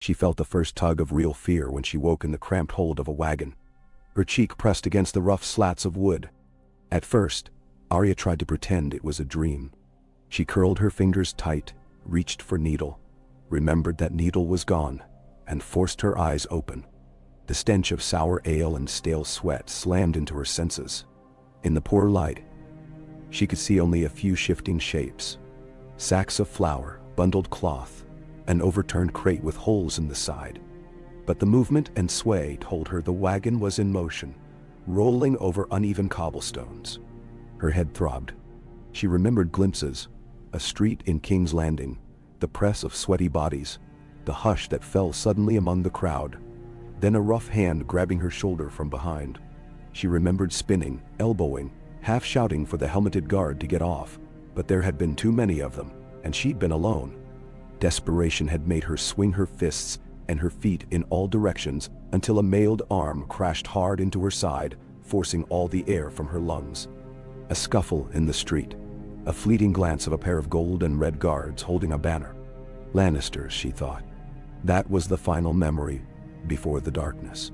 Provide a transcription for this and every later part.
She felt the first tug of real fear when she woke in the cramped hold of a wagon. Her cheek pressed against the rough slats of wood. At first, Arya tried to pretend it was a dream. She curled her fingers tight, reached for needle, remembered that needle was gone, and forced her eyes open. The stench of sour ale and stale sweat slammed into her senses. In the poor light, she could see only a few shifting shapes. Sacks of flour, bundled cloth, an overturned crate with holes in the side. But the movement and sway told her the wagon was in motion, rolling over uneven cobblestones. Her head throbbed. She remembered glimpses, a street in King's Landing, the press of sweaty bodies, the hush that fell suddenly among the crowd, then a rough hand grabbing her shoulder from behind. She remembered spinning, elbowing, half shouting for the helmeted guard to get off, but there had been too many of them, and she'd been alone. Desperation had made her swing her fists and her feet in all directions until a mailed arm crashed hard into her side, forcing all the air from her lungs. A scuffle in the street, a fleeting glance of a pair of gold and red guards holding a banner. Lannisters, she thought. That was the final memory before the darkness.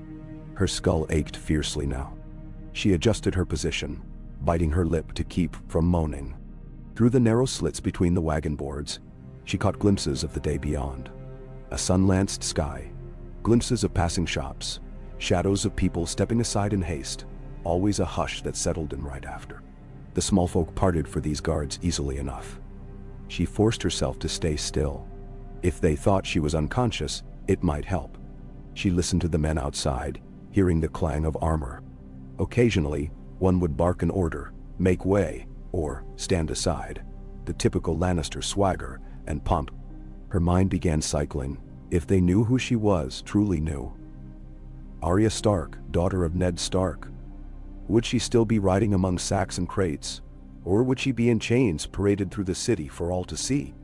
Her skull ached fiercely now. She adjusted her position, biting her lip to keep from moaning. Through the narrow slits between the wagon boards, she caught glimpses of the day beyond. A sun-lanced sky, glimpses of passing shops, shadows of people stepping aside in haste, always a hush that settled in right after. The small folk parted for these guards easily enough. She forced herself to stay still. If they thought she was unconscious, it might help. She listened to the men outside, hearing the clang of armor. Occasionally, one would bark an order, make way, or stand aside, the typical Lannister swagger and pomp. Her mind began cycling. If they knew who she was, truly knew. Arya Stark, daughter of Ned Stark. Would she still be riding among sacks and crates? Or would she be in chains paraded through the city for all to see?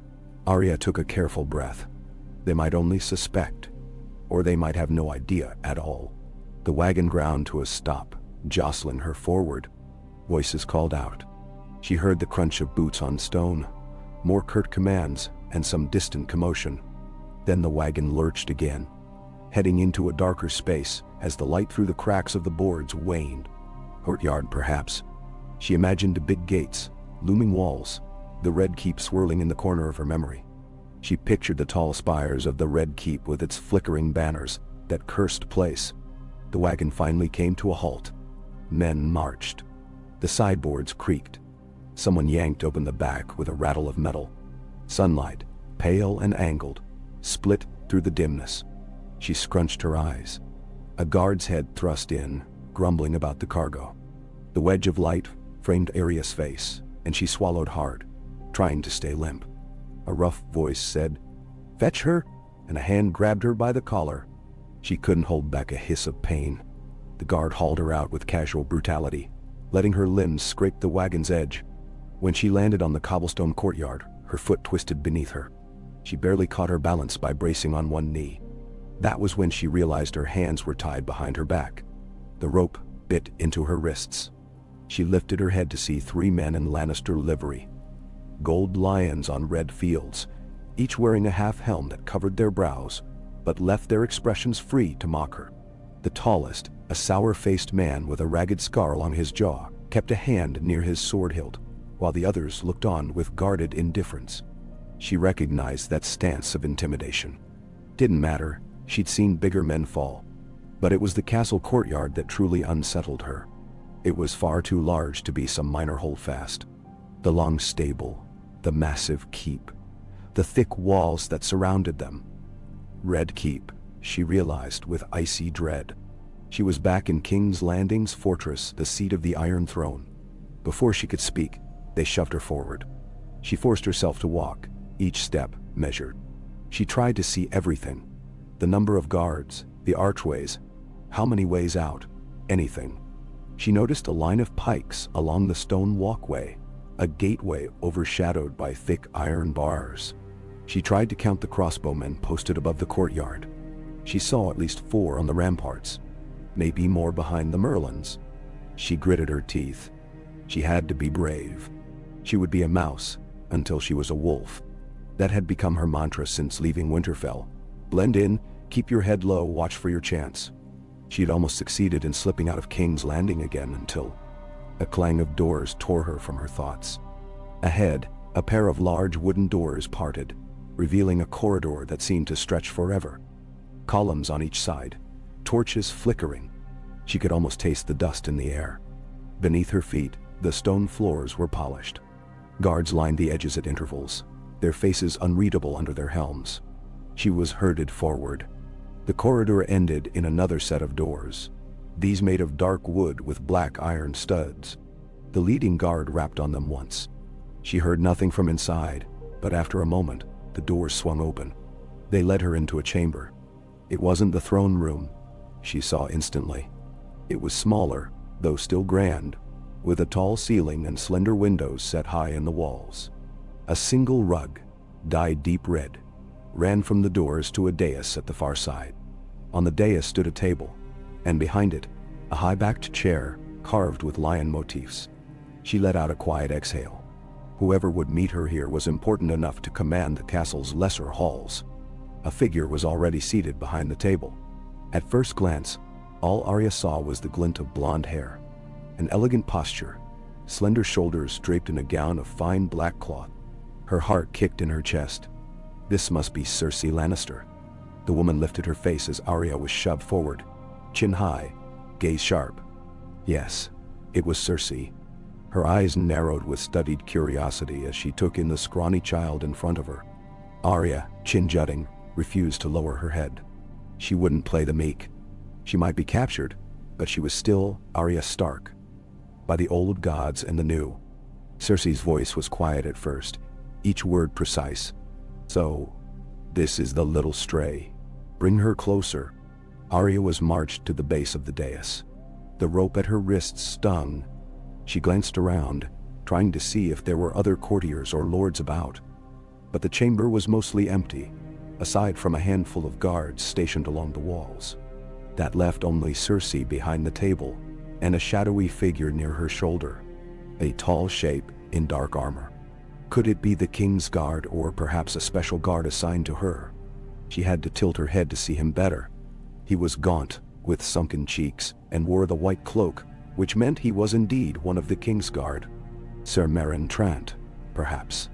Arya took a careful breath. They might only suspect, or they might have no idea at all. The wagon ground to a stop, jostling her forward. Voices called out. She heard the crunch of boots on stone, more curt commands, and some distant commotion. Then the wagon lurched again, heading into a darker space as the light through the cracks of the boards waned. Courtyard, perhaps. She imagined big gates, looming walls, the Red Keep swirling in the corner of her memory. She pictured the tall spires of the Red Keep with its flickering banners, that cursed place. The wagon finally came to a halt. Men marched. The sideboards creaked. Someone yanked open the back with a rattle of metal. Sunlight, pale and angled, split through the dimness. She scrunched her eyes. A guard's head thrust in, grumbling about the cargo. The wedge of light framed Arya's face, and she swallowed hard, trying to stay limp. A rough voice said, "Fetch her," and a hand grabbed her by the collar. She couldn't hold back a hiss of pain. The guard hauled her out with casual brutality, letting her limbs scrape the wagon's edge. When she landed on the cobblestone courtyard, her foot twisted beneath her. She barely caught her balance by bracing on one knee. That was when she realized her hands were tied behind her back. The rope bit into her wrists. She lifted her head to see 3 men in Lannister livery. Gold lions on red fields, each wearing a half-helm that covered their brows, but left their expressions free to mock her. The tallest, a sour-faced man with a ragged scar along his jaw, kept a hand near his sword hilt, while the others looked on with guarded indifference. She recognized that stance of intimidation. Didn't matter, she'd seen bigger men fall. But it was the castle courtyard that truly unsettled her. It was far too large to be some minor holdfast. The long stable, the massive keep, the thick walls that surrounded them. Red Keep, she realized with icy dread. She was back in King's Landing's fortress, the seat of the Iron Throne. Before she could speak, they shoved her forward. She forced herself to walk, each step measured. She tried to see everything. The number of guards, the archways, how many ways out, anything. She noticed a line of pikes along the stone walkway, a gateway overshadowed by thick iron bars. She tried to count the crossbowmen posted above the courtyard. She saw at least 4 on the ramparts, maybe more behind the Merlins. She gritted her teeth. She had to be brave. She would be a mouse until she was a wolf. That had become her mantra since leaving Winterfell. Blend in, Keep your head low, watch for your chance. She had almost succeeded in slipping out of King's Landing again until a clang of doors tore her from her thoughts. Ahead, a pair of large wooden doors parted, revealing a corridor that seemed to stretch forever. Columns on each side, torches flickering. She could almost taste the dust in the air. Beneath her feet, the stone floors were polished. Guards lined the edges at intervals, their faces unreadable under their helms. She was herded forward. The corridor ended in another set of doors, these made of dark wood with black iron studs. The leading guard rapped on them once. She heard nothing from inside, but after a moment, the doors swung open. They led her into a chamber. It wasn't the throne room, she saw instantly. It was smaller, though still grand, with a tall ceiling and slender windows set high in the walls. A single rug, dyed deep red, ran from the doors to a dais at the far side. On the dais stood a table, and behind it, a high-backed chair carved with lion motifs. She let out a quiet exhale. Whoever would meet her here was important enough to command the castle's lesser halls. A figure was already seated behind the table. At first glance, all Arya saw was the glint of blonde hair, an elegant posture, slender shoulders draped in a gown of fine black cloth. Her heart kicked in her chest. This must be Cersei Lannister. The woman lifted her face as Arya was shoved forward, chin high, gaze sharp. Yes, it was Cersei. Her eyes narrowed with studied curiosity as she took in the scrawny child in front of her. Arya, chin jutting, refused to lower her head. She wouldn't play the meek. She might be captured, but she was still Arya Stark. By the old gods and the new. Cersei's voice was quiet at first, each word precise. So, this is the little stray. Bring her closer. Arya was marched to the base of the dais. The rope at her wrists stung. She glanced around, trying to see if there were other courtiers or lords about. But the chamber was mostly empty, aside from a handful of guards stationed along the walls. That left only Cersei behind the table, and a shadowy figure near her shoulder, a tall shape in dark armor. Could it be the king's guard or perhaps a special guard assigned to her? She had to tilt her head to see him better. He was gaunt, with sunken cheeks, and wore the white cloak, which meant he was indeed one of the king's guard. Sir Meryn Trant, perhaps.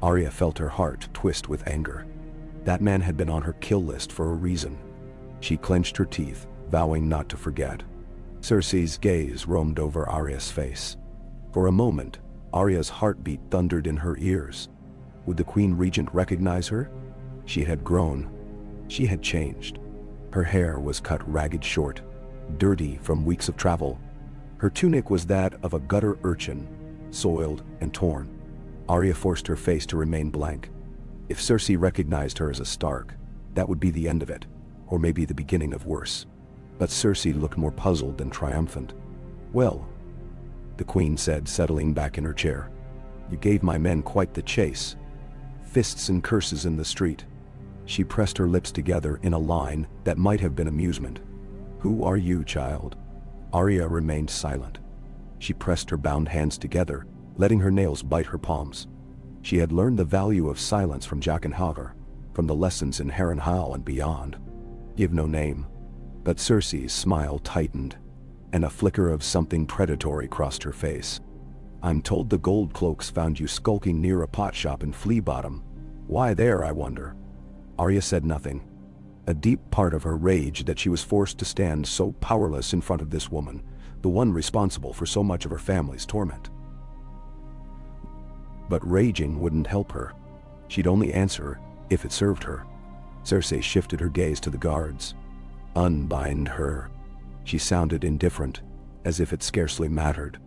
Arya felt her heart twist with anger. That man had been on her kill list for a reason. She clenched her teeth, vowing not to forget. Cersei's gaze roamed over Arya's face. For a moment, Arya's heartbeat thundered in her ears. Would the Queen Regent recognize her? She had grown. She had changed. Her hair was cut ragged short, dirty from weeks of travel. Her tunic was that of a gutter urchin, soiled and torn. Arya forced her face to remain blank. If Cersei recognized her as a Stark, that would be the end of it, or maybe the beginning of worse. But Cersei looked more puzzled than triumphant. "Well," the Queen said, settling back in her chair, "you gave my men quite the chase. Fists and curses in the street." She pressed her lips together in a line that might have been amusement. "Who are you, child?" Arya remained silent. She pressed her bound hands together, letting her nails bite her palms. She had learned the value of silence from Jaqen H'ghar, from the lessons in Harrenhal and beyond. Give no name. But Cersei's smile tightened, and a flicker of something predatory crossed her face. "I'm told the gold cloaks found you skulking near a pot shop in Flea Bottom. Why there, I wonder?" Arya said nothing. A deep part of her raged that she was forced to stand so powerless in front of this woman, the one responsible for so much of her family's torment. But raging wouldn't help her. She'd only answer if it served her. Cersei shifted her gaze to the guards. "Unbind her." She sounded indifferent, as if it scarcely mattered.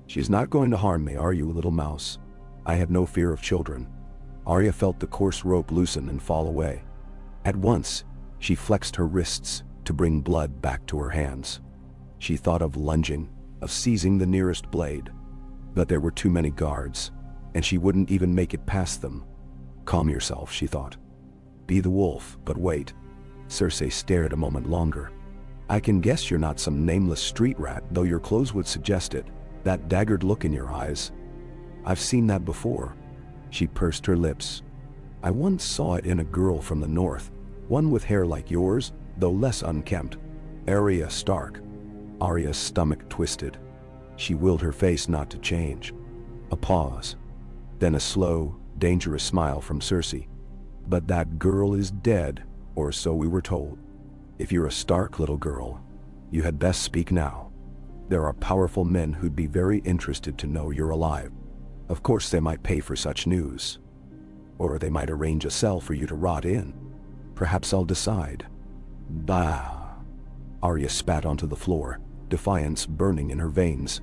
"She's not going to harm me, are you, little mouse? I have no fear of children." Arya felt the coarse rope loosen and fall away. At once, she flexed her wrists to bring blood back to her hands. She thought of lunging, of seizing the nearest blade. But there were too many guards, and she wouldn't even make it past them. "Calm yourself," she thought. "Be the wolf, but wait." Cersei stared a moment longer. "I can guess you're not some nameless street rat, though your clothes would suggest it. That daggered look in your eyes. I've seen that before." She pursed her lips. "I once saw it in a girl from the north, One with hair like yours, though less unkempt. Arya Stark. Arya's stomach twisted. She willed her face not to change. A pause. Then a slow, dangerous smile from Cersei. But that girl is dead, or so we were told. If you're a Stark little girl, you had best speak now. There are powerful men who'd be very interested to know you're alive. Of course they might pay for such news. Or they might arrange a cell for you to rot in. Perhaps I'll decide. Bah. Arya spat onto the floor, defiance burning in her veins.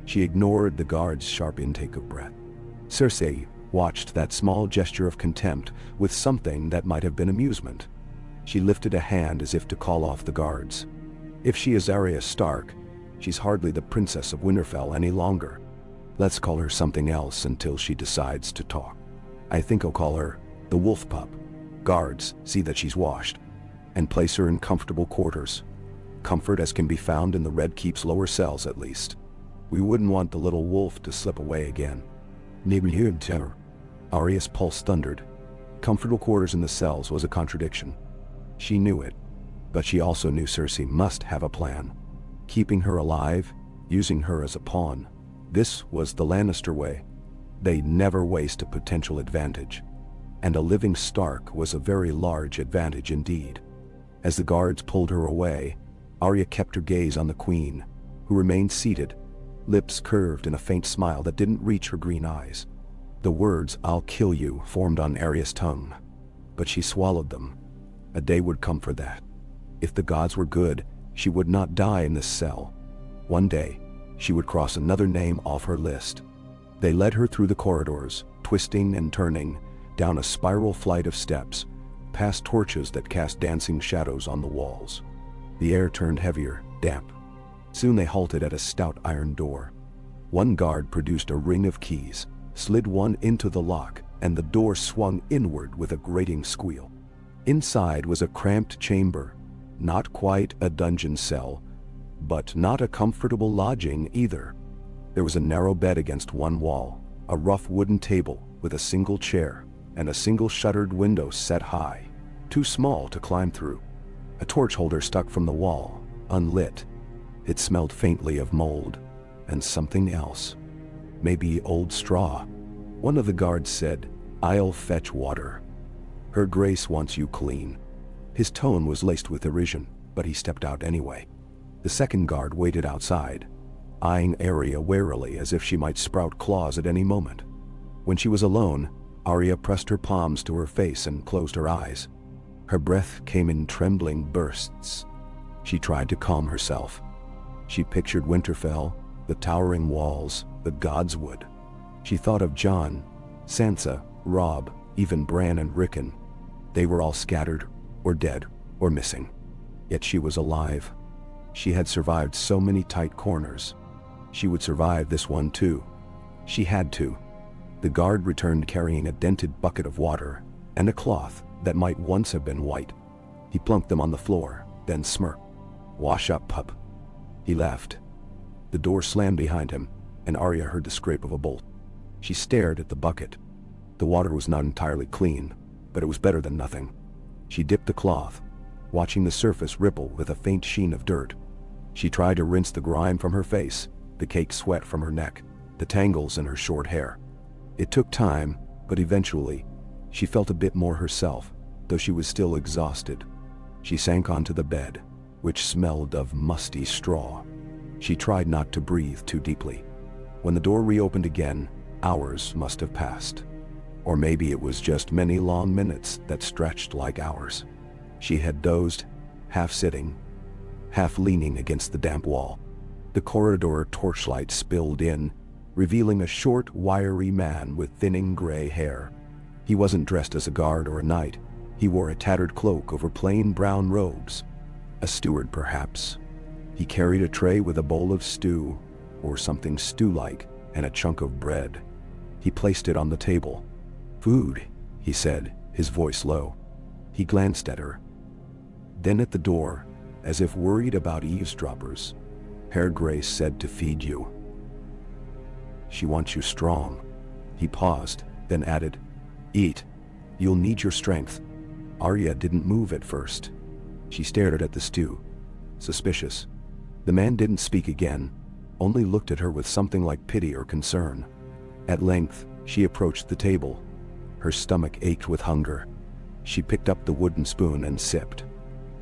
She ignored the guard's sharp intake of breath. Cersei watched that small gesture of contempt with something that might have been amusement. She lifted a hand as if to call off the guards. If she is Arya Stark, she's hardly the Princess of Winterfell any longer. Let's call her something else until she decides to talk. I think I'll call her the Wolf Pup. Guards, see that she's washed, and place her in comfortable quarters. Comfort as can be found in the Red Keep's lower cells at least. We wouldn't want the little wolf to slip away again. Arya's pulse thundered. Comfortable quarters in the cells was a contradiction. She knew it, but she also knew Cersei must have a plan. Keeping her alive, using her as a pawn. This was the Lannister way. They'd never waste a potential advantage. And a living Stark was a very large advantage indeed. As the guards pulled her away, Arya kept her gaze on the Queen, who remained seated, lips curved in a faint smile that didn't reach her green eyes. The words, "I'll kill you," formed on Arya's tongue, but she swallowed them. A day would come for that. If the gods were good, she would not die in this cell. One day, she would cross another name off her list. They led her through the corridors, twisting and turning, down a spiral flight of steps, past torches that cast dancing shadows on the walls. The air turned heavier, damp. Soon they halted at a stout iron door. One guard produced a ring of keys, slid one into the lock, and the door swung inward with a grating squeal. Inside was a cramped chamber, not quite a dungeon cell, but not a comfortable lodging either. There was a narrow bed against one wall, a rough wooden table with a single chair, and a single shuttered window set high, too small to climb through. A torch holder stuck from the wall, unlit. It smelled faintly of mold, and something else. Maybe old straw. One of the guards said, "I'll fetch water. Her Grace wants you clean." His tone was laced with derision, but he stepped out anyway. The second guard waited outside, eyeing Arya warily as if she might sprout claws at any moment. When she was alone, Arya pressed her palms to her face and closed her eyes. Her breath came in trembling bursts. She tried to calm herself. She pictured Winterfell, the towering walls, the godswood. She thought of Jon, Sansa, Robb, even Bran and Rickon. They were all scattered, or dead, or missing. Yet she was alive. She had survived so many tight corners. She would survive this one too. She had to. The guard returned carrying a dented bucket of water and a cloth that might once have been white. He plunked them on the floor, then smirked. "Wash up, pup." He left. The door slammed behind him, and Arya heard the scrape of a bolt. She stared at the bucket. The water was not entirely clean, but it was better than nothing. She dipped the cloth, watching the surface ripple with a faint sheen of dirt. She tried to rinse the grime from her face, the caked sweat from her neck, the tangles in her short hair. It took time, but eventually, she felt a bit more herself, though she was still exhausted. She sank onto the bed, which smelled of musty straw. She tried not to breathe too deeply. When the door reopened again, hours must have passed. Or maybe it was just many long minutes that stretched like hours. She had dozed, half sitting, half leaning against the damp wall. The corridor torchlight spilled in, revealing a short, wiry man with thinning gray hair. He wasn't dressed as a guard or a knight. He wore a tattered cloak over plain brown robes. A steward, perhaps. He carried a tray with a bowl of stew, or something stew-like, and a chunk of bread. He placed it on the table. "Food," he said, his voice low. He glanced at her. Then at the door, as if worried about eavesdroppers. "Her Grace said to feed you. She wants you strong." He paused, then added, "Eat. You'll need your strength." Arya didn't move at first. She stared at the stew, suspicious. The man didn't speak again, only looked at her with something like pity or concern. At length, she approached the table. Her stomach ached with hunger. She picked up the wooden spoon and sipped.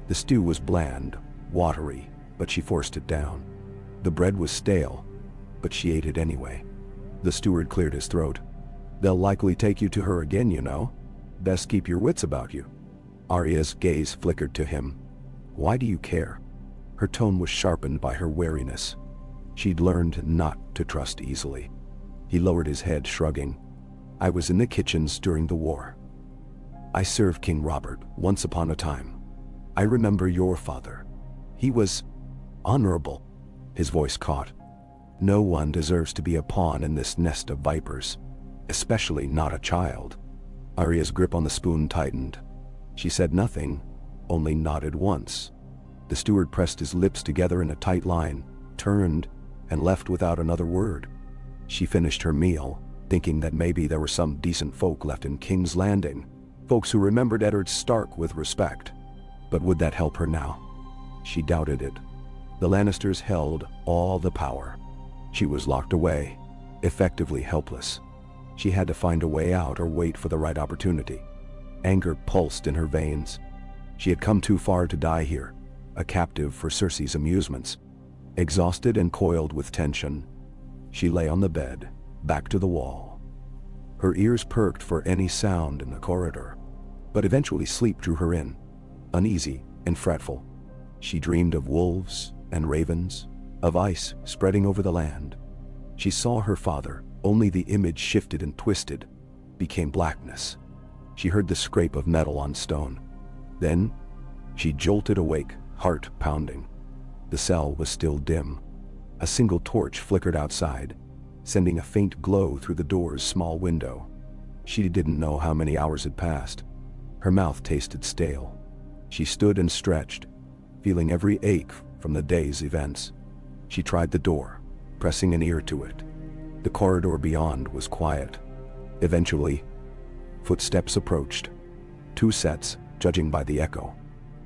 The stew was bland, watery, but she forced it down. The bread was stale, but she ate it anyway. The steward cleared his throat. "They'll likely take you to her again, you know. Best keep your wits about you." Arya's gaze flickered to him. "Why do you care?" Her tone was sharpened by her wariness. She'd learned not to trust easily. He lowered his head, shrugging. "I was in the kitchens during the war. I served King Robert once upon a time. I remember your father. He was honorable." His voice caught. "No one deserves to be a pawn in this nest of vipers, especially not a child." Arya's grip on the spoon tightened. She said nothing, only nodded once. The steward pressed his lips together in a tight line, turned, and left without another word. She finished her meal, thinking that maybe there were some decent folk left in King's Landing, folks who remembered Eddard Stark with respect. But would that help her now? She doubted it. The Lannisters held all the power. She was locked away, effectively helpless. She had to find a way out or wait for the right opportunity. Anger pulsed in her veins. She had come too far to die here, a captive for Cersei's amusements. Exhausted and coiled with tension, she lay on the bed, back to the wall. Her ears perked for any sound in the corridor, but eventually sleep drew her in, uneasy and fretful. She dreamed of wolves and ravens, of ice spreading over the land. She saw her father, only the image shifted and twisted, became blackness. She heard the scrape of metal on stone. Then, she jolted awake, heart pounding. The cell was still dim. A single torch flickered outside, sending a faint glow through the door's small window. She didn't know how many hours had passed. Her mouth tasted stale. She stood and stretched, feeling every ache from the day's events. She tried the door, pressing an ear to it. The corridor beyond was quiet. Eventually, footsteps approached. 2 sets, judging by the echo.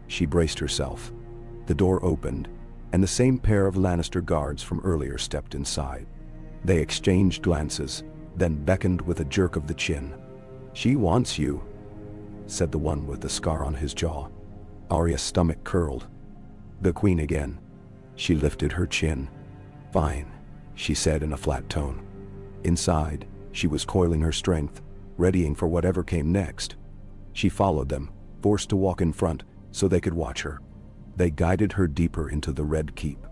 She braced herself. The door opened, and the same pair of Lannister guards from earlier stepped inside. They exchanged glances, then beckoned with a jerk of the chin. "She wants you," said the one with the scar on his jaw. Arya's stomach curled. "The Queen again." She lifted her chin. "Fine," she said in a flat tone. Inside, she was coiling her strength, readying for whatever came next. She followed them, forced to walk in front so they could watch her. They guided her deeper into the Red Keep,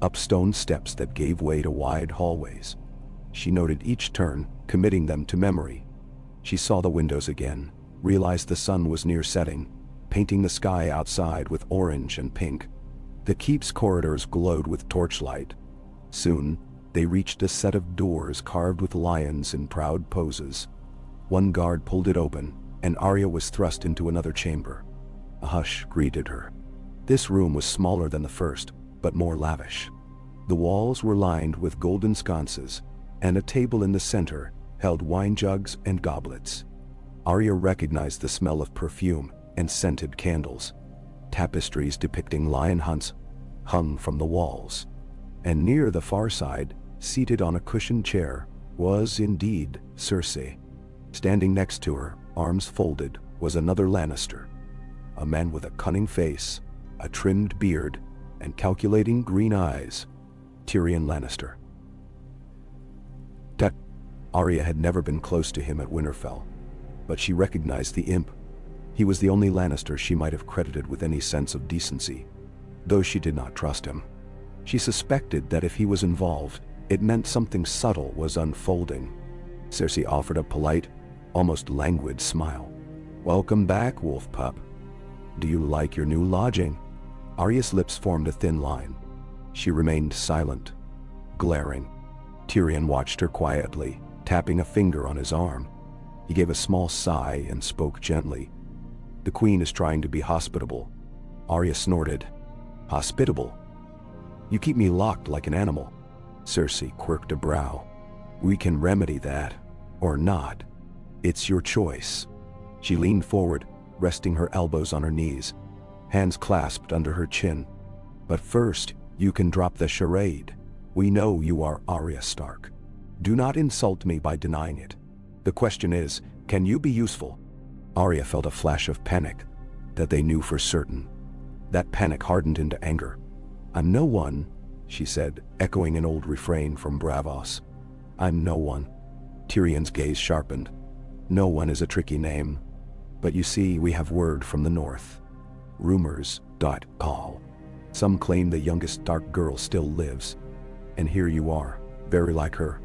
up stone steps that gave way to wide hallways. She noted each turn, committing them to memory. She saw the windows again, realized the sun was near setting, painting the sky outside with orange and pink. The keep's corridors glowed with torchlight. Soon, they reached a set of doors carved with lions in proud poses. One guard pulled it open, and Arya was thrust into another chamber. A hush greeted her. This room was smaller than the first, but more lavish. The walls were lined with golden sconces, and a table in the center held wine jugs and goblets. Arya recognized the smell of perfume and scented candles. Tapestries depicting lion hunts hung from the walls. And near the far side, seated on a cushioned chair, was indeed Cersei. Standing next to her, arms folded, was another Lannister. A man with a cunning face, a trimmed beard, and calculating green eyes. Tyrion Lannister. Arya had never been close to him at Winterfell, but she recognized the imp. He was the only Lannister she might have credited with any sense of decency, though she did not trust him. She suspected that if he was involved, it meant something subtle was unfolding. Cersei offered a polite, almost languid smile. "Welcome back, wolf pup. Do you like your new lodging?" Arya's lips formed a thin line. She remained silent, glaring. Tyrion watched her quietly, tapping a finger on his arm. He gave a small sigh and spoke gently. "The Queen is trying to be hospitable." Arya snorted. "Hospitable? You keep me locked like an animal." Cersei quirked a brow. "We can remedy that, or not. It's your choice." She leaned forward, resting her elbows on her knees, hands clasped under her chin. "But first, you can drop the charade. We know you are Arya Stark. Do not insult me by denying it. The question is, can you be useful?" Arya felt a flash of panic that they knew for certain. That panic hardened into anger. "I'm no one," she said, echoing an old refrain from Bravos. "I'm no one." Tyrion's gaze sharpened. "No one is a tricky name. But you see, we have word from the north. Rumors. Call. Some claim the youngest Stark girl still lives. And here you are, very like her.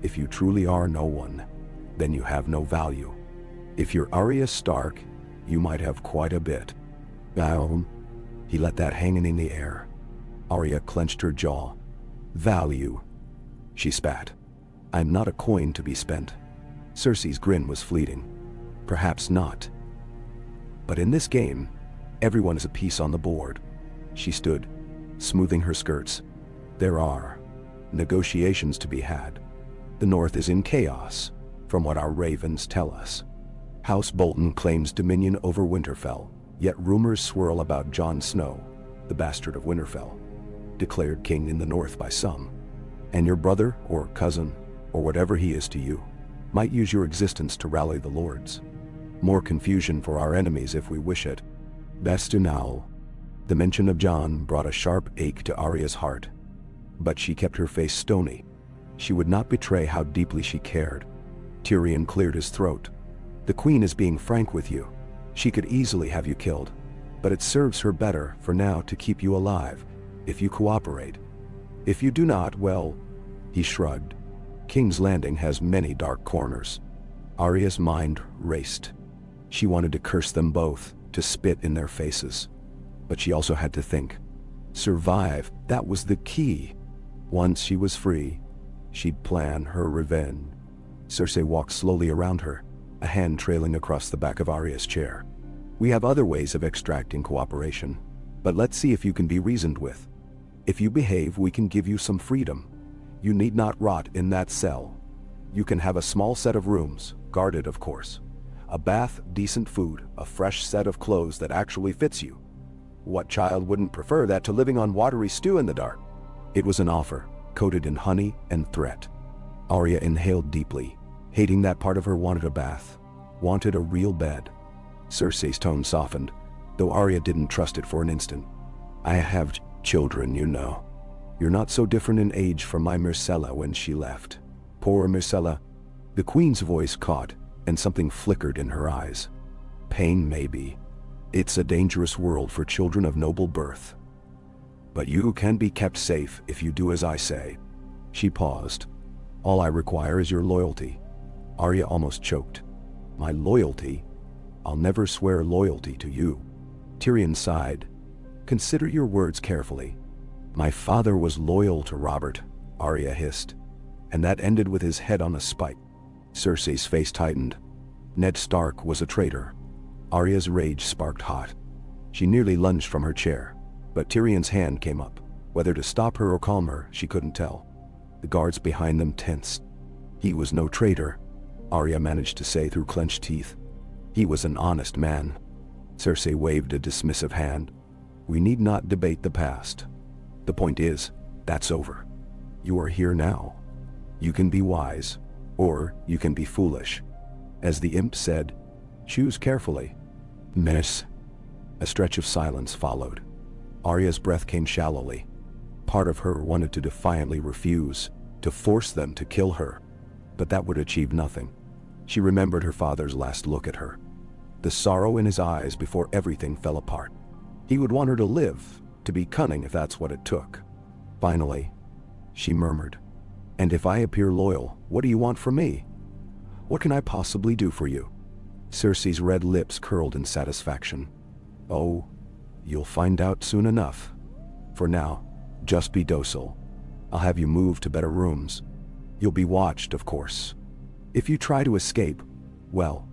If you truly are no one, then you have no value. If you're Arya Stark, you might have quite a bit." He let that hang in the air. Arya clenched her jaw. "Value," she spat. "I'm not a coin to be spent." Cersei's grin was fleeting. "Perhaps not. But in this game, everyone is a piece on the board." She stood, smoothing her skirts. "There are negotiations to be had. The North is in chaos, from what our ravens tell us. House Bolton claims dominion over Winterfell, yet rumors swirl about Jon Snow, the bastard of Winterfell, declared king in the North by some. And your brother, or cousin, or whatever he is to you, might use your existence to rally the lords. More confusion for our enemies if we wish it. Best to now." The mention of Jon brought a sharp ache to Arya's heart. But she kept her face stony. She would not betray how deeply she cared. Tyrion cleared his throat. "The Queen is being frank with you. She could easily have you killed. But it serves her better, for now, to keep you alive, if you cooperate. If you do not, well..." He shrugged. "King's Landing has many dark corners." Arya's mind raced. She wanted to curse them both, to spit in their faces. But she also had to think. Survive, that was the key. Once she was free, she'd plan her revenge. Cersei walked slowly around her, a hand trailing across the back of Arya's chair. "We have other ways of extracting cooperation, but let's see if you can be reasoned with. If you behave, we can give you some freedom. You need not rot in that cell. You can have a small set of rooms, guarded of course. A bath, decent food, a fresh set of clothes that actually fits you. What child wouldn't prefer that to living on watery stew in the dark?" It was an offer, coated in honey and threat. Arya inhaled deeply, hating that part of her wanted a bath, wanted a real bed. Cersei's tone softened, though Arya didn't trust it for an instant. "I have children, you know. You're not so different in age from my Myrcella when she left." "Poor Myrcella." The Queen's voice caught, and something flickered in her eyes. "Pain, maybe. It's a dangerous world for children of noble birth. But you can be kept safe if you do as I say." She paused. "All I require is your loyalty." Arya almost choked. "My loyalty? I'll never swear loyalty to you." Tyrion sighed. "Consider your words carefully." "My father was loyal to Robert," Arya hissed. "And that ended with his head on a spike." Cersei's face tightened. "Ned Stark was a traitor." Arya's rage sparked hot. She nearly lunged from her chair, but Tyrion's hand came up. Whether to stop her or calm her, she couldn't tell. The guards behind them tensed. "He was no traitor," Arya managed to say through clenched teeth. "He was an honest man." Cersei waved a dismissive hand. "We need not debate the past. The point is, that's over. You are here now. You can be wise, or you can be foolish. As the imp said, choose carefully." "Miss." A stretch of silence followed. Arya's breath came shallowly. Part of her wanted to defiantly refuse, to force them to kill her. But that would achieve nothing. She remembered her father's last look at her. The sorrow in his eyes before everything fell apart. He would want her to live, to be cunning if that's what it took. Finally, she murmured, "And if I appear loyal, what do you want from me? What can I possibly do for you?" Cersei's red lips curled in satisfaction. "Oh, you'll find out soon enough. For now, just be docile. I'll have you moved to better rooms. You'll be watched, of course. If you try to escape, well..."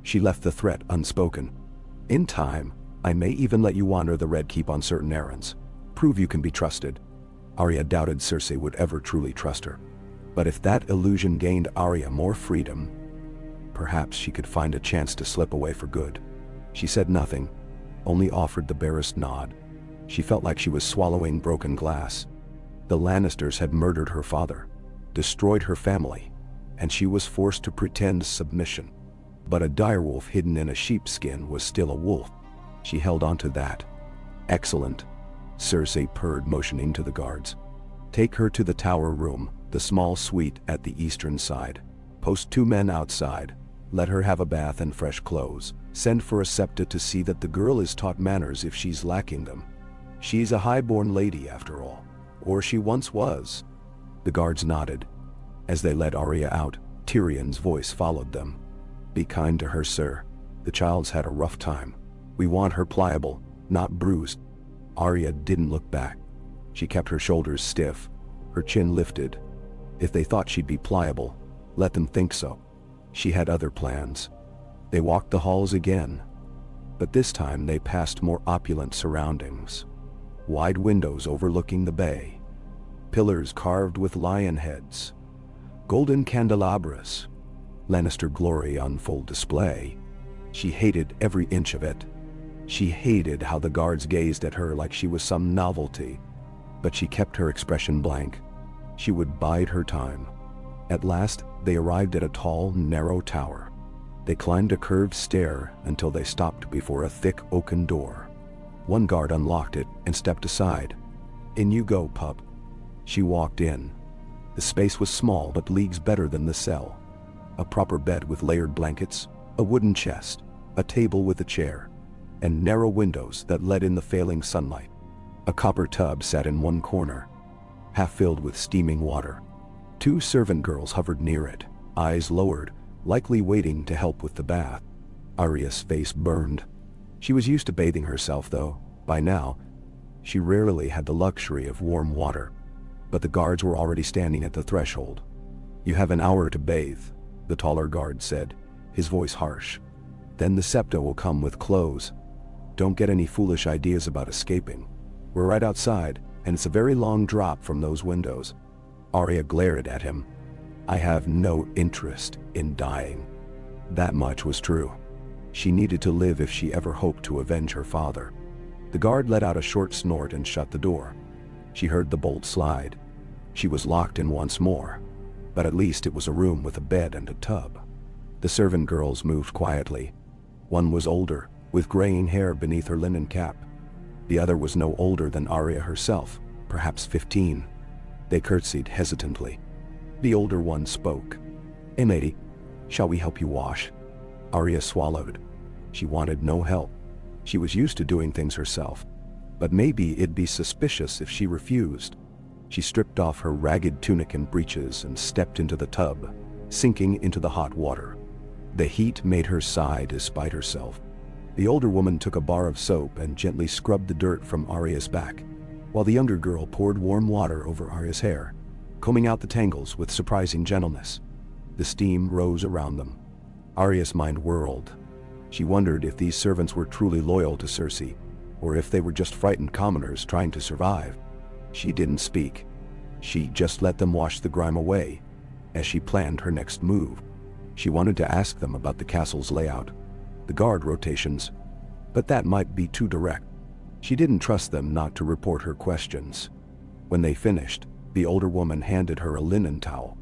She left the threat unspoken. "In time, I may even let you wander the Red Keep on certain errands. Prove you can be trusted." Arya doubted Cersei would ever truly trust her. But if that illusion gained Arya more freedom, perhaps she could find a chance to slip away for good. She said nothing, only offered the barest nod. She felt like she was swallowing broken glass. The Lannisters had murdered her father, destroyed her family, and she was forced to pretend submission. But a direwolf hidden in a sheepskin was still a wolf. She held on to that. Excellent, Cersei purred, motioning to the guards. Take her to the tower room, the small suite at the eastern side. Post 2 men outside. Let her have a bath and fresh clothes. Send for a septa to see that the girl is taught manners if she's lacking them. She's a high-born lady after all, or she once was. The guards nodded. As they led Arya out, Tyrion's voice followed them. Be kind to her, sir. The child's had a rough time. We want her pliable, not bruised. Arya didn't look back. She kept her shoulders stiff, her chin lifted. If they thought she'd be pliable, let them think so. She had other plans. They walked the halls again, but this time they passed more opulent surroundings. Wide windows overlooking the bay, pillars carved with lion heads, golden candelabras, Lannister glory on full display. She hated every inch of it. She hated how the guards gazed at her like she was some novelty, but she kept her expression blank. She would bide her time. At last, they arrived at a tall, narrow tower. They climbed a curved stair until they stopped before a thick oaken door. One guard unlocked it and stepped aside. In you go, pup. She walked in. The space was small but leagues better than the cell. A proper bed with layered blankets, a wooden chest, a table with a chair, and narrow windows that let in the failing sunlight. A copper tub sat in one corner, half filled with steaming water. 2 servant girls hovered near it, eyes lowered, likely waiting to help with the bath. Arya's face burned. She was used to bathing herself, though, by now. She rarely had the luxury of warm water. But the guards were already standing at the threshold. You have an hour to bathe, the taller guard said, his voice harsh. Then the septa will come with clothes. Don't get any foolish ideas about escaping. We're right outside, and it's a very long drop from those windows. Arya glared at him. I have no interest in dying. That much was true. She needed to live if she ever hoped to avenge her father. The guard let out a short snort and shut the door. She heard the bolt slide. She was locked in once more, but at least it was a room with a bed and a tub. The servant girls moved quietly. One was older, with graying hair beneath her linen cap. The other was no older than Arya herself, perhaps 15. They curtsied hesitantly. The older one spoke. Hey matey, shall we help you wash? Arya swallowed. She wanted no help. She was used to doing things herself. But maybe it'd be suspicious if she refused. She stripped off her ragged tunic and breeches and stepped into the tub, sinking into the hot water. The heat made her sigh despite herself. The older woman took a bar of soap and gently scrubbed the dirt from Arya's back, while the younger girl poured warm water over Arya's hair, combing out the tangles with surprising gentleness. The steam rose around them. Arya's mind whirled. She wondered if these servants were truly loyal to Cersei, or if they were just frightened commoners trying to survive. She didn't speak. She just let them wash the grime away, as she planned her next move. She wanted to ask them about the castle's layout, the guard rotations, but that might be too direct. She didn't trust them not to report her questions. When they finished, the older woman handed her a linen towel.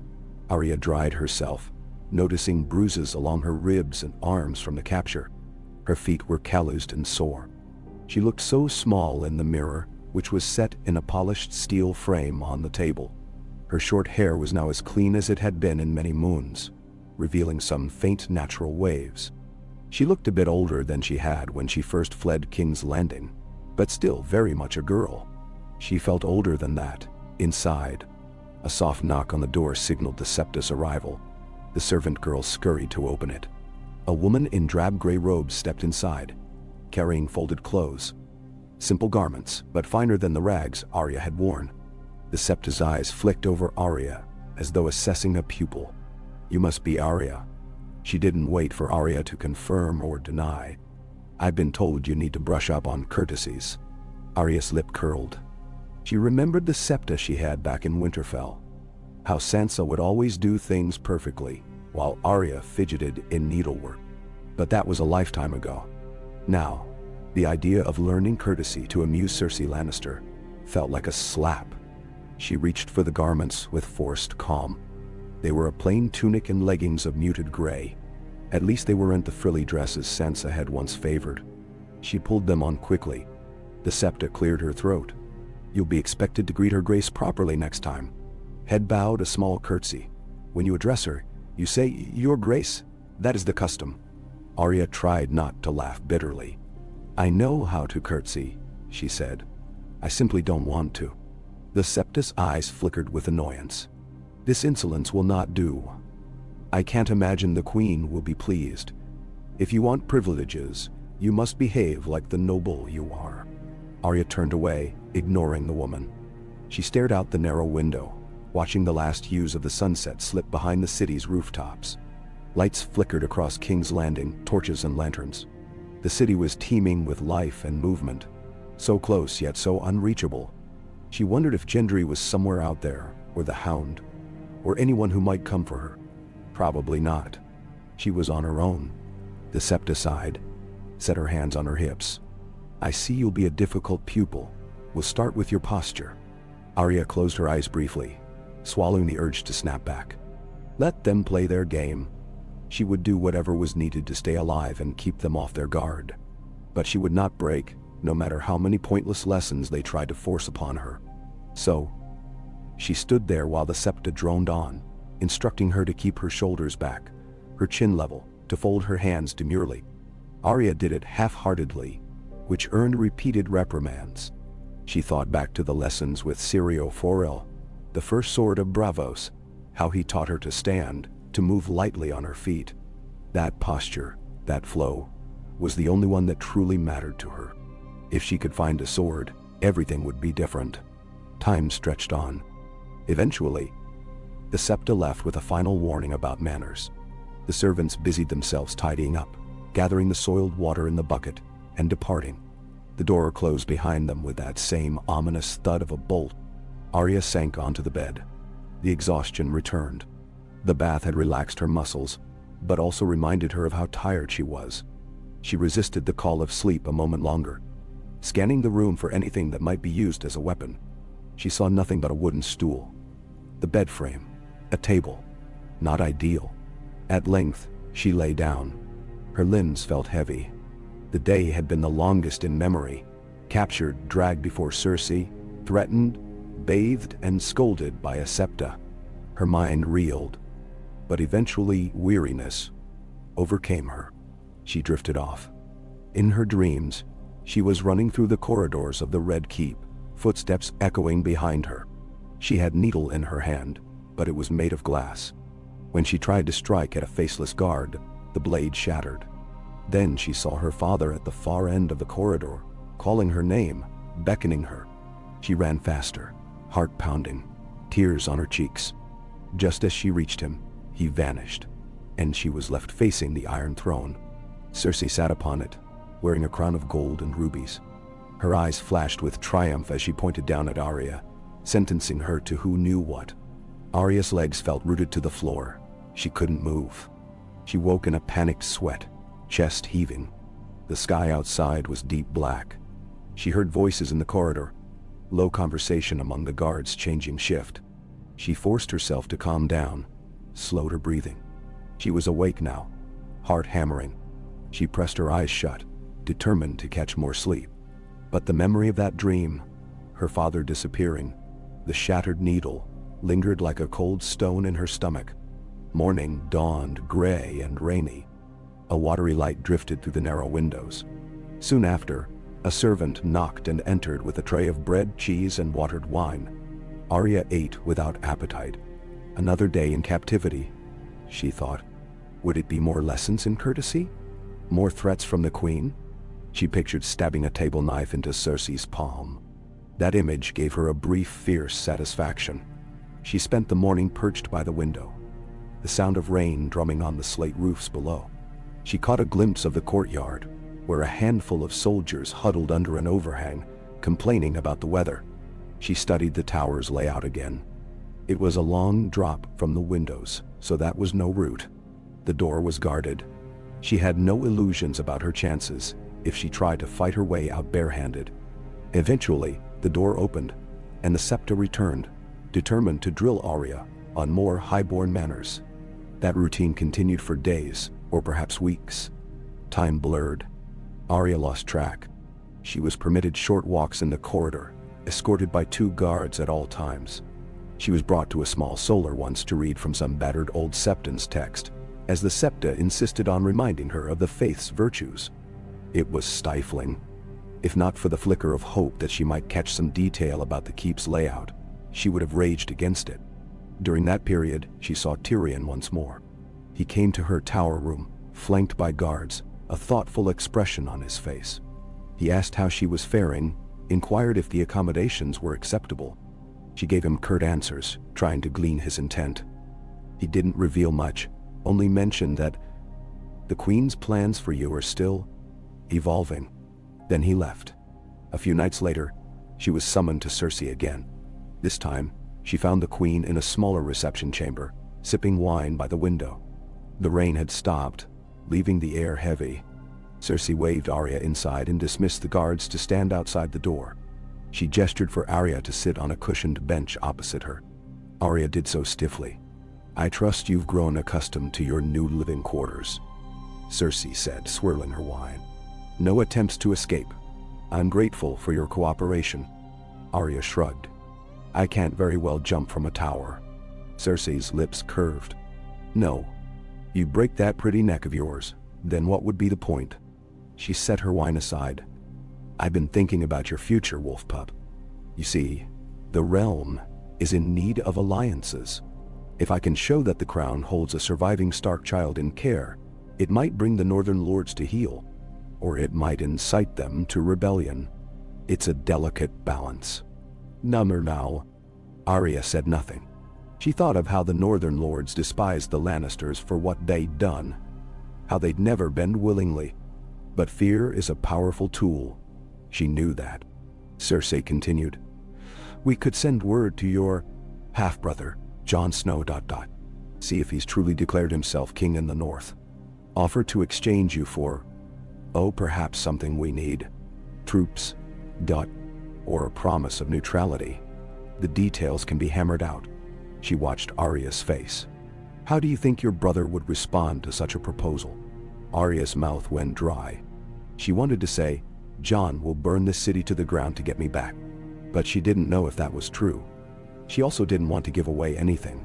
Arya dried herself, noticing bruises along her ribs and arms from the capture. Her feet were calloused and sore. She looked so small in the mirror, which was set in a polished steel frame on the table. Her short hair was now as clean as it had been in many moons, revealing some faint natural waves. She looked a bit older than she had when she first fled King's Landing, but still very much a girl. She felt older than that, inside. A soft knock on the door signaled the septa's arrival. The servant girl scurried to open it. A woman in drab gray robes stepped inside, carrying folded clothes. Simple garments, but finer than the rags Arya had worn. The septa's eyes flicked over Arya, as though assessing a pupil. You must be Arya. She didn't wait for Arya to confirm or deny. I've been told you need to brush up on courtesies. Arya's lip curled. She remembered the septa she had back in Winterfell. How Sansa would always do things perfectly, while Arya fidgeted in needlework. But that was a lifetime ago. Now, the idea of learning courtesy to amuse Cersei Lannister felt like a slap. She reached for the garments with forced calm. They were a plain tunic and leggings of muted gray. At least they weren't the frilly dresses Sansa had once favored. She pulled them on quickly. The septa cleared her throat. "You'll be expected to greet her grace properly next time." Head bowed, a small curtsy. "When you address her, you say, 'Your Grace.' That is the custom." Arya tried not to laugh bitterly. "I know how to curtsy," she said. "I simply don't want to." The septa's eyes flickered with annoyance. "This insolence will not do. I can't imagine the Queen will be pleased. If you want privileges, you must behave like the noble you are." Arya turned away, ignoring the woman. She stared out the narrow window, watching the last hues of the sunset slip behind the city's rooftops. Lights flickered across King's Landing, torches and lanterns. The city was teeming with life and movement, so close yet so unreachable. She wondered if Gendry was somewhere out there, or the Hound, or anyone who might come for her. Probably not. She was on her own. The septa sighed, set her hands on her hips. "I see you'll be a difficult pupil. We'll start with your posture." Arya closed her eyes briefly, swallowing the urge to snap back. Let them play their game. She would do whatever was needed to stay alive and keep them off their guard. But she would not break, no matter how many pointless lessons they tried to force upon her. So, she stood there while the septa droned on, instructing her to keep her shoulders back, her chin level, to fold her hands demurely. Arya did it half-heartedly, which earned repeated reprimands. She thought back to the lessons with Syrio Forel, the first sword of Braavos, how he taught her to stand, to move lightly on her feet. That posture, that flow, was the only one that truly mattered to her. If she could find a sword, everything would be different. Time stretched on. Eventually, the septa left with a final warning about manners. The servants busied themselves tidying up, gathering the soiled water in the bucket, and departing. The door closed behind them with that same ominous thud of a bolt. Arya sank onto the bed. The exhaustion returned. The bath had relaxed her muscles, but also reminded her of how tired she was. She resisted the call of sleep a moment longer, scanning the room for anything that might be used as a weapon. She saw nothing but a wooden stool, the bed frame, a table. Not ideal. At length, she lay down. Her limbs felt heavy. The day had been the longest in memory. Captured, dragged before Cersei, threatened, bathed and scolded by a septa. Her mind reeled, but eventually weariness overcame her. She drifted off. In her dreams, she was running through the corridors of the Red Keep, footsteps echoing behind her. She had a needle in her hand, but it was made of glass. When she tried to strike at a faceless guard, the blade shattered. Then she saw her father at the far end of the corridor, calling her name, beckoning her. She ran faster, heart pounding, tears on her cheeks. Just as she reached him, he vanished, and she was left facing the Iron Throne. Cersei sat upon it, wearing a crown of gold and rubies. Her eyes flashed with triumph as she pointed down at Arya, sentencing her to who knew what. Arya's legs felt rooted to the floor. She couldn't move. She woke in a panicked sweat, chest heaving. The sky outside was deep black. She heard voices in the corridor, low conversation among the guards changing shift. She forced herself to calm down, slowed her breathing. She was awake now, heart hammering. She pressed her eyes shut, determined to catch more sleep. But the memory of that dream, her father disappearing, the shattered needle, lingered like a cold stone in her stomach. Morning dawned gray and rainy. A watery light drifted through the narrow windows. Soon after, a servant knocked and entered with a tray of bread, cheese, and watered wine. Arya ate without appetite. Another day in captivity, she thought. Would it be more lessons in courtesy? More threats from the Queen? She pictured stabbing a table knife into Cersei's palm. That image gave her a brief, fierce satisfaction. She spent the morning perched by the window, the sound of rain drumming on the slate roofs below. She caught a glimpse of the courtyard, where a handful of soldiers huddled under an overhang, complaining about the weather. She studied the tower's layout again. It was a long drop from the windows, so that was no route. The door was guarded. She had no illusions about her chances. if she tried to fight her way out barehanded. Eventually, the door opened, and the Septa returned, determined to drill Arya on more highborn manners. That routine continued for days, or perhaps weeks. Time blurred. Arya lost track. She was permitted short walks in the corridor, escorted by 2 guards at all times. She was brought to a small solar once to read from some battered old Septon's text, as the Septa insisted on reminding her of the faith's virtues. It was stifling. If not for the flicker of hope that she might catch some detail about the keep's layout, she would have raged against it. During that period, she saw Tyrion once more. He came to her tower room, flanked by guards, a thoughtful expression on his face. He asked how she was faring, inquired if the accommodations were acceptable. She gave him curt answers, trying to glean his intent. He didn't reveal much, only mentioned that the Queen's plans for you are still evolving. Then he left. A few nights later, she was summoned to Cersei again. This time, she found the Queen in a smaller reception chamber, sipping wine by the window. The rain had stopped, leaving the air heavy. Cersei waved Arya inside and dismissed the guards to stand outside the door. She gestured for Arya to sit on a cushioned bench opposite her. Arya did so stiffly. "I trust you've grown accustomed to your new living quarters," Cersei said, swirling her wine. "No attempts to escape. I'm grateful for your cooperation." Arya shrugged. "I can't very well jump from a tower." Cersei's lips curved. "No. You break that pretty neck of yours, then what would be the point?" She set her wine aside. "I've been thinking about your future, wolf pup. You see, the realm is in need of alliances. If I can show that the crown holds a surviving Stark child in care, it might bring the Northern Lords to heel, or it might incite them to rebellion. It's a delicate balance." "Number now." Arya said nothing. She thought of how the Northern Lords despised the Lannisters for what they'd done, how they'd never bend willingly. But fear is a powerful tool. She knew that. Cersei continued. "We could send word to your half-brother, Jon Snow... See if he's truly declared himself king in the north. Offer to exchange you for, perhaps something we need. Troops... or a promise of neutrality. The details can be hammered out." She watched Arya's face. "How do you think your brother would respond to such a proposal?" Arya's mouth went dry. She wanted to say, "Jon will burn this city to the ground to get me back." But she didn't know if that was true. She also didn't want to give away anything.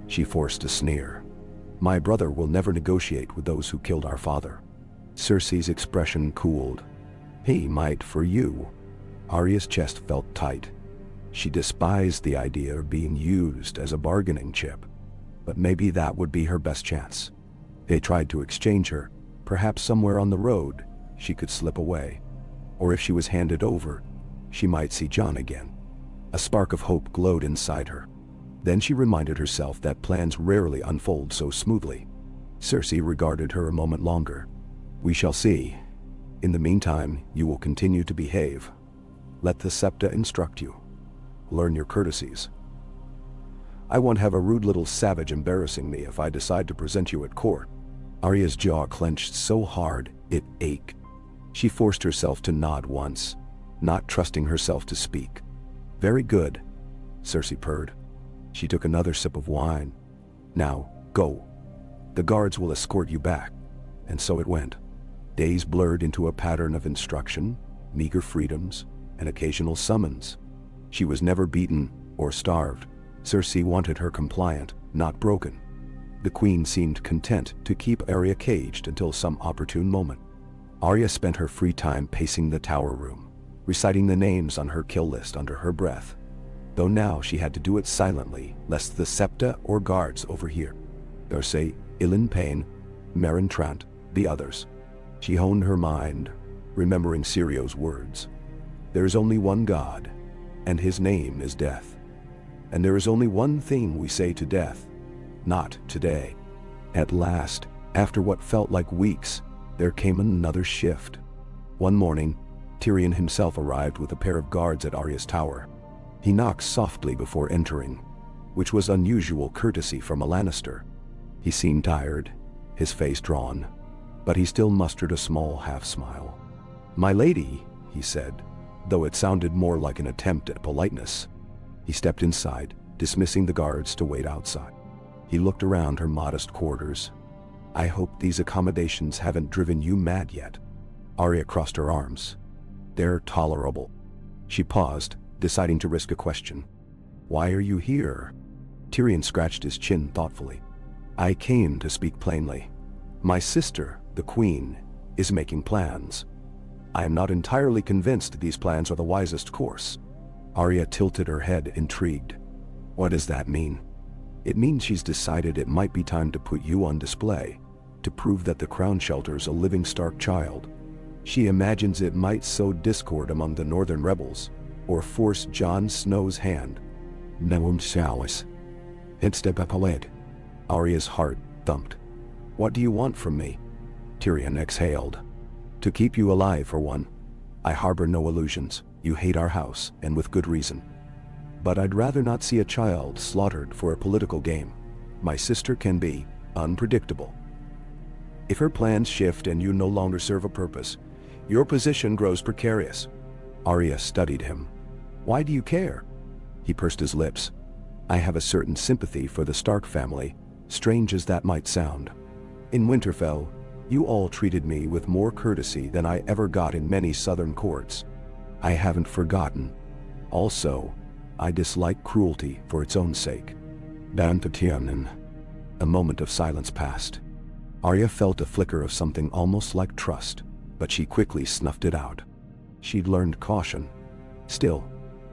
She forced a sneer. "My brother will never negotiate with those who killed our father." Cersei's expression cooled. "He might for you." Arya's chest felt tight. She despised the idea of being used as a bargaining chip. But maybe that would be her best chance. They tried to exchange her. Perhaps somewhere on the road, she could slip away. Or if she was handed over, she might see Jon again. A spark of hope glowed inside her. Then she reminded herself that plans rarely unfold so smoothly. Cersei regarded her a moment longer. "We shall see. In the meantime, you will continue to behave. Let the Septa instruct you. Learn your courtesies. I won't have a rude little savage embarrassing me if I decide to present you at court." Arya's jaw clenched so hard it ached. She forced herself to nod once, not trusting herself to speak. "Very good," Cersei purred. She took another sip of wine. "Now, go. The guards will escort you back." And so it went. Days blurred into a pattern of instruction, meager freedoms, and occasional summons. She was never beaten or starved. Cersei wanted her compliant, not broken. The Queen seemed content to keep Arya caged until some opportune moment. Arya spent her free time pacing the tower room, reciting the names on her kill list under her breath. Though now she had to do it silently, lest the Septa or guards overhear. Cersei, Ilyn Payne, Meryn Trant, the others. She honed her mind, remembering Sirio's words. "There is only one God, and his name is death. And there is only one thing we say to death, not today." At last, after what felt like weeks, there came another shift. One morning, Tyrion himself arrived with a pair of guards at Arya's tower. He knocked softly before entering, which was unusual courtesy from a Lannister. He seemed tired, his face drawn, but he still mustered a small half-smile. "My lady," he said, though it sounded more like an attempt at politeness. He stepped inside, dismissing the guards to wait outside. He looked around her modest quarters. "I hope these accommodations haven't driven you mad yet." Arya crossed her arms. "They're tolerable." She paused, deciding to risk a question. "Why are you here?" Tyrion scratched his chin thoughtfully. "I came to speak plainly. My sister, the Queen, is making plans. I am not entirely convinced these plans are the wisest course." Arya tilted her head, intrigued. "What does that mean?" "It means she's decided it might be time to put you on display, to prove that the Crown shelters a living Stark child. She imagines it might sow discord among the northern rebels, or force Jon Snow's hand." Arya's heart thumped. "What do you want from me?" Tyrion exhaled. "To keep you alive, for one. I harbor no illusions. You hate our house, and with good reason. But I'd rather not see a child slaughtered for a political game. My sister can be unpredictable. If her plans shift and you no longer serve a purpose, your position grows precarious." Arya studied him. "Why do you care?" He pursed his lips. "I have a certain sympathy for the Stark family, strange as that might sound. In Winterfell, you all treated me with more courtesy than I ever got in many southern courts. I haven't forgotten. Also, I dislike cruelty for its own sake." A moment of silence passed. Arya felt a flicker of something almost like trust, but she quickly snuffed it out. She'd learned caution. Still,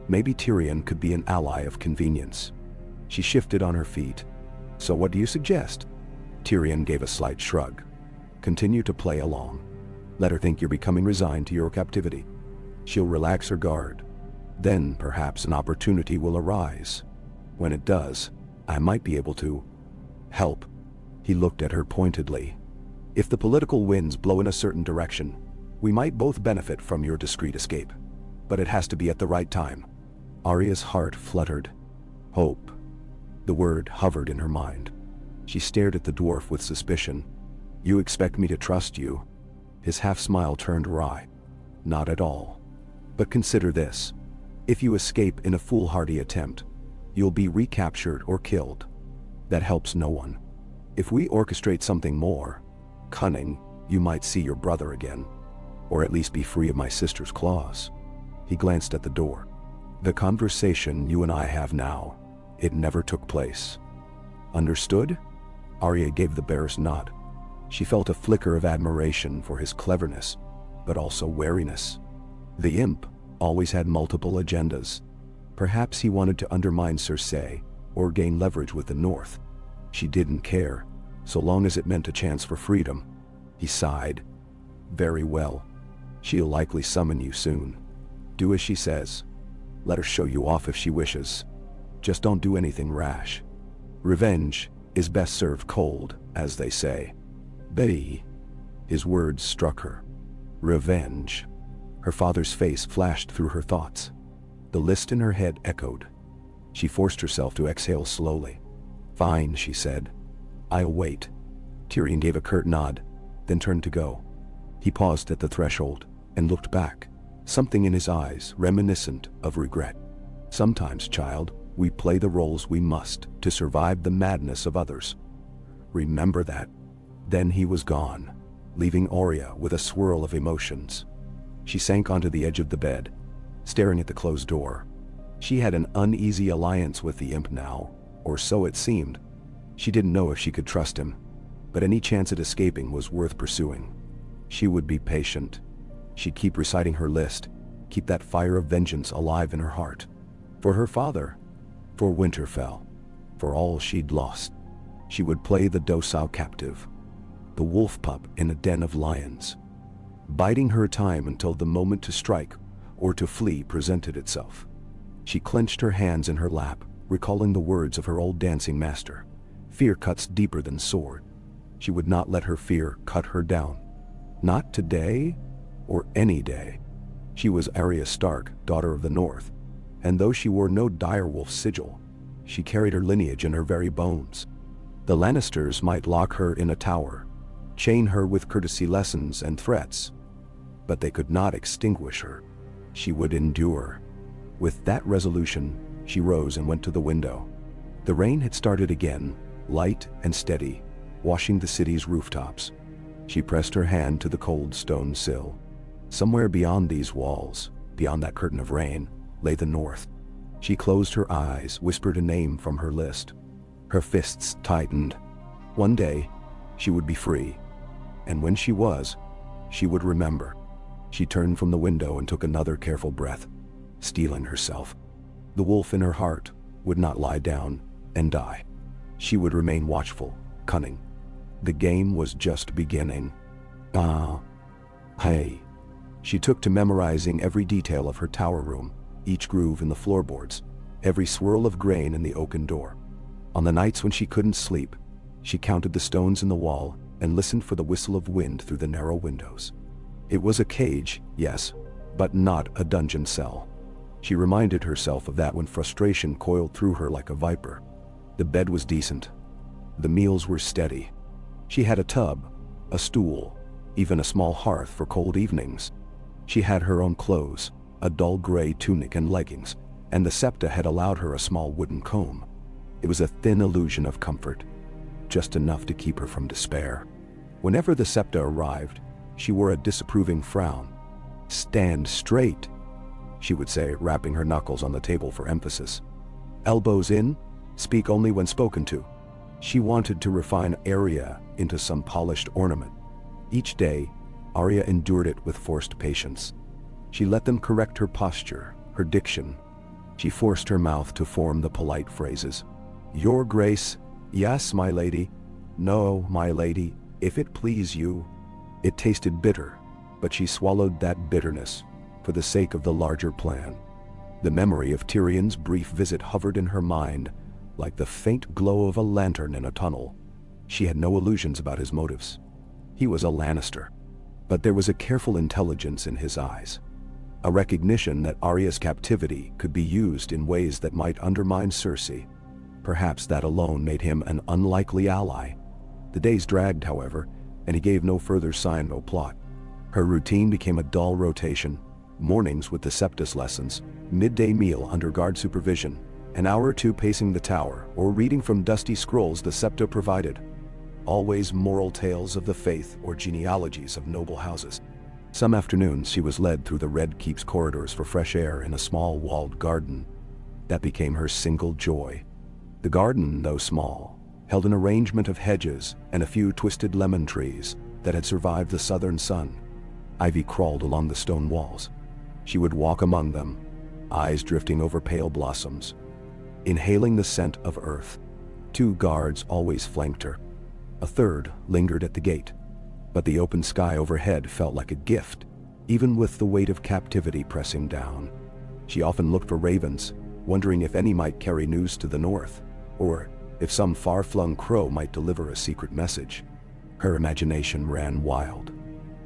maybe Tyrion could be an ally of convenience. She shifted on her feet. "So what do you suggest?" Tyrion gave a slight shrug. "Continue to play along. Let her think you're becoming resigned to your captivity. She'll relax her guard. Then perhaps an opportunity will arise. When it does, I might be able to help." He looked at her pointedly. "If the political winds blow in a certain direction, we might both benefit from your discreet escape. But it has to be at the right time." Arya's heart fluttered. Hope. The word hovered in her mind. She stared at the dwarf with suspicion. "You expect me to trust you?" His half-smile turned wry. "Not at all. But consider this. If you escape in a foolhardy attempt, you'll be recaptured or killed. That helps no one. If we orchestrate something more cunning, you might see your brother again. Or at least be free of my sister's claws." He glanced at the door. "The conversation you and I have now, it never took place. Understood?" Arya gave the barest nod. She felt a flicker of admiration for his cleverness, but also wariness. The imp always had multiple agendas. Perhaps he wanted to undermine Cersei, or gain leverage with the North. She didn't care, so long as it meant a chance for freedom. He sighed. "Very well. She'll likely summon you soon. Do as she says. Let her show you off if she wishes. Just don't do anything rash. Revenge is best served cold, as they say." "Betty." His words struck her. Revenge. Her father's face flashed through her thoughts. The list in her head echoed. She forced herself to exhale slowly. "Fine," she said. "I'll wait." Tyrion gave a curt nod, then turned to go. He paused at the threshold and looked back, something in his eyes reminiscent of regret. "Sometimes, child, we play the roles we must to survive the madness of others. Remember that." Then he was gone, leaving Arya with a swirl of emotions. She sank onto the edge of the bed, staring at the closed door. She had an uneasy alliance with the imp now, or so it seemed. She didn't know if she could trust him, but any chance at escaping was worth pursuing. She would be patient. She'd keep reciting her list, keep that fire of vengeance alive in her heart. For her father, for Winterfell, for all she'd lost. She would play the docile captive, the wolf pup in a den of lions, biding her time until the moment to strike or to flee presented itself. She clenched her hands in her lap, recalling the words of her old dancing master. "Fear cuts deeper than sword." She would not let her fear cut her down. Not today, or any day. She was Arya Stark, daughter of the North, and though she wore no direwolf sigil, she carried her lineage in her very bones. The Lannisters might lock her in a tower, chain her with courtesy lessons and threats, but they could not extinguish her. She would endure. With that resolution, she rose and went to the window. The rain had started again, light and steady, washing the city's rooftops. She pressed her hand to the cold stone sill. Somewhere beyond these walls, beyond that curtain of rain, lay the north. She closed her eyes, whispered a name from her list. Her fists tightened. One day, she would be free. And when she was, she would remember. She turned from the window and took another careful breath, steeling herself. The wolf in her heart would not lie down and die. She would remain watchful, cunning. The game was just beginning. Hey. She took to memorizing every detail of her tower room, each groove in the floorboards, every swirl of grain in the oaken door. On the nights when she couldn't sleep, she counted the stones in the wall and listened for the whistle of wind through the narrow windows. It was a cage, yes, but not a dungeon cell. She reminded herself of that when frustration coiled through her like a viper. The bed was decent. The meals were steady. She had a tub, a stool, even a small hearth for cold evenings. She had her own clothes, a dull gray tunic and leggings, and the septa had allowed her a small wooden comb. It was a thin illusion of comfort, just enough to keep her from despair. Whenever the septa arrived, she wore a disapproving frown. "Stand straight," she would say, rapping her knuckles on the table for emphasis. "Elbows in, speak only when spoken to." She wanted to refine Arya into some polished ornament. Each day, Arya endured it with forced patience. She let them correct her posture, her diction. She forced her mouth to form the polite phrases. "Your Grace, yes, my lady. No, my lady, if it please you." It tasted bitter, but she swallowed that bitterness for the sake of the larger plan. The memory of Tyrion's brief visit hovered in her mind like the faint glow of a lantern in a tunnel. She had no illusions about his motives. He was a Lannister. But there was a careful intelligence in his eyes, a recognition that Arya's captivity could be used in ways that might undermine Cersei. Perhaps that alone made him an unlikely ally. The days dragged, however, and he gave no further sign of plot. Her routine became a dull rotation: mornings with the Septus lessons, midday meal under guard supervision, an hour or two pacing the tower or reading from dusty scrolls the Septa provided. Always moral tales of the faith or genealogies of noble houses. Some afternoons she was led through the Red Keep's corridors for fresh air in a small walled garden. That became her single joy. The garden, though small, held an arrangement of hedges and a few twisted lemon trees that had survived the southern sun. Ivy crawled along the stone walls. She would walk among them, eyes drifting over pale blossoms, inhaling the scent of earth. 2 guards always flanked her. A third lingered at the gate, but the open sky overhead felt like a gift, even with the weight of captivity pressing down. She often looked for ravens, wondering if any might carry news to the north, or if some far-flung crow might deliver a secret message. Her imagination ran wild.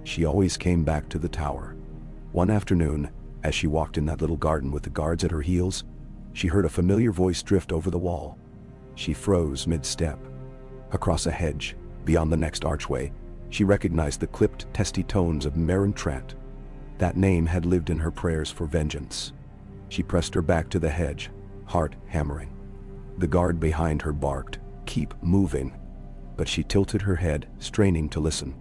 She always came back to the tower. One afternoon, as she walked in that little garden with the guards at her heels, she heard a familiar voice drift over the wall. She froze mid-step. Across a hedge, beyond the next archway, she recognized the clipped, testy tones of Meryn Trant. That name had lived in her prayers for vengeance. She pressed her back to the hedge, heart hammering. The guard behind her barked, "Keep moving." But she tilted her head, straining to listen.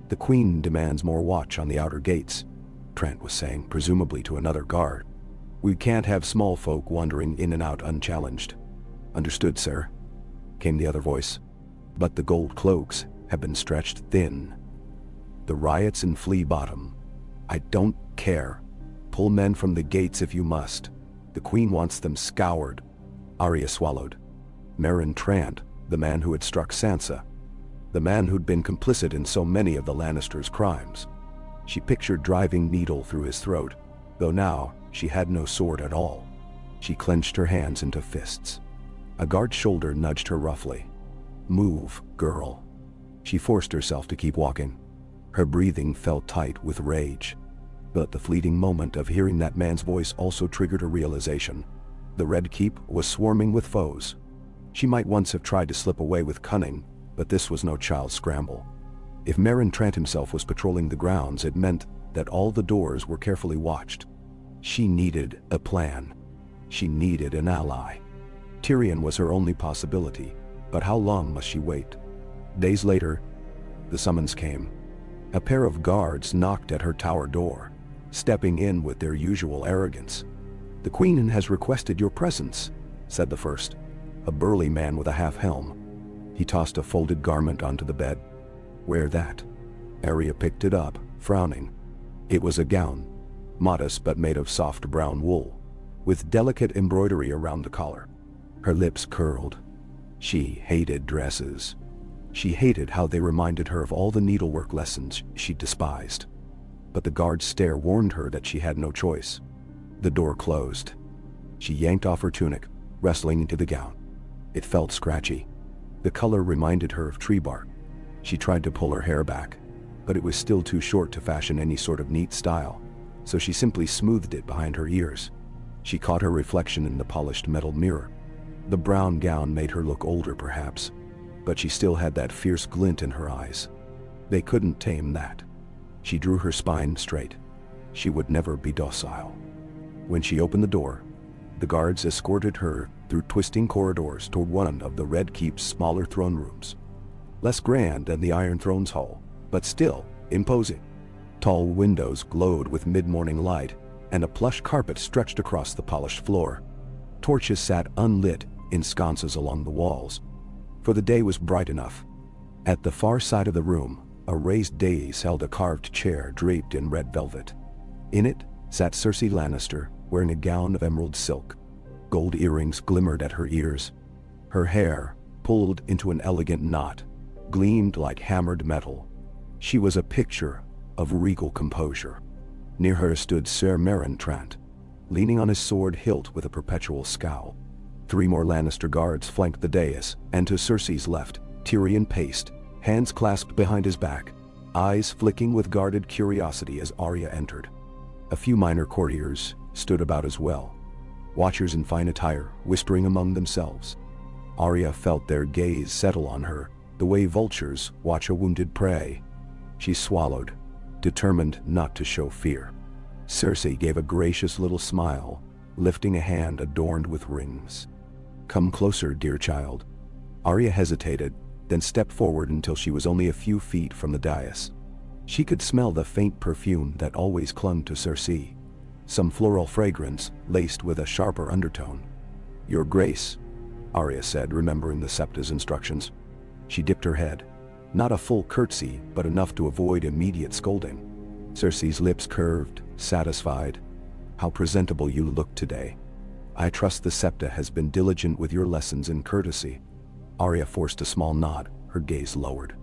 "The Queen demands more watch on the outer gates," Trant was saying, presumably to another guard. "We can't have small folk wandering in and out unchallenged." "Understood, sir," came the other voice. "But the gold cloaks have been stretched thin. The riots in Flea Bottom. I don't care. Pull men from the gates if you must. The Queen wants them scoured." Arya swallowed. Meryn Trant, the man who had struck Sansa. The man who'd been complicit in so many of the Lannisters' crimes. She pictured driving needle through his throat, though now she had no sword at all. She clenched her hands into fists. A guard's shoulder nudged her roughly. "Move, girl." She forced herself to keep walking. Her breathing felt tight with rage. But the fleeting moment of hearing that man's voice also triggered a realization. The Red Keep was swarming with foes. She might once have tried to slip away with cunning, but this was no child's scramble. If Meryn Trant himself was patrolling the grounds, it meant that all the doors were carefully watched. She needed a plan. She needed an ally. Tyrion was her only possibility, but how long must she wait? Days later, the summons came. A pair of guards knocked at her tower door, stepping in with their usual arrogance. "The Queen has requested your presence," said the first, a burly man with a half-helm. He tossed a folded garment onto the bed. "Wear that." Arya picked it up, frowning. It was a gown, modest but made of soft brown wool, with delicate embroidery around the collar. Her lips curled. She hated dresses. She hated how they reminded her of all the needlework lessons she despised. But the guard's stare warned her that she had no choice. The door closed. She yanked off her tunic, wrestling into the gown. It felt scratchy. The color reminded her of tree bark. She tried to pull her hair back, but it was still too short to fashion any sort of neat style, so she simply smoothed it behind her ears. She caught her reflection in the polished metal mirror. The brown gown made her look older, perhaps, but she still had that fierce glint in her eyes. They couldn't tame that. She drew her spine straight. She would never be docile. When she opened the door, the guards escorted her through twisting corridors toward one of the Red Keep's smaller throne rooms. Less grand than the Iron Throne's hall, but still imposing. Tall windows glowed with mid-morning light, and a plush carpet stretched across the polished floor. Torches sat unlit in sconces along the walls, for the day was bright enough. At the far side of the room, a raised dais held a carved chair draped in red velvet. In it sat Cersei Lannister, wearing a gown of emerald silk. Gold earrings glimmered at her ears. Her hair, pulled into an elegant knot, gleamed like hammered metal. She was a picture of regal composure. Near her stood Sir Meryn Trant, leaning on his sword hilt with a perpetual scowl. 3 more Lannister guards flanked the dais, and to Cersei's left, Tyrion paced, hands clasped behind his back, eyes flicking with guarded curiosity as Arya entered. A few minor courtiers stood about as well, watchers in fine attire, whispering among themselves. Arya felt their gaze settle on her, the way vultures watch a wounded prey. She swallowed, determined not to show fear. Cersei gave a gracious little smile, lifting a hand adorned with rings. "Come closer, dear child." Arya hesitated, then stepped forward until she was only a few feet from the dais. She could smell the faint perfume that always clung to Cersei, some floral fragrance laced with a sharper undertone. "Your Grace," Arya said, remembering the Septa's instructions. She dipped her head. Not a full curtsy, but enough to avoid immediate scolding. Cersei's lips curved, satisfied. "How presentable you look today. I trust the Septa has been diligent with your lessons in courtesy." Arya forced a small nod, her gaze lowered.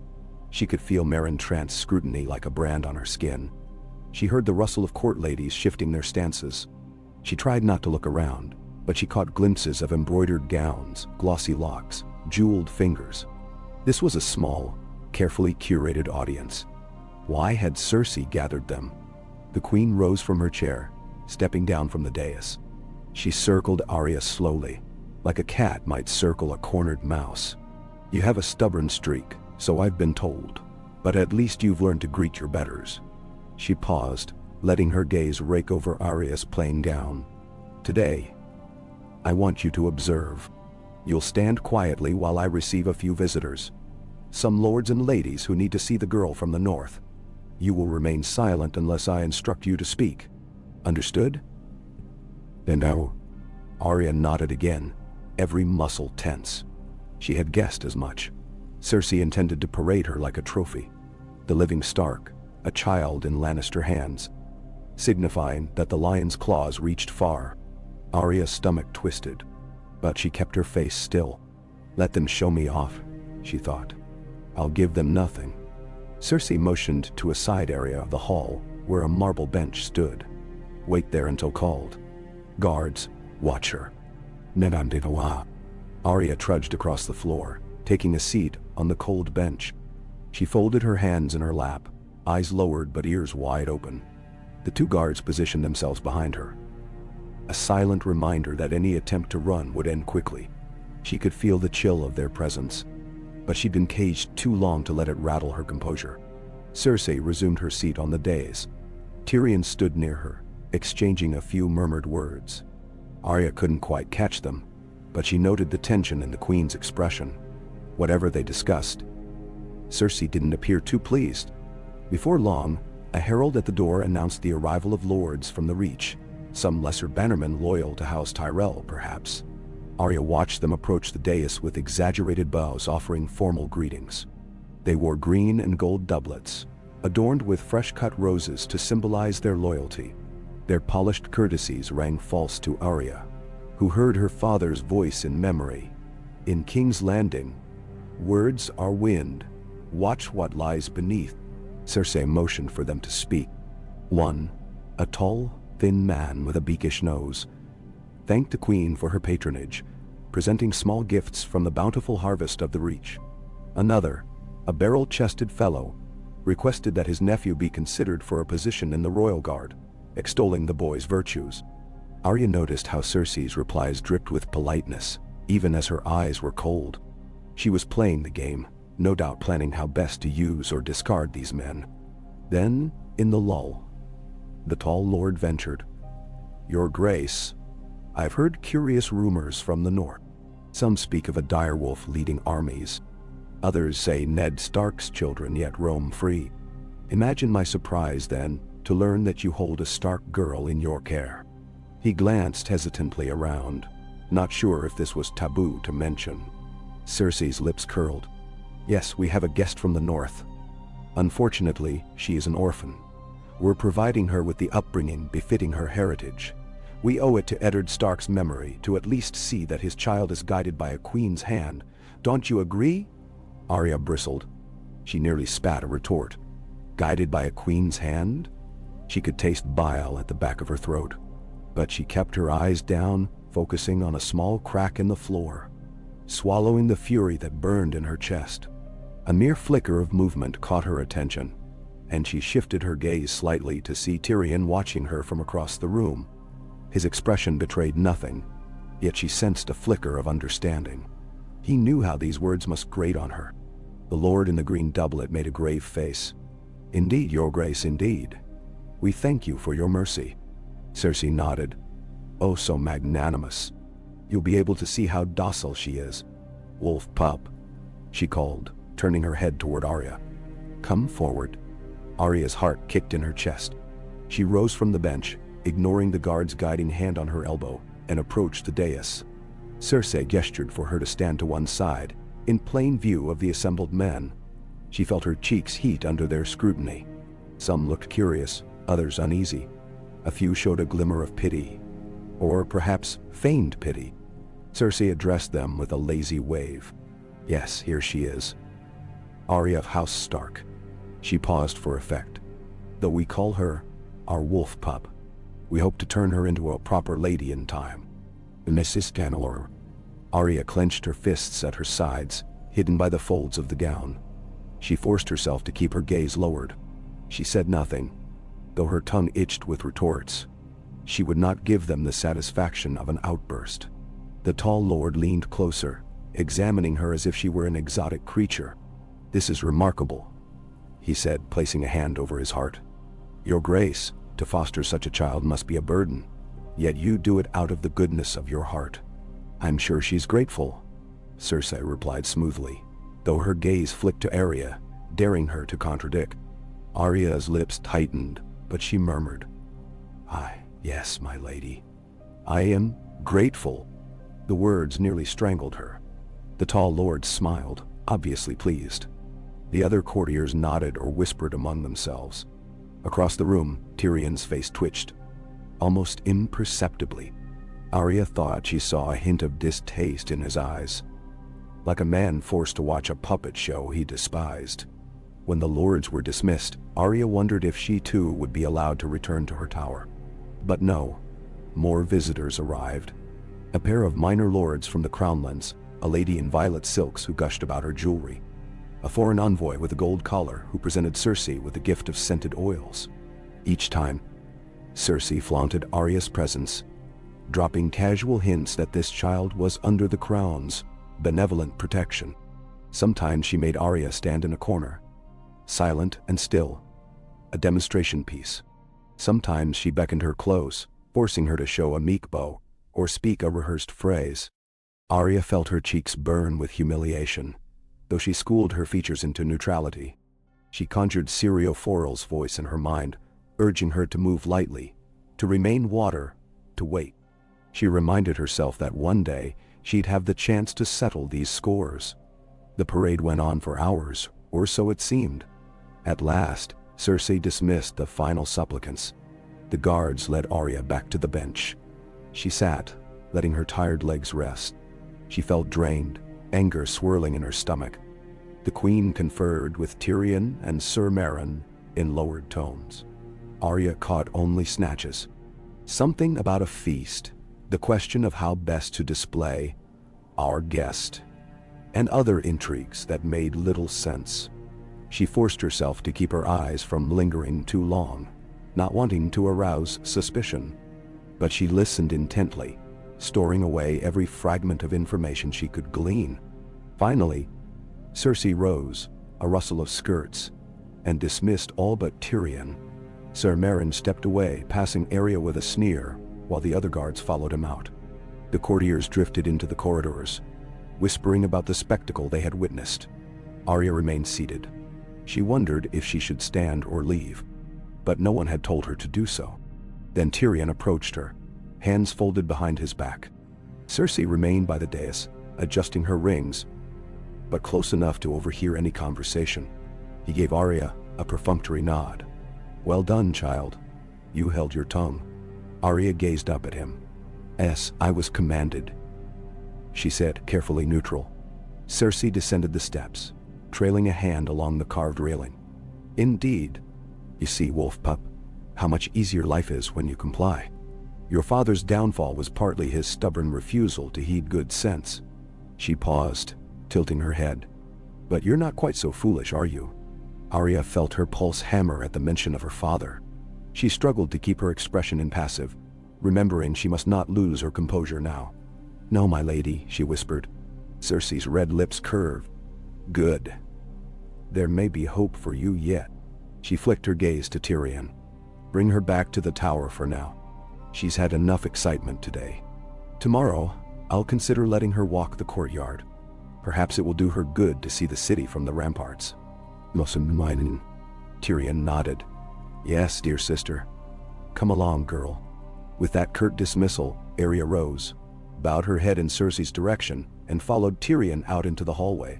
She could feel Meryn Trant's scrutiny like a brand on her skin. She heard the rustle of court ladies shifting their stances. She tried not to look around, but she caught glimpses of embroidered gowns, glossy locks, jeweled fingers. This was a small, carefully curated audience. Why had Cersei gathered them? The queen rose from her chair, stepping down from the dais. She circled Arya slowly, like a cat might circle a cornered mouse. "You have a stubborn streak, so I've been told, but at least you've learned to greet your betters." She paused, letting her gaze rake over Arya's plain gown. "Today, I want you to observe. You'll stand quietly while I receive a few visitors. Some lords and ladies who need to see the girl from the north. You will remain silent unless I instruct you to speak. Understood?" "And now?" Arya nodded again, every muscle tense. She had guessed as much. Cersei intended to parade her like a trophy. The living Stark, a child in Lannister hands, signifying that the lion's claws reached far. Arya's stomach twisted, but she kept her face still. "Let them show me off," she thought. "I'll give them nothing." Cersei motioned to a side area of the hall where a marble bench stood. "Wait there until called. Guards, watch her." "Nevandivawa." Arya trudged across the floor, taking a seat on the cold bench. She folded her hands in her lap, eyes lowered but ears wide open. The 2 guards positioned themselves behind her. A silent reminder that any attempt to run would end quickly. She could feel the chill of their presence, but she'd been caged too long to let it rattle her composure. Cersei resumed her seat on the dais. Tyrion stood near her, exchanging a few murmured words. Arya couldn't quite catch them, but she noted the tension in the queen's expression. Whatever they discussed, Cersei didn't appear too pleased. Before long, a herald at the door announced the arrival of lords from the Reach, some lesser bannermen loyal to House Tyrell, perhaps. Arya watched them approach the dais with exaggerated bows offering formal greetings. They wore green and gold doublets, adorned with fresh-cut roses to symbolize their loyalty. Their polished courtesies rang false to Arya, who heard her father's voice in memory. In King's Landing, words are wind. Watch what lies beneath. Cersei motioned for them to speak. One, a tall, thin man with a beakish nose, thanked the queen for her patronage, presenting small gifts from the bountiful harvest of the Reach. Another, a barrel-chested fellow, requested that his nephew be considered for a position in the royal guard, extolling the boy's virtues. Arya noticed how Cersei's replies dripped with politeness, even as her eyes were cold. She was playing the game, no doubt planning how best to use or discard these men. Then, in the lull, the tall lord ventured. "Your Grace, I've heard curious rumors from the north. Some speak of a direwolf leading armies. Others say Ned Stark's children yet roam free. Imagine my surprise, then, to learn that you hold a Stark girl in your care." He glanced hesitantly around, not sure if this was taboo to mention. Cersei's lips curled. "Yes, we have a guest from the north. Unfortunately, she is an orphan. We're providing her with the upbringing befitting her heritage. We owe it to Eddard Stark's memory to at least see that his child is guided by a queen's hand. Don't you agree?" Arya bristled. She nearly spat a retort. Guided by a queen's hand? She could taste bile at the back of her throat. But she kept her eyes down, focusing on a small crack in the floor, swallowing the fury that burned in her chest. A mere flicker of movement caught her attention, and she shifted her gaze slightly to see Tyrion watching her from across the room. His expression betrayed nothing, yet she sensed a flicker of understanding. He knew how these words must grate on her. The lord in the green doublet made a grave face. "Indeed, your grace, indeed. We thank you for your mercy." Cersei nodded. "Oh, so magnanimous. You'll be able to see how docile she is. Wolf pup," she called, turning her head toward Arya. "Come forward." Arya's heart kicked in her chest. She rose from the bench, ignoring the guard's guiding hand on her elbow, and approached the dais. Cersei gestured for her to stand to one side, in plain view of the assembled men. She felt her cheeks heat under their scrutiny. Some looked curious, others uneasy. A few showed a glimmer of pity, or perhaps feigned pity. Cersei addressed them with a lazy wave. "Yes, here she is. Arya of House Stark." She paused for effect. "Though we call her our wolf pup, we hope to turn her into a proper lady in time." Mrs. Ganalor. Arya clenched her fists at her sides, hidden by the folds of the gown. She forced herself to keep her gaze lowered. She said nothing, though her tongue itched with retorts. She would not give them the satisfaction of an outburst. The tall lord leaned closer, examining her as if she were an exotic creature. "This is remarkable," he said, placing a hand over his heart. "Your Grace, to foster such a child must be a burden, yet you do it out of the goodness of your heart." "I'm sure she's grateful," Cersei replied smoothly, though her gaze flicked to Arya, daring her to contradict. Arya's lips tightened, but she murmured, Yes, my lady. I am grateful." The words nearly strangled her. The tall lord smiled, obviously pleased. The other courtiers nodded or whispered among themselves. Across the room, Tyrion's face twitched, almost imperceptibly. Arya thought she saw a hint of distaste in his eyes, like a man forced to watch a puppet show he despised. When the lords were dismissed, Arya wondered if she too would be allowed to return to her tower. But no, more visitors arrived. A pair of minor lords from the Crownlands, a lady in violet silks who gushed about her jewelry, a foreign envoy with a gold collar who presented Cersei with a gift of scented oils. Each time, Cersei flaunted Arya's presence, dropping casual hints that this child was under the crown's benevolent protection. Sometimes she made Arya stand in a corner, silent and still. A demonstration piece. Sometimes she beckoned her close, forcing her to show a meek bow, or speak a rehearsed phrase. Arya felt her cheeks burn with humiliation, though she schooled her features into neutrality. She conjured Forel's voice in her mind, urging her to move lightly, to remain water, to wait. She reminded herself that one day she'd have the chance to settle these scores. The parade went on for hours, or so it seemed. At last, Cersei dismissed the final supplicants. The guards led Arya back to the bench. She sat, letting her tired legs rest. She felt drained, anger swirling in her stomach. The queen conferred with Tyrion and Ser Meryn in lowered tones. Arya caught only snatches. Something about a feast, the question of how best to display our guest, and other intrigues that made little sense. She forced herself to keep her eyes from lingering too long, not wanting to arouse suspicion. But she listened intently, storing away every fragment of information she could glean. Finally, Cersei rose, a rustle of skirts, and dismissed all but Tyrion. Ser Meryn stepped away, passing Arya with a sneer, while the other guards followed him out. The courtiers drifted into the corridors, whispering about the spectacle they had witnessed. Arya remained seated. She wondered if she should stand or leave, but no one had told her to do so. Then Tyrion approached her, hands folded behind his back. Cersei remained by the dais, adjusting her rings, but close enough to overhear any conversation. He gave Arya a perfunctory nod. "Well done, child. You held your tongue." Arya gazed up at him. "Yes, I was commanded," she said, carefully neutral. Cersei descended the steps, trailing a hand along the carved railing. "Indeed. You see, wolf pup, how much easier life is when you comply. Your father's downfall was partly his stubborn refusal to heed good sense." She paused, tilting her head. "But you're not quite so foolish, are you?" Arya felt her pulse hammer at the mention of her father. She struggled to keep her expression impassive, remembering she must not lose her composure now. "No, my lady," she whispered. Cersei's red lips curved. "Good. There may be hope for you yet." She flicked her gaze to Tyrion. "Bring her back to the tower for now. She's had enough excitement today. Tomorrow, I'll consider letting her walk the courtyard. Perhaps it will do her good to see the city from the ramparts." Tyrion nodded. "Yes, dear sister. Come along, girl." With that curt dismissal, Arya rose, bowed her head in Cersei's direction, and followed Tyrion out into the hallway.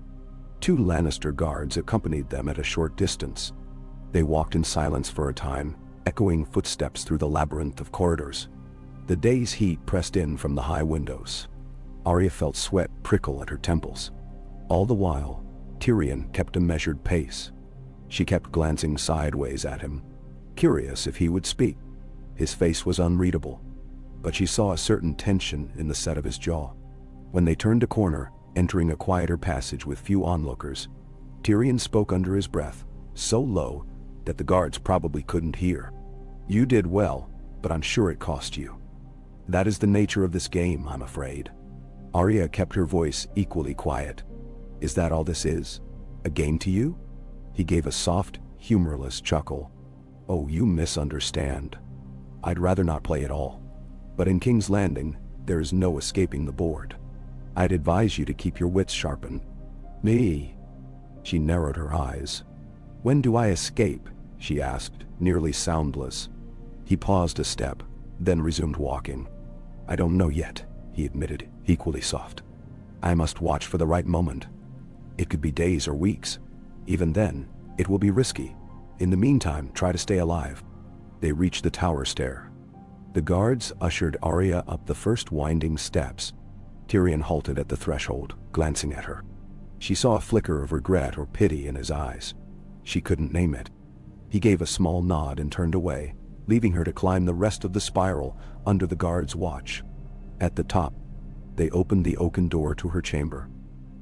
2 Lannister guards accompanied them at a short distance. They walked in silence for a time, echoing footsteps through the labyrinth of corridors. The day's heat pressed in from the high windows. Arya felt sweat prickle at her temples. All the while, Tyrion kept a measured pace. She kept glancing sideways at him, curious if he would speak. His face was unreadable, but she saw a certain tension in the set of his jaw. When they turned a corner, entering a quieter passage with few onlookers, Tyrion spoke under his breath, so low that the guards probably couldn't hear. "You did well, but I'm sure it cost you. That is the nature of this game, I'm afraid." Arya kept her voice equally quiet. "Is that all this is? A game to you?" He gave a soft, humorless chuckle. "Oh, you misunderstand. I'd rather not play at all. But in King's Landing, there is no escaping the board. I'd advise you to keep your wits sharpened." "Me?" She narrowed her eyes. "When do I escape?" she asked, nearly soundless. He paused a step, then resumed walking. "I don't know yet," he admitted, equally soft. "I must watch for the right moment. It could be days or weeks. Even then, it will be risky. In the meantime, try to stay alive." They reached the tower stair. The guards ushered Arya up the first winding steps. Tyrion halted at the threshold, glancing at her. She saw a flicker of regret or pity in his eyes. She couldn't name it. He gave a small nod and turned away, leaving her to climb the rest of the spiral under the guard's watch. At the top, they opened the oaken door to her chamber.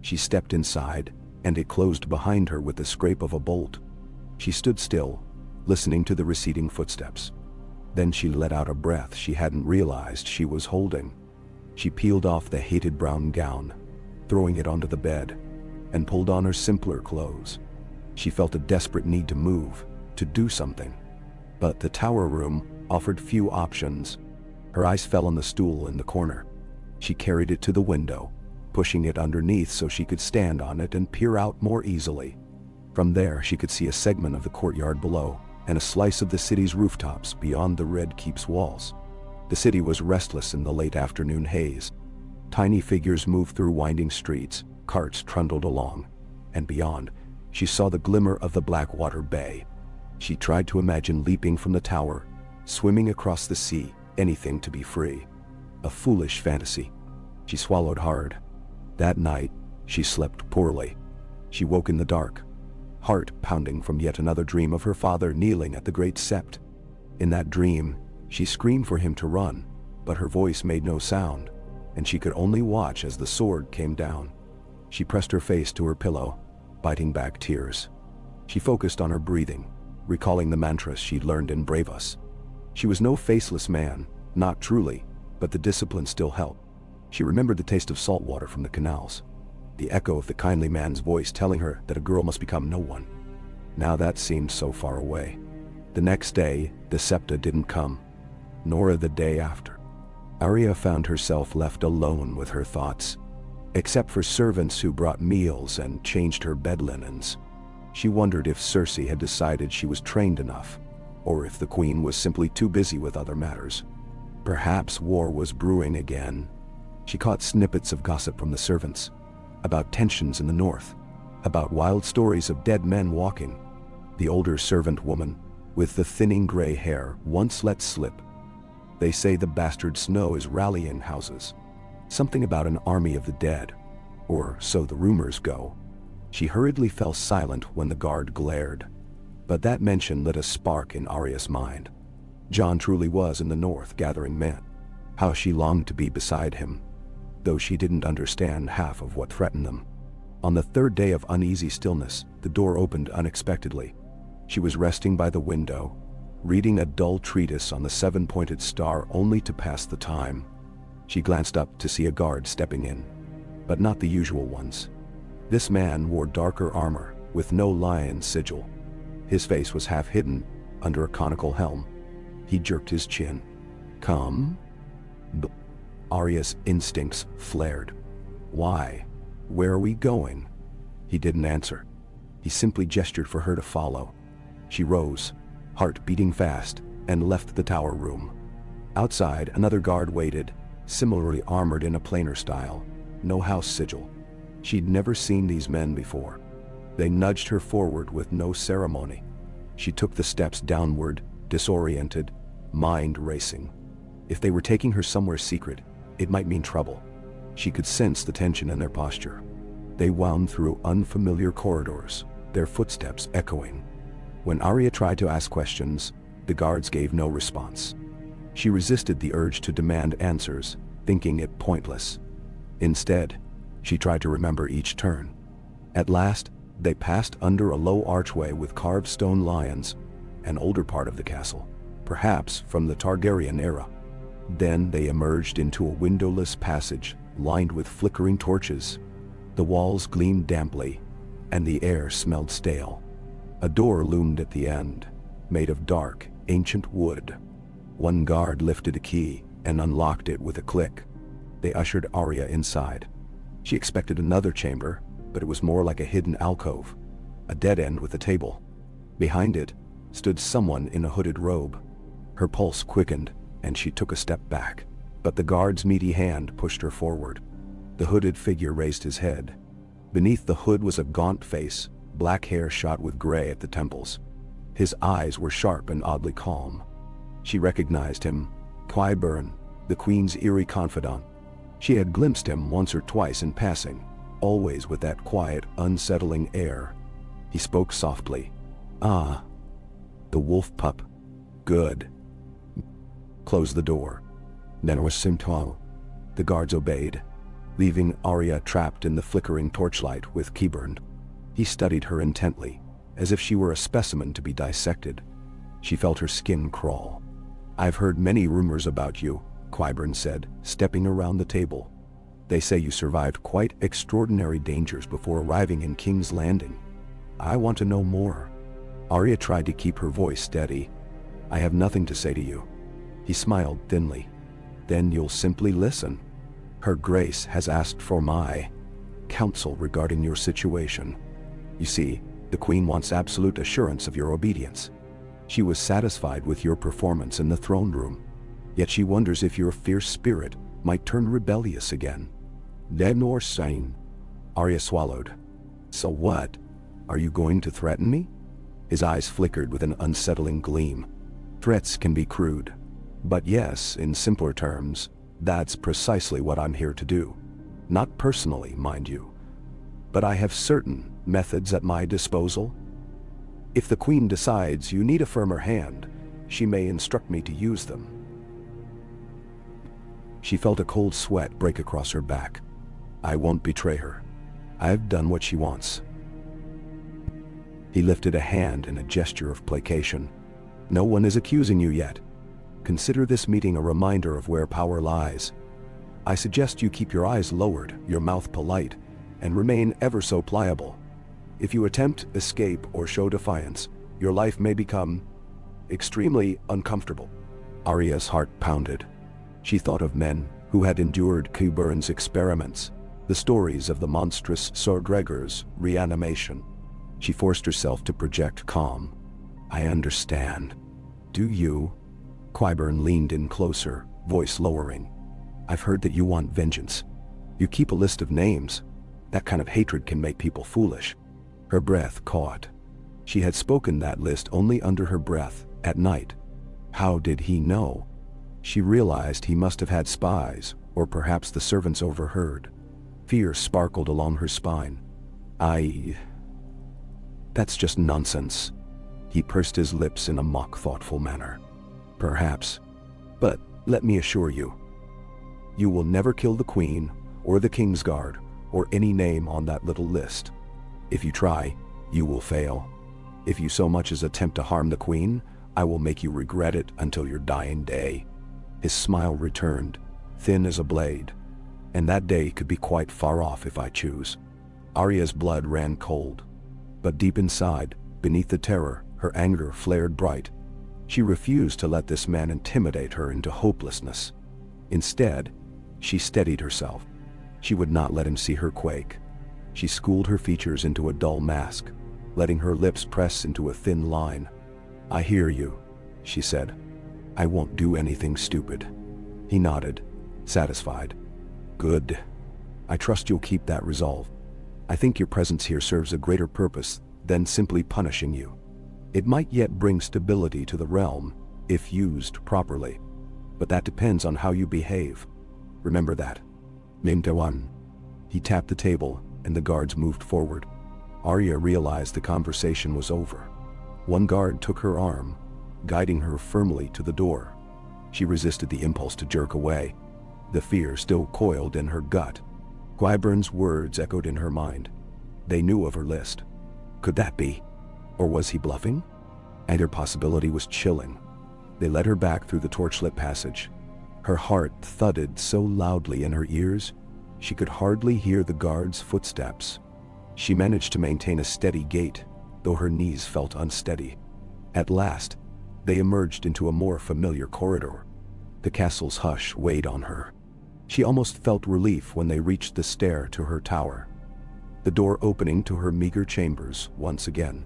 She stepped inside, and it closed behind her with the scrape of a bolt. She stood still, listening to the receding footsteps. Then she let out a breath she hadn't realized she was holding. She peeled off the hated brown gown, throwing it onto the bed, and pulled on her simpler clothes. She felt a desperate need to move, to do something. But the tower room offered few options. Her eyes fell on the stool in the corner. She carried it to the window, pushing it underneath so she could stand on it and peer out more easily. From there, she could see a segment of the courtyard below and a slice of the city's rooftops beyond the Red Keep's walls. The city was restless in the late afternoon haze. Tiny figures moved through winding streets, carts trundled along, and beyond, she saw the glimmer of the Blackwater Bay. She tried to imagine leaping from the tower, swimming across the sea, anything to be free. A foolish fantasy. She swallowed hard. That night, she slept poorly. She woke in the dark, heart pounding from yet another dream of her father kneeling at the great sept. In that dream, she screamed for him to run, but her voice made no sound, and she could only watch as the sword came down. She pressed her face to her pillow, biting back tears. She focused on her breathing, recalling the mantras she'd learned in Bravos. She was no faceless man, not truly, but the discipline still helped. She remembered the taste of salt water from the canals, the echo of the kindly man's voice telling her that a girl must become no one. Now that seemed so far away. The next day, the septa didn't come, nor the day after. Arya found herself left alone with her thoughts. Except for servants who brought meals and changed her bed linens. She wondered if Cersei had decided she was trained enough, or if the queen was simply too busy with other matters. Perhaps war was brewing again. She caught snippets of gossip from the servants, about tensions in the north, about wild stories of dead men walking. The older servant woman, with the thinning gray hair, once let slip. They say the bastard Snow is rallying houses. Something about an army of the dead, or so the rumors go. She hurriedly fell silent when the guard glared. But that mention lit a spark in Arya's mind. Jon truly was in the north gathering men. How she longed to be beside him, though she didn't understand half of what threatened them. On the third day of uneasy stillness, the door opened unexpectedly. She was resting by the window, reading a dull treatise on the seven-pointed star only to pass the time. She glanced up to see a guard stepping in, but not the usual ones. This man wore darker armor, with no lion's sigil. His face was half hidden under a conical helm. He jerked his chin. "Come?" Arya's instincts flared. "Why? Where are we going?" He didn't answer. He simply gestured for her to follow. She rose, heart beating fast, and left the tower room. Outside, another guard waited, similarly armored in a plainer style, no house sigil. She'd never seen these men before. They nudged her forward with no ceremony. She took the steps downward, disoriented, mind racing. If they were taking her somewhere secret, it might mean trouble. She could sense the tension in their posture. They wound through unfamiliar corridors, their footsteps echoing. When Arya tried to ask questions, the guards gave no response. She resisted the urge to demand answers, thinking it pointless. Instead, she tried to remember each turn. At last, they passed under a low archway with carved stone lions, an older part of the castle, perhaps from the Targaryen era. Then they emerged into a windowless passage lined with flickering torches. The walls gleamed damply, and the air smelled stale. A door loomed at the end, made of dark, ancient wood. One guard lifted a key and unlocked it with a click. They ushered Arya inside. She expected another chamber, but it was more like a hidden alcove, a dead end with a table. Behind it stood someone in a hooded robe. Her pulse quickened, and she took a step back, but the guard's meaty hand pushed her forward. The hooded figure raised his head. Beneath the hood was a gaunt face, black hair shot with gray at the temples. His eyes were sharp and oddly calm. She recognized him, Qyburn, the queen's eerie confidant. She had glimpsed him once or twice in passing, always with that quiet, unsettling air. He spoke softly. "Ah, the wolf pup. Good." Close the door. Then was Simtao. The guards obeyed, leaving Arya trapped in the flickering torchlight with Qyburn. He studied her intently, as if she were a specimen to be dissected. She felt her skin crawl. "I've heard many rumors about you," Qyburn said, stepping around the table. "They say you survived quite extraordinary dangers before arriving in King's Landing." I want to know more. Arya tried to keep her voice steady. I have nothing to say to you. He smiled thinly. Then you'll simply listen. Her Grace has asked for my counsel regarding your situation. You see, the Queen wants absolute assurance of your obedience. She was satisfied with your performance in the throne room, yet she wonders if your fierce spirit might turn rebellious again. Denor Sain. Arya swallowed. So what? Are you going to threaten me? His eyes flickered with an unsettling gleam. Threats can be crude. But yes, in simpler terms, that's precisely what I'm here to do. Not personally, mind you. But I have certain methods at my disposal. If the Queen decides you need a firmer hand, she may instruct me to use them. She felt a cold sweat break across her back. I won't betray her. I've done what she wants. He lifted a hand in a gesture of placation. No one is accusing you yet. Consider this meeting a reminder of where power lies. I suggest you keep your eyes lowered, your mouth polite, and remain ever so pliable. If you attempt escape or show defiance, your life may become extremely uncomfortable. Arya's heart pounded. She thought of men who had endured Qyburn's experiments, the stories of the monstrous Swordgregor's reanimation. She forced herself to project calm. I understand. Do you? Qyburn leaned in closer, voice lowering. I've heard that you want vengeance. You keep a list of names. That kind of hatred can make people foolish. Her breath caught. She had spoken that list only under her breath, at night. How did he know? She realized he must have had spies, or perhaps the servants overheard. Fear sparkled along her spine. That's just nonsense. He pursed his lips in a mock thoughtful manner. Perhaps. But let me assure you, you will never kill the Queen, or the Kingsguard, or any name on that little list. If you try, you will fail. If you so much as attempt to harm the Queen, I will make you regret it until your dying day. His smile returned, thin as a blade. And that day could be quite far off if I choose. Arya's blood ran cold. But deep inside, beneath the terror, her anger flared bright. She refused to let this man intimidate her into hopelessness. Instead, she steadied herself. She would not let him see her quake. She schooled her features into a dull mask, letting her lips press into a thin line. I hear you, she said. I won't do anything stupid. He nodded, satisfied. Good. I trust you'll keep that resolve. I think your presence here serves a greater purpose than simply punishing you. It might yet bring stability to the realm, if used properly. But that depends on how you behave. Remember that. Mimtawan. He tapped the table, and the guards moved forward. Arya realized the conversation was over. One guard took her arm, guiding her firmly to the door. She resisted the impulse to jerk away. The fear still coiled in her gut. Qyburn's words echoed in her mind. They knew of her list. Could that be? Or was he bluffing? Either possibility was chilling. They led her back through the torchlit passage. Her heart thudded so loudly in her ears, she could hardly hear the guard's footsteps. She managed to maintain a steady gait, though her knees felt unsteady. At last, they emerged into a more familiar corridor. The castle's hush weighed on her. She almost felt relief when they reached the stair to her tower. The door opening to her meager chambers once again.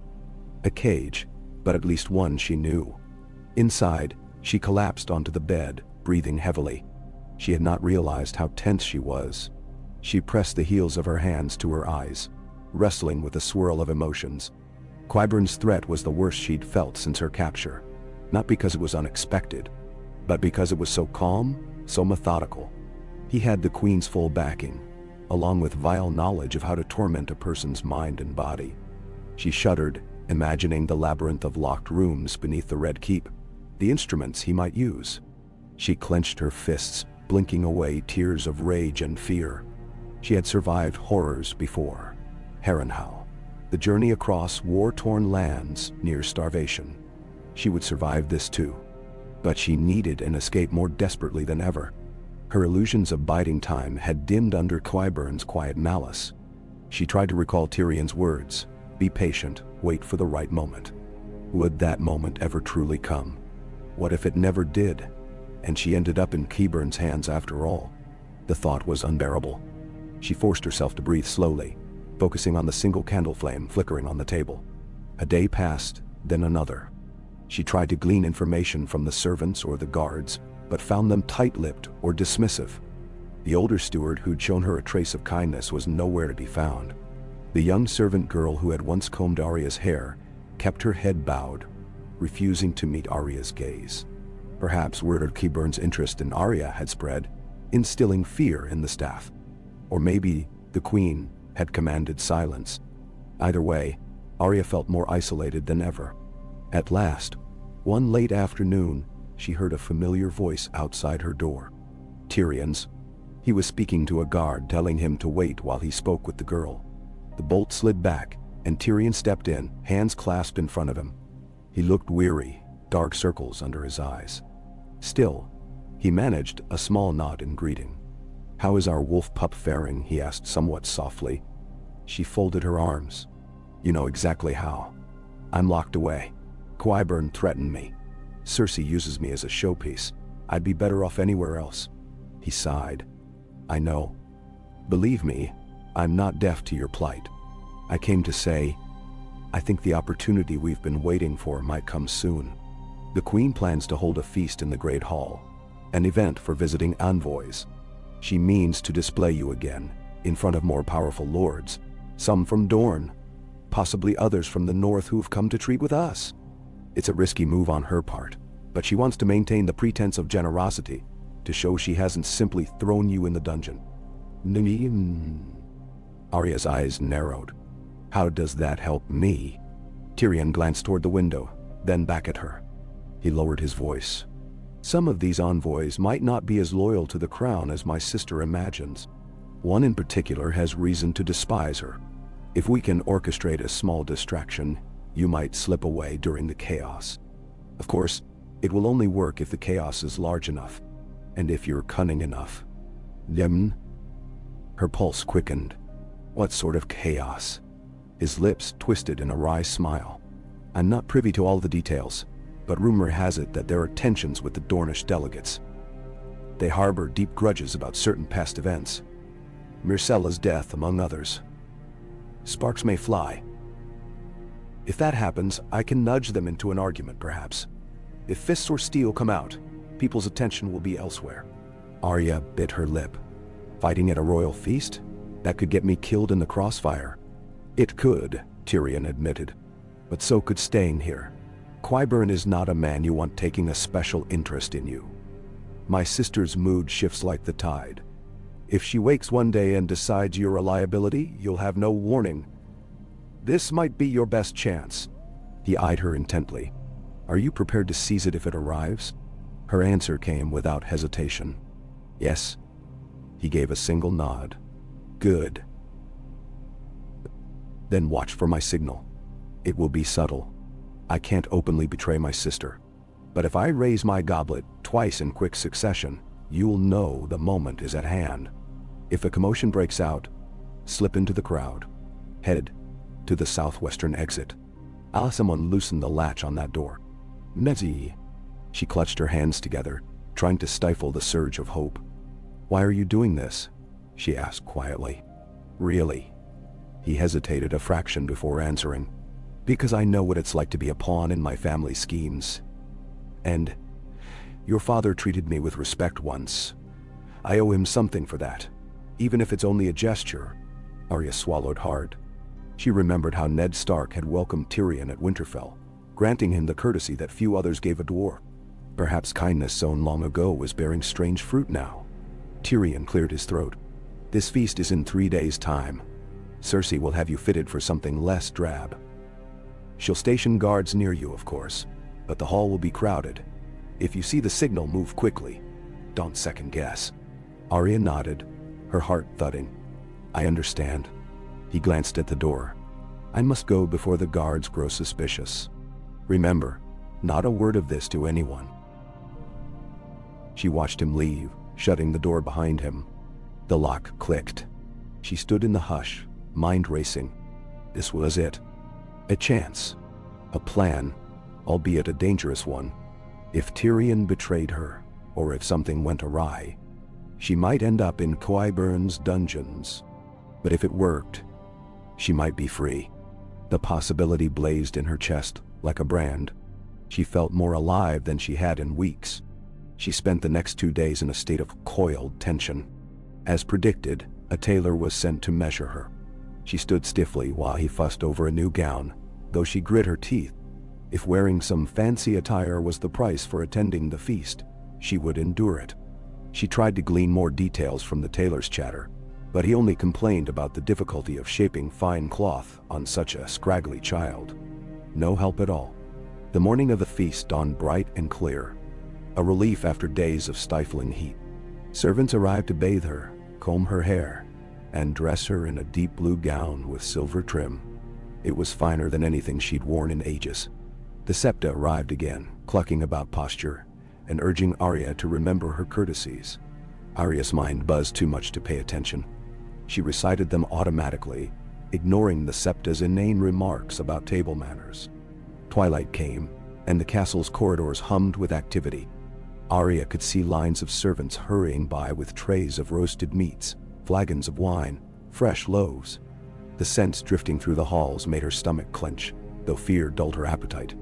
A cage, but at least one she knew. Inside, she collapsed onto the bed, breathing heavily. She had not realized how tense she was. She pressed the heels of her hands to her eyes, wrestling with a swirl of emotions. Qyburn's threat was the worst she'd felt since her capture, not because it was unexpected, but because it was so calm, so methodical. He had the Queen's full backing, along with vile knowledge of how to torment a person's mind and body. She shuddered, imagining the labyrinth of locked rooms beneath the Red Keep, the instruments he might use. She clenched her fists, blinking away tears of rage and fear. She had survived horrors before. Harrenhal, the journey across war-torn lands near starvation. She would survive this too. But she needed an escape more desperately than ever. Her illusions of biding time had dimmed under Qyburn's quiet malice. She tried to recall Tyrion's words. Be patient, wait for the right moment. Would that moment ever truly come? What if it never did, and she ended up in Keyburn's hands after all? The thought was unbearable. She forced herself to breathe slowly, focusing on the single candle flame flickering on the table. A day passed, then another. She tried to glean information from the servants or the guards, but found them tight-lipped or dismissive. The older steward who'd shown her a trace of kindness was nowhere to be found. The young servant girl who had once combed Arya's hair kept her head bowed, refusing to meet Arya's gaze. Perhaps word of Keyburn's interest in Arya had spread, instilling fear in the staff. Or maybe the queen had commanded silence. Either way, Arya felt more isolated than ever. At last, one late afternoon, she heard a familiar voice outside her door. Tyrion's. He was speaking to a guard, telling him to wait while he spoke with the girl. The bolt slid back, and Tyrion stepped in, hands clasped in front of him. He looked weary, dark circles under his eyes. Still, he managed a small nod in greeting. "How is our wolf pup faring?" he asked somewhat softly. She folded her arms. "You know exactly how. I'm locked away. Qyburn threatened me. Cersei uses me as a showpiece. I'd be better off anywhere else." He sighed. "I know. Believe me, I'm not deaf to your plight. I came to say, I think the opportunity we've been waiting for might come soon. The Queen plans to hold a feast in the Great Hall, an event for visiting envoys. She means to display you again, in front of more powerful lords, some from Dorne, possibly others from the north who've come to treat with us. It's a risky move on her part, but she wants to maintain the pretense of generosity, to show she hasn't simply thrown you in the dungeon." Arya's eyes narrowed. "How does that help me?" Tyrion glanced toward the window, then back at her. He lowered his voice. "Some of these envoys might not be as loyal to the crown as my sister imagines. One in particular has reason to despise her. If we can orchestrate a small distraction, you might slip away during the chaos. Of course, it will only work if the chaos is large enough, and if you're cunning enough." Her pulse quickened. "What sort of chaos?" His lips twisted in a wry smile. "I'm not privy to all the details, but rumor has it that there are tensions with the Dornish delegates. They harbor deep grudges about certain past events. Myrcella's death, among others. Sparks may fly. If that happens, I can nudge them into an argument, perhaps. If fists or steel come out, people's attention will be elsewhere." Arya bit her lip. "Fighting at a royal feast? That could get me killed in the crossfire." "It could," Tyrion admitted. "But so could staying here. Qyburn is not a man you want taking a special interest in you. My sister's mood shifts like the tide. If she wakes one day and decides you're a liability, you'll have no warning. This might be your best chance." He eyed her intently. "Are you prepared to seize it if it arrives?" Her answer came without hesitation. "Yes." He gave a single nod. "Good. Then watch for my signal. It will be subtle. I can't openly betray my sister. But if I raise my goblet twice in quick succession, you'll know the moment is at hand. If a commotion breaks out, slip into the crowd. Head to the southwestern exit. I'll have someone loosen the latch on that door." "Mezzi." She clutched her hands together, trying to stifle the surge of hope. "Why are you doing this?" she asked quietly. "Really?" He hesitated a fraction before answering. "Because I know what it's like to be a pawn in my family's schemes. And your father treated me with respect once. I owe him something for that, even if it's only a gesture." Arya swallowed hard. She remembered how Ned Stark had welcomed Tyrion at Winterfell, granting him the courtesy that few others gave a dwarf. Perhaps kindness sown long ago was bearing strange fruit now. Tyrion cleared his throat. "This feast is in 3 days' time. Cersei will have you fitted for something less drab. She'll station guards near you, of course, but the hall will be crowded. If you see the signal, move quickly. Don't second guess." Arya nodded, her heart thudding. "I understand." He glanced at the door. "I must go before the guards grow suspicious. Remember, not a word of this to anyone." She watched him leave, shutting the door behind him. The lock clicked. She stood in the hush, mind racing. This was it. A chance. A plan, albeit a dangerous one. If Tyrion betrayed her, or if something went awry, she might end up in Qyburn's dungeons. But if it worked, she might be free. The possibility blazed in her chest like a brand. She felt more alive than she had in weeks. She spent the next 2 days in a state of coiled tension. As predicted, a tailor was sent to measure her. She stood stiffly while he fussed over a new gown, though she grit her teeth. If wearing some fancy attire was the price for attending the feast, she would endure it. She tried to glean more details from the tailor's chatter, but he only complained about the difficulty of shaping fine cloth on such a scraggly child. No help at all. The morning of the feast dawned bright and clear, a relief after days of stifling heat. Servants arrived to bathe her, comb her hair, and dress her in a deep blue gown with silver trim. It was finer than anything she'd worn in ages. The septa arrived again, clucking about posture, and urging Arya to remember her courtesies. Arya's mind buzzed too much to pay attention. She recited them automatically, ignoring the septa's inane remarks about table manners. Twilight came, and the castle's corridors hummed with activity. Arya could see lines of servants hurrying by with trays of roasted meats, flagons of wine, fresh loaves. The scents drifting through the halls made her stomach clench, though fear dulled her appetite.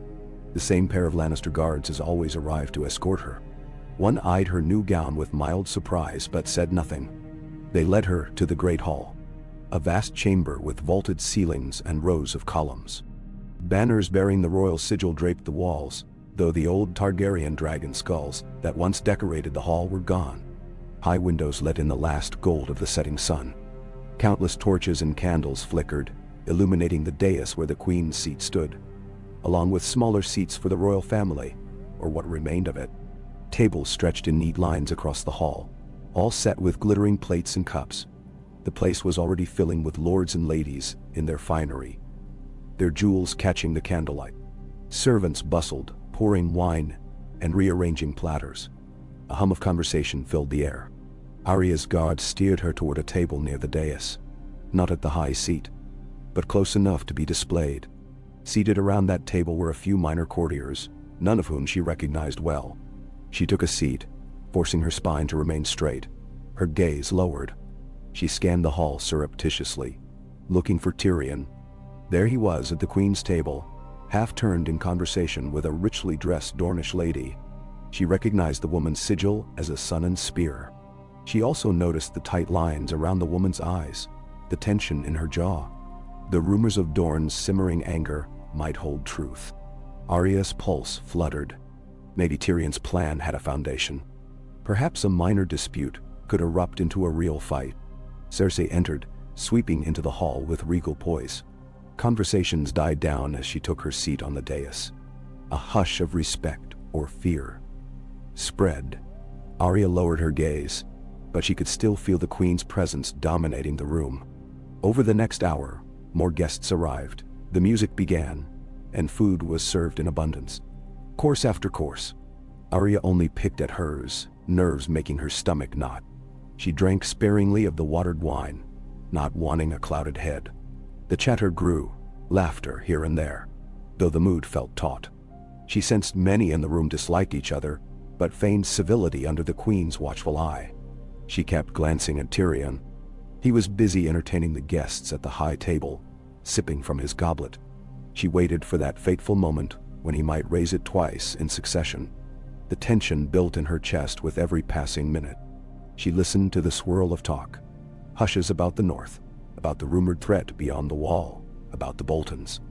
The same pair of Lannister guards as always arrived to escort her. One eyed her new gown with mild surprise but said nothing. They led her to the Great Hall, a vast chamber with vaulted ceilings and rows of columns. Banners bearing the royal sigil draped the walls, though the old Targaryen dragon skulls that once decorated the hall were gone. High windows let in the last gold of the setting sun. Countless torches and candles flickered, illuminating the dais where the queen's seat stood, along with smaller seats for the royal family, or what remained of it. Tables stretched in neat lines across the hall, all set with glittering plates and cups. The place was already filling with lords and ladies in their finery, their jewels catching the candlelight. Servants bustled, pouring wine and rearranging platters. A hum of conversation filled the air. Arya's guard steered her toward a table near the dais, not at the high seat, but close enough to be displayed. Seated around that table were a few minor courtiers, none of whom she recognized well. She took a seat, forcing her spine to remain straight, her gaze lowered. She scanned the hall surreptitiously, looking for Tyrion. There he was at the queen's table, half-turned in conversation with a richly dressed Dornish lady. She recognized the woman's sigil as a sun and spear. She also noticed the tight lines around the woman's eyes, the tension in her jaw. The rumors of Dorne's simmering anger might hold truth. Arya's pulse fluttered. Maybe Tyrion's plan had a foundation. Perhaps a minor dispute could erupt into a real fight. Cersei entered, sweeping into the hall with regal poise. Conversations died down as she took her seat on the dais. A hush of respect or fear spread. Arya lowered her gaze, but she could still feel the queen's presence dominating the room. Over the next hour, more guests arrived. The music began, and food was served in abundance. Course after course. Arya only picked at hers, nerves making her stomach knot. She drank sparingly of the watered wine, not wanting a clouded head. The chatter grew, laughter here and there, though the mood felt taut. She sensed many in the room disliked each other, but feigned civility under the queen's watchful eye. She kept glancing at Tyrion. He was busy entertaining the guests at the high table, sipping from his goblet. She waited for that fateful moment when he might raise it twice in succession. The tension built in her chest with every passing minute. She listened to the swirl of talk. Hushes about the north, about the rumored threat beyond the wall, about the Boltons.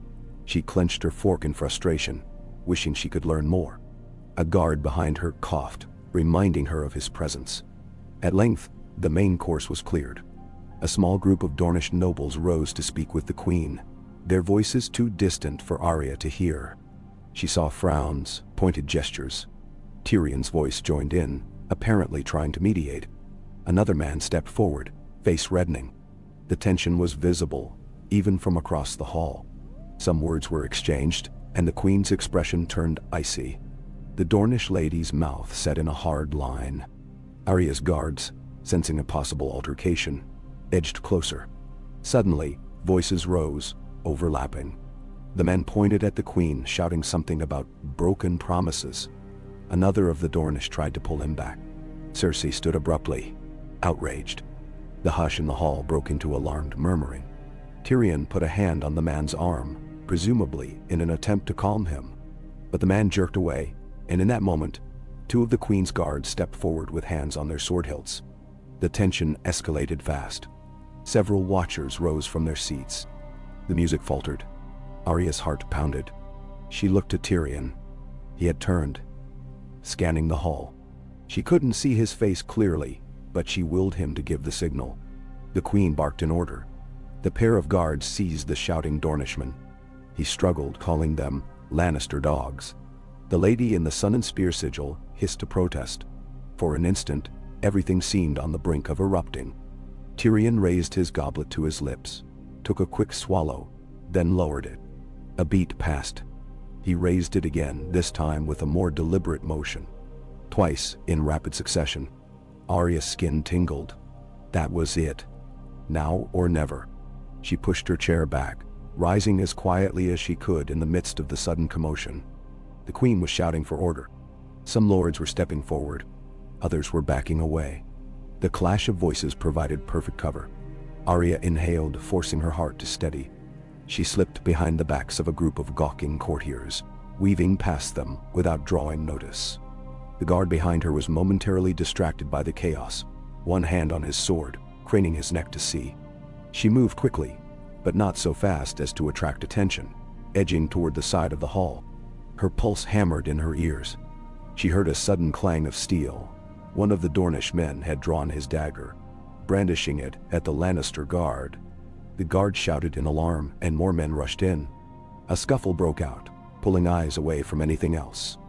She clenched her fork in frustration, wishing she could learn more. A guard behind her coughed, reminding her of his presence. At length, the main course was cleared. A small group of Dornish nobles rose to speak with the queen, their voices too distant for Arya to hear. She saw frowns, pointed gestures. Tyrion's voice joined in, apparently trying to mediate. Another man stepped forward, face reddening. The tension was visible, even from across the hall. Some words were exchanged, and the queen's expression turned icy. The Dornish lady's mouth set in a hard line. Arya's guards, sensing a possible altercation, edged closer. Suddenly, voices rose, overlapping. The man pointed at the queen, shouting something about broken promises. Another of the Dornish tried to pull him back. Cersei stood abruptly, outraged. The hush in the hall broke into alarmed murmuring. Tyrion put a hand on the man's arm, presumably in an attempt to calm him. But the man jerked away, and in that moment, two of the queen's guards stepped forward with hands on their sword hilts. The tension escalated fast. Several watchers rose from their seats. The music faltered. Arya's heart pounded. She looked at Tyrion. He had turned, scanning the hall. She couldn't see his face clearly, but she willed him to give the signal. The queen barked an order. The pair of guards seized the shouting Dornishman. He struggled, calling them Lannister dogs. The lady in the Sun and Spear sigil hissed a protest. For an instant, everything seemed on the brink of erupting. Tyrion raised his goblet to his lips, took a quick swallow, then lowered it. A beat passed. He raised it again, this time with a more deliberate motion. Twice, in rapid succession. Arya's skin tingled. That was it. Now or never. She pushed her chair back, rising as quietly as she could in the midst of the sudden commotion. The queen was shouting for order. Some lords were stepping forward. Others were backing away. The clash of voices provided perfect cover. Arya inhaled, forcing her heart to steady. She slipped behind the backs of a group of gawking courtiers, weaving past them without drawing notice. The guard behind her was momentarily distracted by the chaos, one hand on his sword, craning his neck to see. She moved quickly, but not so fast as to attract attention, edging toward the side of the hall. Her pulse hammered in her ears. She heard a sudden clang of steel. One of the Dornish men had drawn his dagger, brandishing it at the Lannister guard. The guard shouted in alarm, and more men rushed in. A scuffle broke out, pulling eyes away from anything else.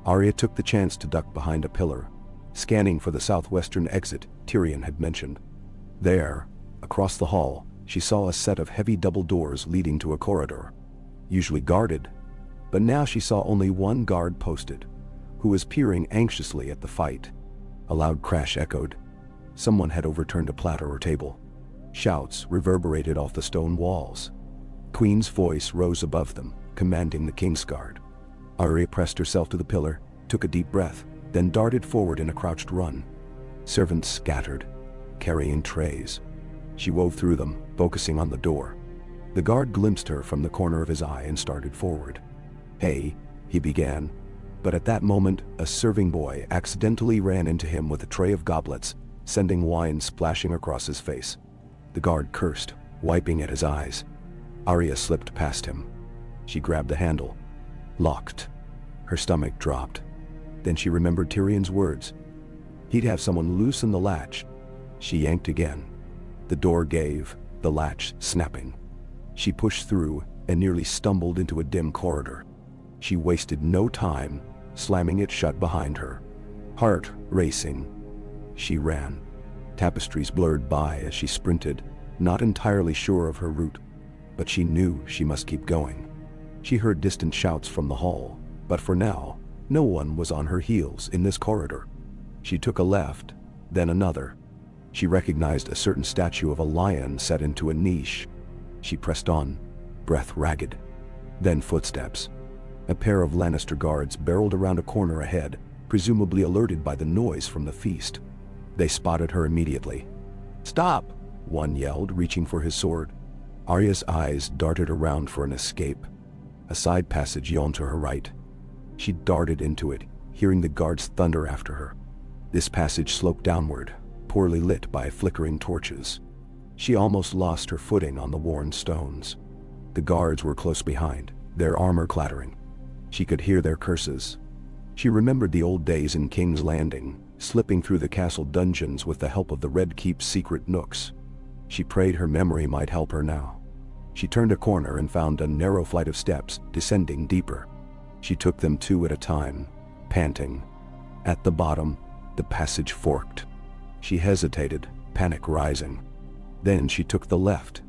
Arya took the chance to duck behind a pillar, scanning for the southwestern exit Tyrion had mentioned. There, across the hall, she saw a set of heavy double doors leading to a corridor, usually guarded, but now she saw only one guard posted, who was peering anxiously at the fight. A loud crash echoed. Someone had overturned a platter or table. Shouts reverberated off the stone walls. Queen's voice rose above them, commanding the Kingsguard. Arya pressed herself to the pillar, took a deep breath, then darted forward in a crouched run. Servants scattered, carrying trays. She wove through them, focusing on the door. The guard glimpsed her from the corner of his eye and started forward. "Hey," he began, but at that moment, a serving boy accidentally ran into him with a tray of goblets, sending wine splashing across his face. The guard cursed, wiping at his eyes. Arya slipped past him. She grabbed the handle. Locked. Her stomach dropped. Then she remembered Tyrion's words. He'd have someone loosen the latch. She yanked again. The door gave, the latch snapping. She pushed through and nearly stumbled into a dim corridor. She wasted no time, slamming it shut behind her. Heart racing. She ran. Tapestries blurred by as she sprinted, not entirely sure of her route, but she knew she must keep going. She heard distant shouts from the hall, but for now, no one was on her heels in this corridor. She took a left, then another. She recognized a certain statue of a lion set into a niche. She pressed on, breath ragged. Then footsteps. A pair of Lannister guards barreled around a corner ahead, presumably alerted by the noise from the feast. They spotted her immediately. "Stop!" one yelled, reaching for his sword. Arya's eyes darted around for an escape. A side passage yawned to her right. She darted into it, hearing the guards thunder after her. This passage sloped downward, poorly lit by flickering torches. She almost lost her footing on the worn stones. The guards were close behind, their armor clattering. She could hear their curses. She remembered the old days in King's Landing, slipping through the castle dungeons with the help of the Red Keep's secret nooks. She prayed her memory might help her now. She turned a corner and found a narrow flight of steps, descending deeper. She took them two at a time, panting. At the bottom, the passage forked. She hesitated, panic rising. Then she took the left,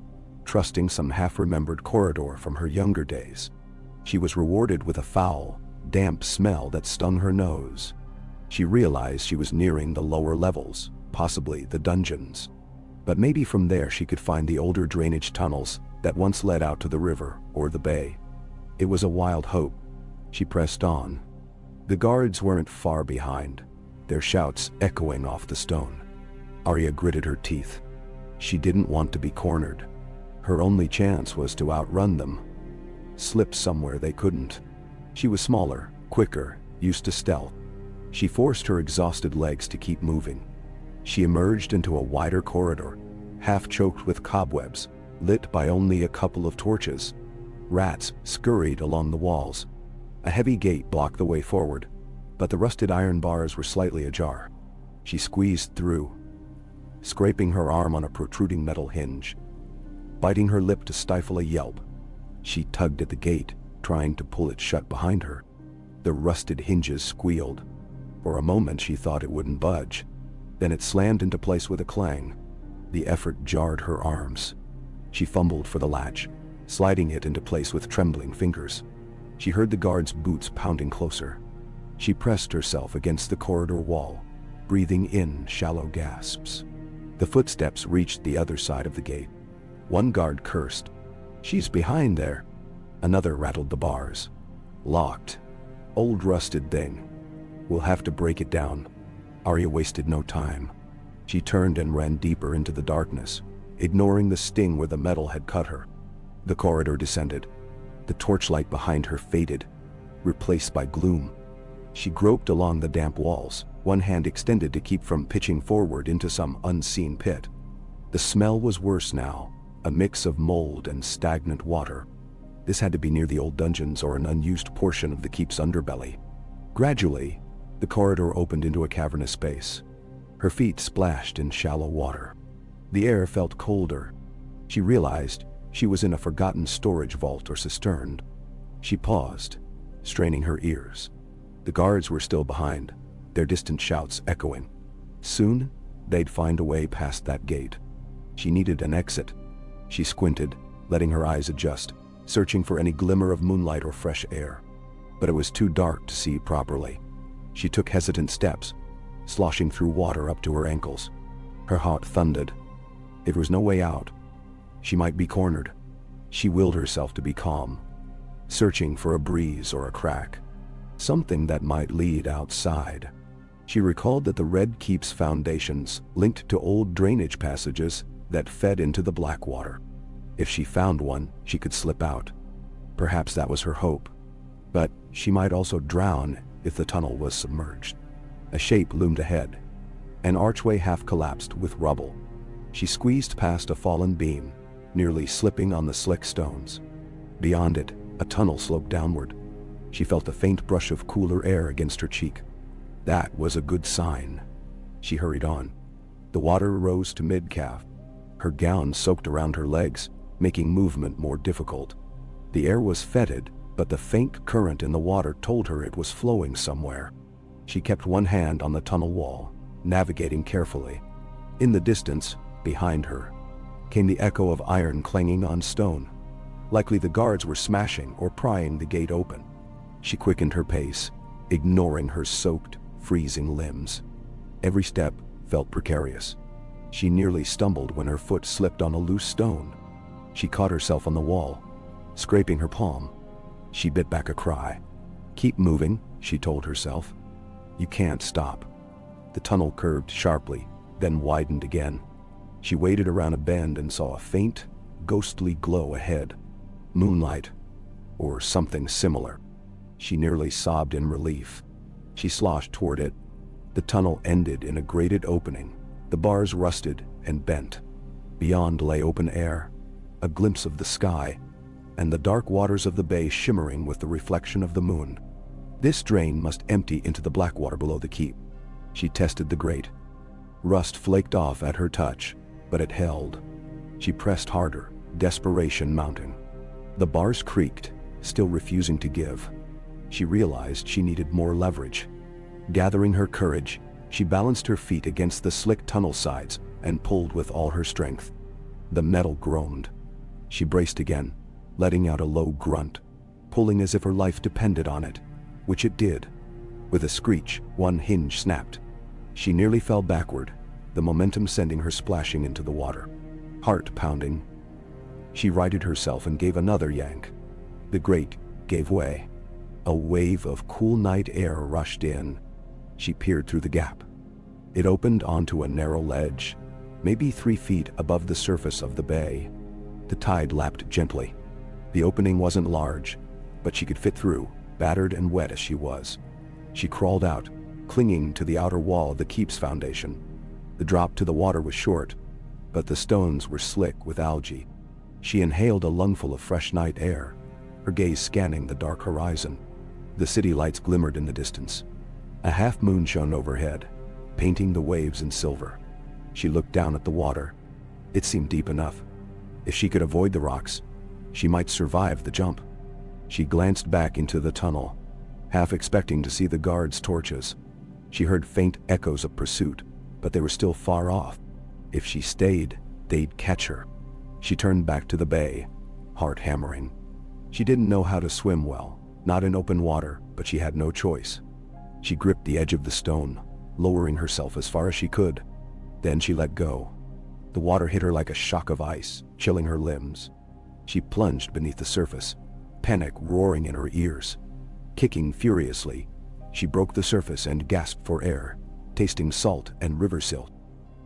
trusting some half-remembered corridor from her younger days. She was rewarded with a foul, damp smell that stung her nose. She realized she was nearing the lower levels, possibly the dungeons. But maybe from there she could find the older drainage tunnels that once led out to the river or the bay. It was a wild hope. She pressed on. The guards weren't far behind, their shouts echoing off the stone. Arya gritted her teeth. She didn't want to be cornered. Her only chance was to outrun them. Slip somewhere they couldn't. She was smaller, quicker, used to stealth. She forced her exhausted legs to keep moving. She emerged into a wider corridor, half choked with cobwebs, lit by only a couple of torches. Rats scurried along the walls. A heavy gate blocked the way forward, but the rusted iron bars were slightly ajar. She squeezed through, scraping her arm on a protruding metal hinge. Biting her lip to stifle a yelp, she tugged at the gate, trying to pull it shut behind her. The rusted hinges squealed. For a moment she thought it wouldn't budge. Then it slammed into place with a clang. The effort jarred her arms. She fumbled for the latch, sliding it into place with trembling fingers. She heard the guard's boots pounding closer. She pressed herself against the corridor wall, breathing in shallow gasps. The footsteps reached the other side of the gate. One guard cursed. "She's behind there." Another rattled the bars. "Locked. Old rusted thing. We'll have to break it down." Arya wasted no time. She turned and ran deeper into the darkness, ignoring the sting where the metal had cut her. The corridor descended. The torchlight behind her faded, replaced by gloom. She groped along the damp walls, one hand extended to keep from pitching forward into some unseen pit. The smell was worse now, a mix of mold and stagnant water. This had to be near the old dungeons or an unused portion of the keep's underbelly. Gradually, the corridor opened into a cavernous space. Her feet splashed in shallow water. The air felt colder. She realized she was in a forgotten storage vault or cistern. She paused, straining her ears. The guards were still behind, their distant shouts echoing. Soon, they'd find a way past that gate. She needed an exit. She squinted, letting her eyes adjust, searching for any glimmer of moonlight or fresh air. But it was too dark to see properly. She took hesitant steps, sloshing through water up to her ankles. Her heart thundered. If there was no way out, she might be cornered. She willed herself to be calm, searching for a breeze or a crack, something that might lead outside. She recalled that the Red Keep's foundations linked to old drainage passages that fed into the black water. If she found one, she could slip out. Perhaps that was her hope. But she might also drown if the tunnel was submerged. A shape loomed ahead, an archway half collapsed with rubble. She squeezed past a fallen beam, nearly slipping on the slick stones. Beyond it, a tunnel sloped downward. She felt a faint brush of cooler air against her cheek. That was a good sign. She hurried on. The water rose to mid-calf. Her gown soaked around her legs, making movement more difficult. The air was fetid, but the faint current in the water told her it was flowing somewhere. She kept one hand on the tunnel wall, navigating carefully. In the distance, behind her, came the echo of iron clanging on stone. Likely the guards were smashing or prying the gate open. She quickened her pace, ignoring her soaked, freezing limbs. Every step felt precarious. She nearly stumbled when her foot slipped on a loose stone. She caught herself on the wall, scraping her palm. She bit back a cry. "Keep moving," she told herself. "You can't stop." The tunnel curved sharply, then widened again. She waded around a bend and saw a faint, ghostly glow ahead. Moonlight, or something similar. She nearly sobbed in relief. She sloshed toward it. The tunnel ended in a grated opening. The bars rusted and bent. Beyond lay open air, a glimpse of the sky, and the dark waters of the bay shimmering with the reflection of the moon. This drain must empty into the black water below the keep. She tested the grate. Rust flaked off at her touch, but it held. She pressed harder, desperation mounting. The bars creaked, still refusing to give. She realized she needed more leverage. Gathering her courage, she balanced her feet against the slick tunnel sides and pulled with all her strength. The metal groaned. She braced again, letting out a low grunt, pulling as if her life depended on it, which it did. With a screech, one hinge snapped. She nearly fell backward, the momentum sending her splashing into the water. Heart pounding. She righted herself and gave another yank. The grate gave way. A wave of cool night air rushed in. She peered through the gap. It opened onto a narrow ledge, maybe 3 feet above the surface of the bay. The tide lapped gently. The opening wasn't large, but she could fit through, battered and wet as she was. She crawled out, clinging to the outer wall of the keep's foundation. The drop to the water was short, but the stones were slick with algae. She inhaled a lungful of fresh night air, her gaze scanning the dark horizon. The city lights glimmered in the distance. A half moon shone overhead, painting the waves in silver. She looked down at the water. It seemed deep enough. If she could avoid the rocks, she might survive the jump. She glanced back into the tunnel, half expecting to see the guards' torches. She heard faint echoes of pursuit, but they were still far off. If she stayed, they'd catch her. She turned back to the bay, heart hammering. She didn't know how to swim well, not in open water, but she had no choice. She gripped the edge of the stone, lowering herself as far as she could. Then she let go. The water hit her like a shock of ice, chilling her limbs. She plunged beneath the surface, panic roaring in her ears. Kicking furiously, she broke the surface and gasped for air, tasting salt and river silt.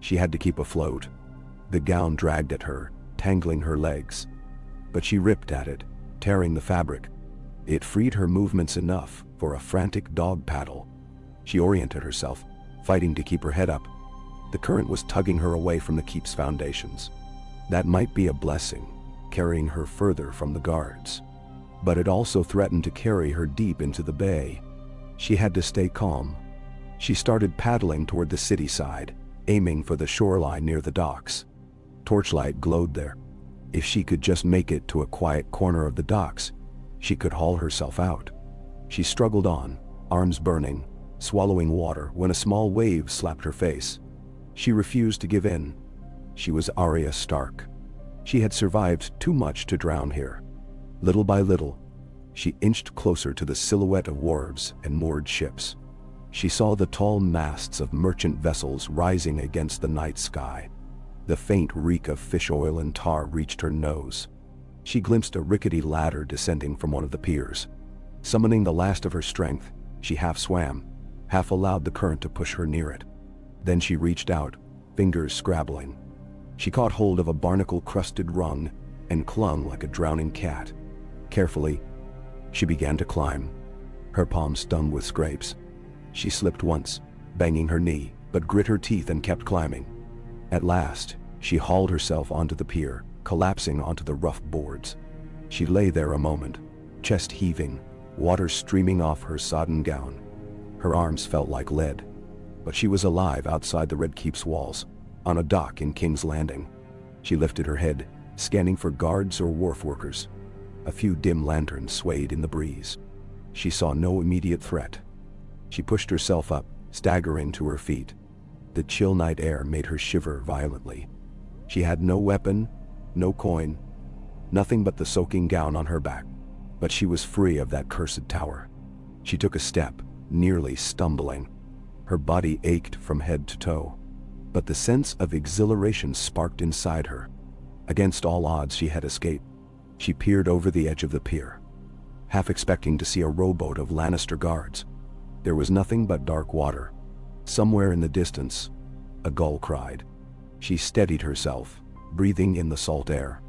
She had to keep afloat. The gown dragged at her, tangling her legs. But she ripped at it, tearing the fabric. It freed her movements enough for a frantic dog paddle. She oriented herself, fighting to keep her head up. The current was tugging her away from the keep's foundations. That might be a blessing, carrying her further from the guards. But it also threatened to carry her deep into the bay. She had to stay calm. She started paddling toward the city side, aiming for the shoreline near the docks. Torchlight glowed there. If she could just make it to a quiet corner of the docks, she could haul herself out. She struggled on, arms burning, swallowing water when a small wave slapped her face. She refused to give in. She was Arya Stark. She had survived too much to drown here. Little by little, she inched closer to the silhouette of wharves and moored ships. She saw the tall masts of merchant vessels rising against the night sky. The faint reek of fish oil and tar reached her nose. She glimpsed a rickety ladder descending from one of the piers. Summoning the last of her strength, she half swam, half allowed the current to push her near it. Then she reached out, fingers scrabbling. She caught hold of a barnacle-crusted rung and clung like a drowning cat. Carefully, she began to climb. Her palms stung with scrapes. She slipped once, banging her knee, but grit her teeth and kept climbing. At last, she hauled herself onto the pier, collapsing onto the rough boards. She lay there a moment, chest heaving, water streaming off her sodden gown. Her arms felt like lead, but she was alive outside the Red Keep's walls, on a dock in King's Landing. She lifted her head, scanning for guards or wharf workers. A few dim lanterns swayed in the breeze. She saw no immediate threat. She pushed herself up, staggering to her feet. The chill night air made her shiver violently. She had no weapon, no coin, nothing but the soaking gown on her back. But she was free of that cursed tower. She took a step, nearly stumbling. Her body ached from head to toe. But the sense of exhilaration sparked inside her. Against all odds, she had escaped. She peered over the edge of the pier, half expecting to see a rowboat of Lannister guards. There was nothing but dark water. Somewhere in the distance, a gull cried. She steadied herself, breathing in the salt air.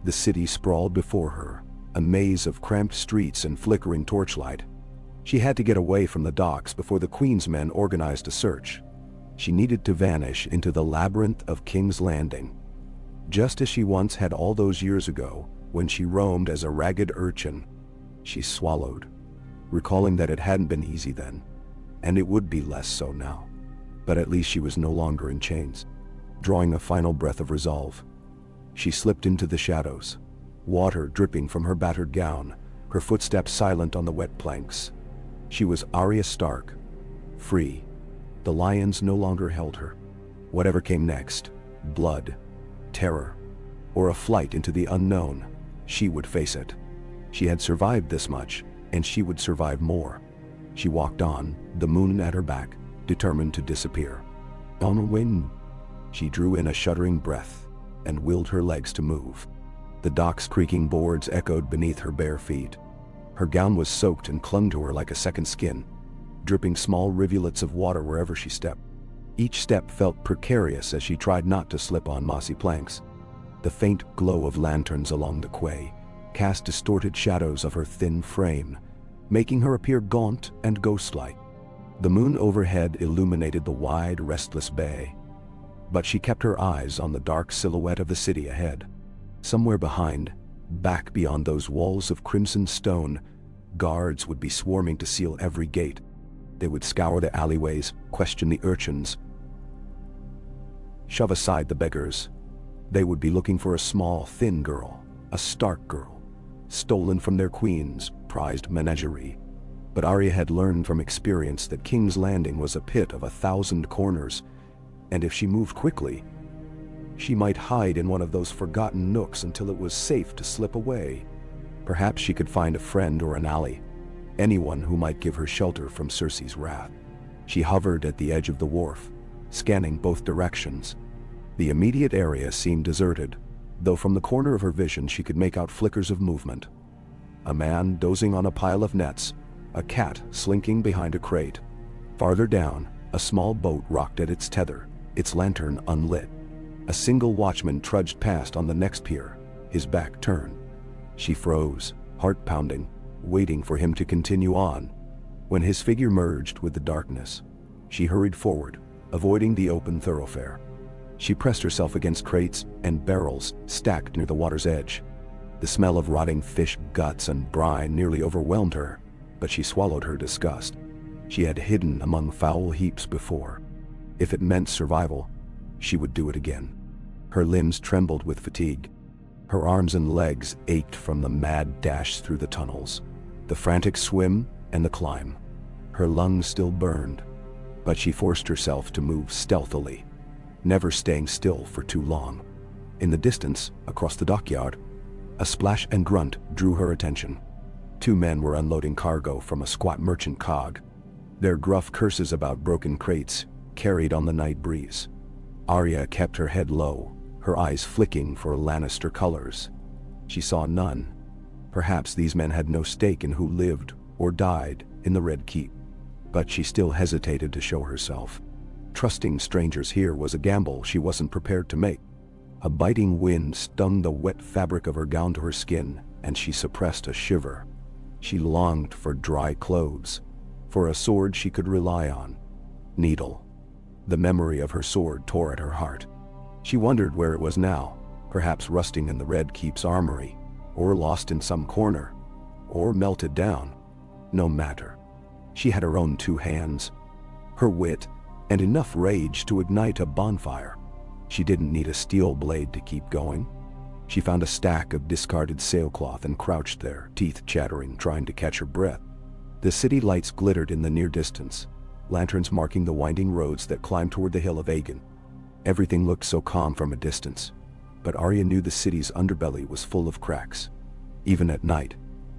The city sprawled before her, a maze of cramped streets and flickering torchlight. She had to get away from the docks before the Queen's men organized a search. She needed to vanish into the labyrinth of King's Landing, just as she once had all those years ago when she roamed as a ragged urchin. She swallowed, recalling that it hadn't been easy then, and it would be less so now. But at least she was no longer in chains. Drawing a final breath of resolve, she slipped into the shadows, water dripping from her battered gown, her footsteps silent on the wet planks. She was Arya Stark, free. The lions no longer held her. Whatever came next, blood, terror, or a flight into the unknown, she would face it. She had survived this much, and she would survive more. She walked on, the moon at her back, determined to disappear. On a wind, she drew in a shuddering breath and willed her legs to move. The dock's creaking boards echoed beneath her bare feet. Her gown was soaked and clung to her like a second skin, dripping small rivulets of water wherever she stepped. Each step felt precarious as she tried not to slip on mossy planks. The faint glow of lanterns along the quay cast distorted shadows of her thin frame, making her appear gaunt and ghost-like. The moon overhead illuminated the wide, restless bay, but she kept her eyes on the dark silhouette of the city ahead. Somewhere behind, back beyond those walls of crimson stone, guards would be swarming to seal every gate. They would scour the alleyways, question the urchins, shove aside the beggars. They would be looking for a small, thin girl, a stark girl, stolen from their queen's prized menagerie. But Arya had learned from experience that King's Landing was a pit of 1,000 corners, and if she moved quickly, she might hide in one of those forgotten nooks until it was safe to slip away. Perhaps she could find a friend or an ally, anyone who might give her shelter from Cersei's wrath. She hovered at the edge of the wharf, scanning both directions. The immediate area seemed deserted, though from the corner of her vision she could make out flickers of movement. A man dozing on a pile of nets, a cat slinking behind a crate. Farther down, a small boat rocked at its tether, its lantern unlit. A single watchman trudged past on the next pier, his back turned. She froze, heart pounding, waiting for him to continue on. When his figure merged with the darkness, she hurried forward, avoiding the open thoroughfare. She pressed herself against crates and barrels stacked near the water's edge. The smell of rotting fish guts and brine nearly overwhelmed her, but she swallowed her disgust. She had hidden among foul heaps before. If it meant survival, she would do it again. Her limbs trembled with fatigue. Her arms and legs ached from the mad dash through the tunnels, the frantic swim and the climb. Her lungs still burned, but she forced herself to move stealthily, never staying still for too long. In the distance, across the dockyard, a splash and grunt drew her attention. 2 men were unloading cargo from a squat merchant cog. Their gruff curses about broken crates carried on the night breeze. Arya kept her head low, her eyes flicking for Lannister colors. She saw none. Perhaps these men had no stake in who lived or died in the Red Keep. But she still hesitated to show herself. Trusting strangers here was a gamble she wasn't prepared to make. A biting wind stung the wet fabric of her gown to her skin, and she suppressed a shiver. She longed for dry clothes, for a sword she could rely on. Needle. The memory of her sword tore at her heart. She wondered where it was now, perhaps rusting in the Red Keep's armory, or lost in some corner, or melted down. No matter. She had her own 2 hands, her wit, and enough rage to ignite a bonfire. She didn't need a steel blade to keep going. She found a stack of discarded sailcloth and crouched there, teeth chattering, trying to catch her breath. The city lights glittered in the near distance, lanterns marking the winding roads that climbed toward the hill of Aegon. Everything looked so calm from a distance, but Arya knew the city's underbelly was full of cracks. Even at night,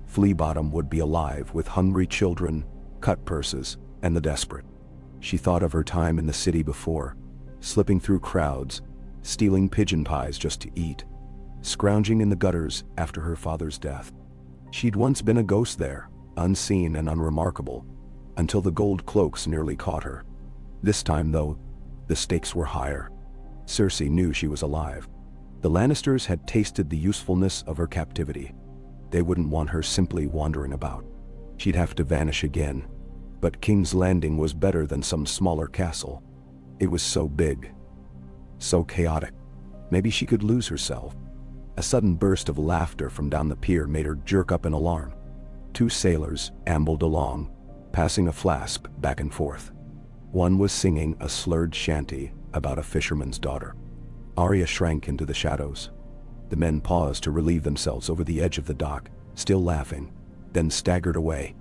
Flea Bottom would be alive with hungry children, cut purses, and the desperate. She thought of her time in the city before, slipping through crowds, stealing pigeon pies just to eat, scrounging in the gutters after her father's death. She'd once been a ghost there, unseen and unremarkable, until the gold cloaks nearly caught her. This time, though, the stakes were higher. Cersei knew she was alive. The Lannisters had tasted the usefulness of her captivity. They wouldn't want her simply wandering about. She'd have to vanish again. But King's Landing was better than some smaller castle. It was so big, so chaotic. Maybe she could lose herself. A sudden burst of laughter from down the pier made her jerk up in alarm. 2 sailors ambled along, passing a flask back and forth. One was singing a slurred shanty about a fisherman's daughter. Arya shrank into the shadows. The men paused to relieve themselves over the edge of the dock, still laughing, then staggered away.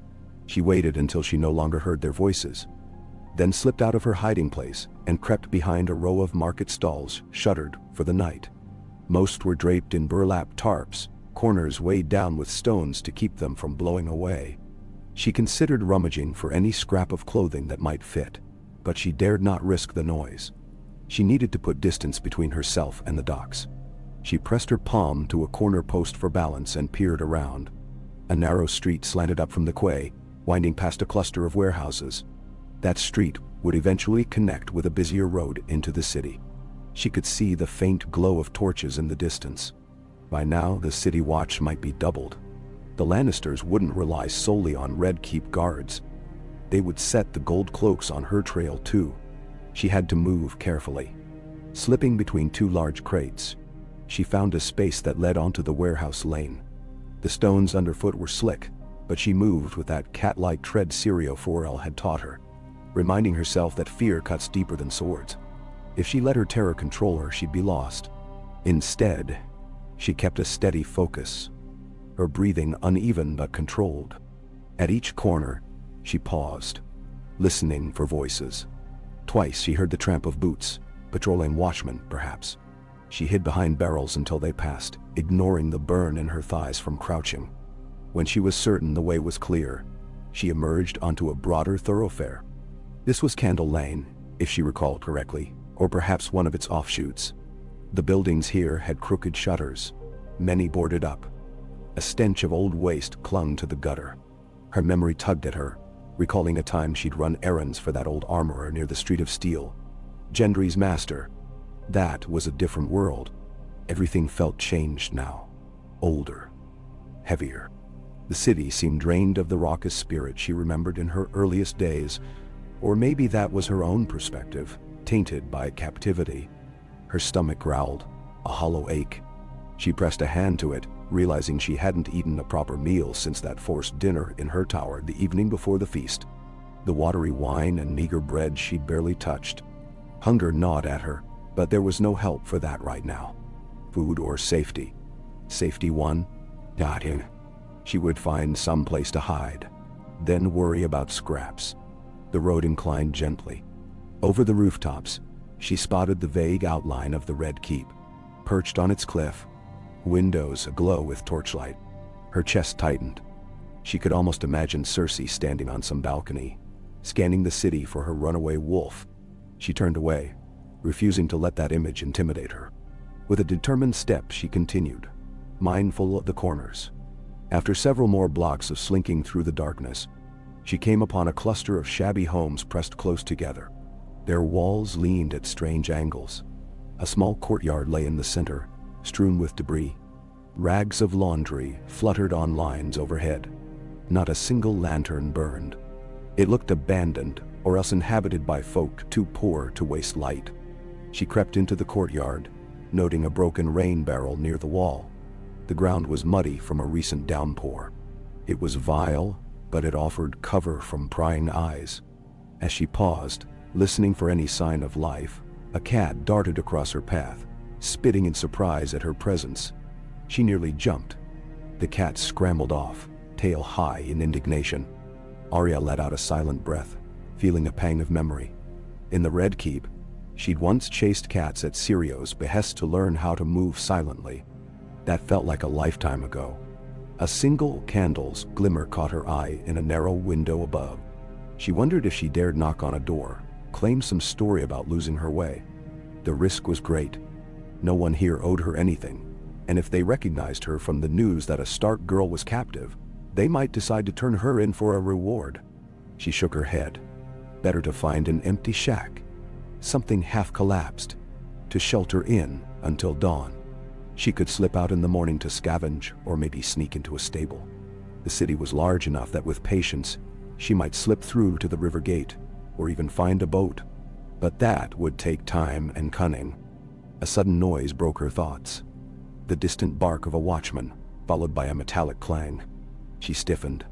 She waited until she no longer heard their voices, then slipped out of her hiding place and crept behind a row of market stalls shuttered for the night. Most were draped in burlap tarps, corners weighed down with stones to keep them from blowing away. She considered rummaging for any scrap of clothing that might fit, but she dared not risk the noise. She needed to put distance between herself and the docks. She pressed her palm to a corner post for balance and peered around. A narrow street slanted up from the quay, winding past a cluster of warehouses. That street would eventually connect with a busier road into the city. She could see the faint glow of torches in the distance. By now, the city watch might be doubled. The Lannisters wouldn't rely solely on Red Keep guards. They would set the gold cloaks on her trail too. She had to move carefully. Slipping between two large crates, she found a space that led onto the warehouse lane. The stones underfoot were slick, but she moved with that cat-like tread Sirio Forel had taught her, reminding herself that fear cuts deeper than swords. If she let her terror control her, she'd be lost. Instead, she kept a steady focus, her breathing uneven but controlled. At each corner, she paused, listening for voices. Twice she heard the tramp of boots, patrolling watchmen, perhaps. She hid behind barrels until they passed, ignoring the burn in her thighs from crouching. When she was certain the way was clear, she emerged onto a broader thoroughfare. This was Candle Lane, if she recalled correctly, or perhaps one of its offshoots. The buildings here had crooked shutters, many boarded up. A stench of old waste clung to the gutter. Her memory tugged at her, recalling a time she'd run errands for that old armorer near the Street of Steel. Gendry's master. That was a different world. Everything felt changed now. Older. Heavier. The city seemed drained of the raucous spirit she remembered in her earliest days, or maybe that was her own perspective, tainted by captivity. Her stomach growled, a hollow ache. She pressed a hand to it, realizing she hadn't eaten a proper meal since that forced dinner in her tower the evening before the feast. The watery wine and meager bread she'd barely touched. Hunger gnawed at her, but there was no help for that right now. Food or safety. Safety won. Got him. She would find some place to hide, then worry about scraps. The road inclined gently. Over the rooftops, she spotted the vague outline of the Red Keep, perched on its cliff, windows aglow with torchlight. Her chest tightened. She could almost imagine Cersei standing on some balcony, scanning the city for her runaway wolf. She turned away, refusing to let that image intimidate her. With a determined step, she continued, mindful of the corners. After several more blocks of slinking through the darkness, she came upon a cluster of shabby homes pressed close together. Their walls leaned at strange angles. A small courtyard lay in the center, strewn with debris. Rags of laundry fluttered on lines overhead. Not a single lantern burned. It looked abandoned, or else inhabited by folk too poor to waste light. She crept into the courtyard, noting a broken rain barrel near the wall. The ground was muddy from a recent downpour. It was vile, but it offered cover from prying eyes. As she paused, listening for any sign of life, a cat darted across her path, spitting in surprise at her presence. She nearly jumped. The cat scrambled off, tail high in indignation. Arya let out a silent breath, feeling a pang of memory. In the Red Keep, she'd once chased cats at Sirio's behest to learn how to move silently. That felt like a lifetime ago. A single candle's glimmer caught her eye in a narrow window above. She wondered if she dared knock on a door, claim some story about losing her way. The risk was great. No one here owed her anything, and if they recognized her from the news that a Stark girl was captive, they might decide to turn her in for a reward. She shook her head. Better to find an empty shack, something half collapsed, to shelter in until dawn. She could slip out in the morning to scavenge, or maybe sneak into a stable. The city was large enough that with patience, she might slip through to the river gate, or even find a boat. But that would take time and cunning. A sudden noise broke her thoughts. The distant bark of a watchman, followed by a metallic clang. She stiffened.